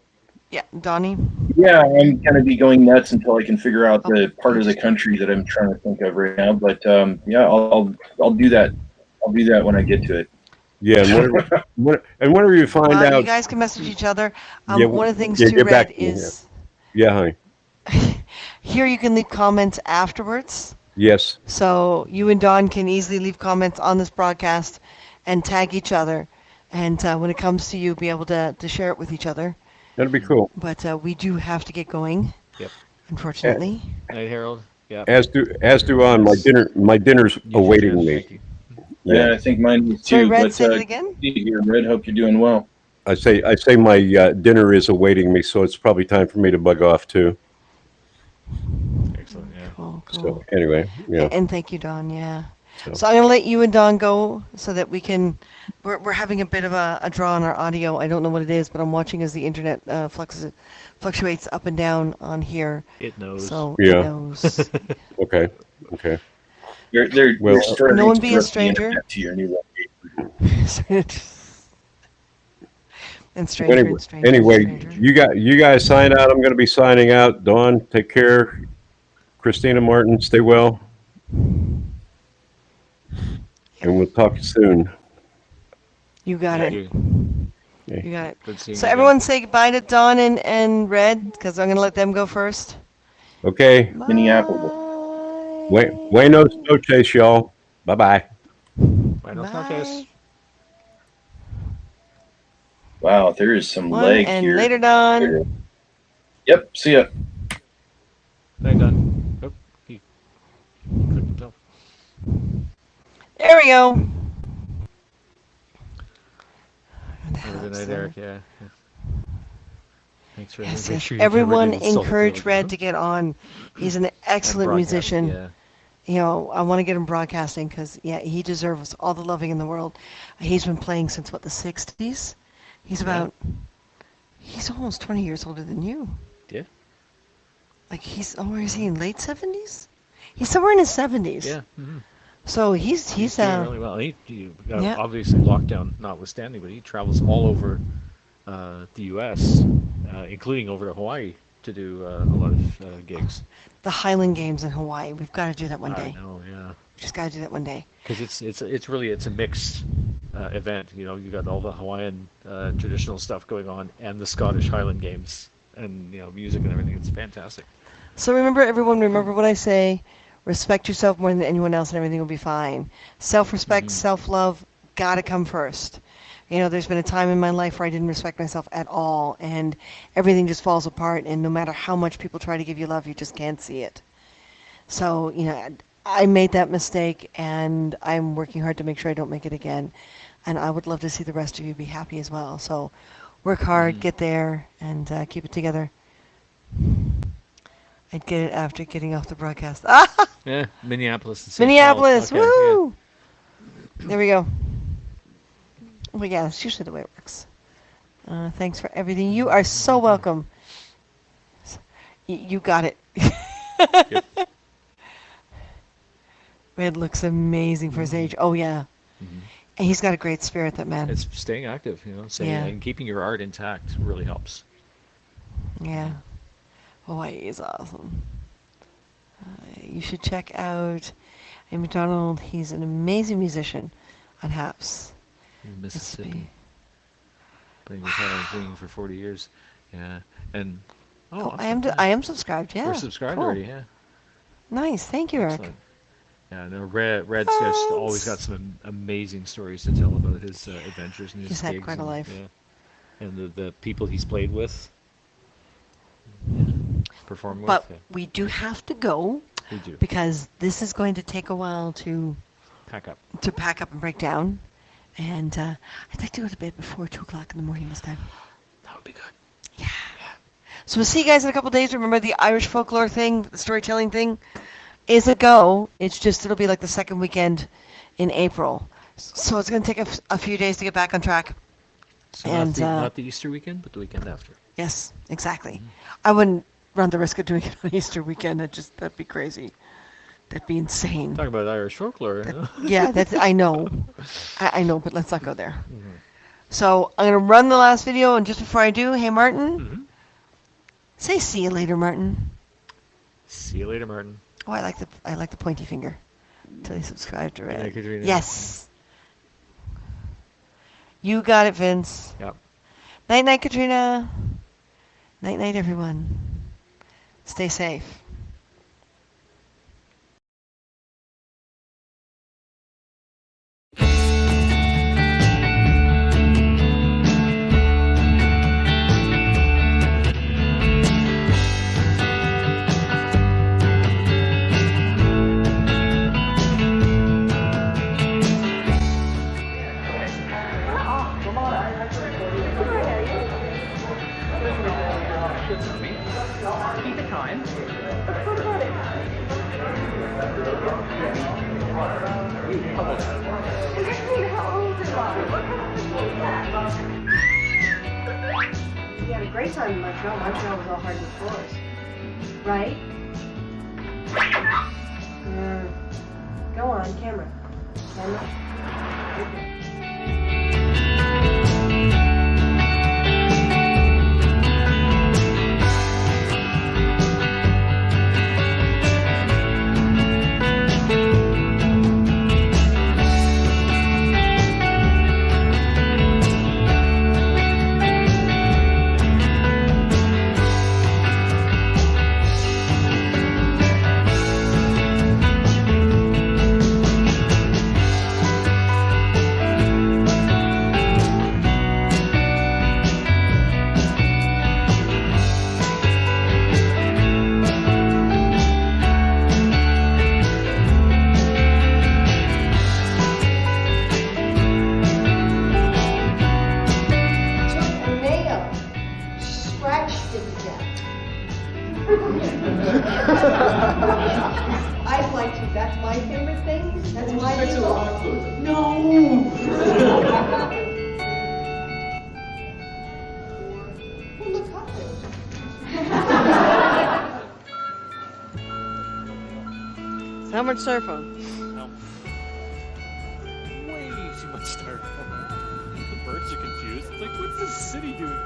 Yeah, Donnie. Yeah, I'm gonna be going nuts until I can figure out the part of the thanks. country that I'm trying to think of right now. But yeah, I'll do that. I'll do that when I get to it. Yeah, and whenever you find Well, you out. guys can message each other. Yeah, One of the things yeah, too, get back Red, to me, is Yeah, honey. here you can leave comments afterwards. Yes. So you and Don can easily leave comments on this broadcast and tag each other. And when it comes to you, be able to share it with each other. That'd be cool. But we do have to get going. Yep. Unfortunately. Night, Harold. Yeah. As do I. My dinner's awaiting me. Thank you. Yeah, I think mine is Sorry, too. Red, But say it again. see you here, Red. Hope you're doing well. I say my dinner is awaiting me, so it's probably time for me to bug off too. Excellent. Yeah. Cool, cool. So anyway, yeah. And thank you, Don. Yeah. So- So I'm gonna let you and Don go so that we can. We're having a bit of a draw on our audio. I don't know what it is, but I'm watching as the internet fluctuates up and down on here. It knows. So Yeah. it knows. Okay. They're Well, starting No one to be a direct the stranger. internet to your new location. And stranger, Anyway, and stranger, anyway, and stranger. you guys sign out. I'm going to be signing out. Dawn, take care. Christina Martin, stay well. And we'll talk soon. You got Thank it. you. You got it. Good seeing So you again. everyone say goodbye to Don and Red because I'm gonna let them go first. Okay. Minneapolis. Buenos noches, y'all. Bye-bye. Buenos noches. Bye. Wow, there is some One, leg and here. later, Don. Yep. See ya. Night, done. Oh, he clicked himself. There we go. Have a good night, Eric. Yeah. Thanks for Yes, make yes. sure you Everyone never did insult encourage Bill, Red huh? to get on. He's an And excellent broadcast, musician. Yeah. You know, I want to get him broadcasting because, yeah, he deserves all the loving in the world. He's been playing since, what, the 60s? He's almost 20 years older than you. Yeah. Like, where is he, in late 70s? He's somewhere in his 70s. Yeah. Mm-hmm. So he's doing really well. He Yeah. obviously lockdown notwithstanding, but he travels all over the U.S., including over to Hawaii to do a lot of gigs. the Highland Games in Hawaii. We've got to do that one I day. know, yeah. Just got to do that one day. Because it's really a mixed event. You know, you got all the Hawaiian traditional stuff going on, and the Scottish Highland Games, and music and everything. It's fantastic. So remember, everyone, remember what I say. Respect yourself more than anyone else, and everything will be fine. Self-respect, Mhm. self-love, gotta come first. You know, there's been a time in my life where I didn't respect myself at all, and everything just falls apart. And no matter how much people try to give you love, you just can't see it. So, you know, I made that mistake, and I'm working hard to make sure I don't make it again. And I would love to see the rest of you be happy as well. So, work hard, Mhm. get there, and keep it together. I'd get it after getting off the broadcast. Ah! Yeah, Minneapolis and St. Minneapolis, Paul. Okay, woo! There we go. Well, yeah, that's usually the way it works. Thanks for everything. You are so welcome. You got it. Yep. Red looks amazing for his age. Oh, yeah. Mhm. And he's got a great spirit, that man. It's staying active, staying, Yeah. and keeping your art intact really helps. Yeah. Hawaii is awesome. You should check out Amy McDonald. He's an amazing musician on Haps. In Let's Mississippi, see. playing guitar and singing for 40 years. Yeah, and Oh, awesome, yeah. I am subscribed. Yeah. We're subscribed cool. already. Yeah, Nice. Thank you, Eric. excellent. Yeah, no, Red's just always got some amazing stories to tell about his adventures and his He's had gigs quite a and, life. Yeah, and the people he's played with, yeah, performed But with. we do have to go Yeah, we do. because this is going to take a while to Pack up. pack up and break down. And I'd like to go to bed before 2 o'clock in the morning this time. That would be good. Yeah. So we'll see you guys in a couple days. Remember the Irish folklore thing, the storytelling thing is a go. It's just it'll be like the second weekend in April. So it's going to take a few days to get back on track. So And, not the Easter weekend, but the weekend after. Yes, exactly. I wouldn't run the risk of doing it on Easter weekend. That'd be crazy. That'd be insane. Talk about Irish folklore. Yeah, that's I know. I know, but let's not go there. So I'm gonna run the last video, and just before I do, hey Martin, Mhm. say see you later, Martin. See you later, Martin. Oh, I like the pointy finger. Until you subscribe to Good night, it. Katrina. Yes. You got it, Vince. Yep. Night, night, Katrina. Night, night, everyone. Stay safe. We had a great time in Montreal. Montreal was all hardwood floors. Right? Go on, camera. Camera. Took a nail, scratched it to death. I'd like to. That's my favorite thing. That's my favorite. No. Well, look up So how much styrofoam? Way too much styrofoam. The birds are confused. It's like, what's this city doing?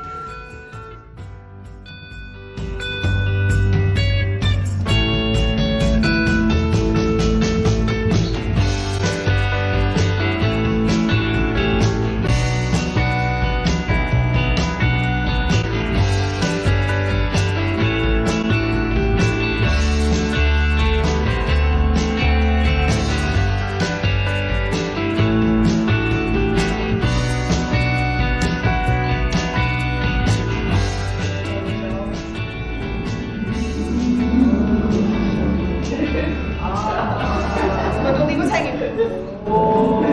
But only was hanging food.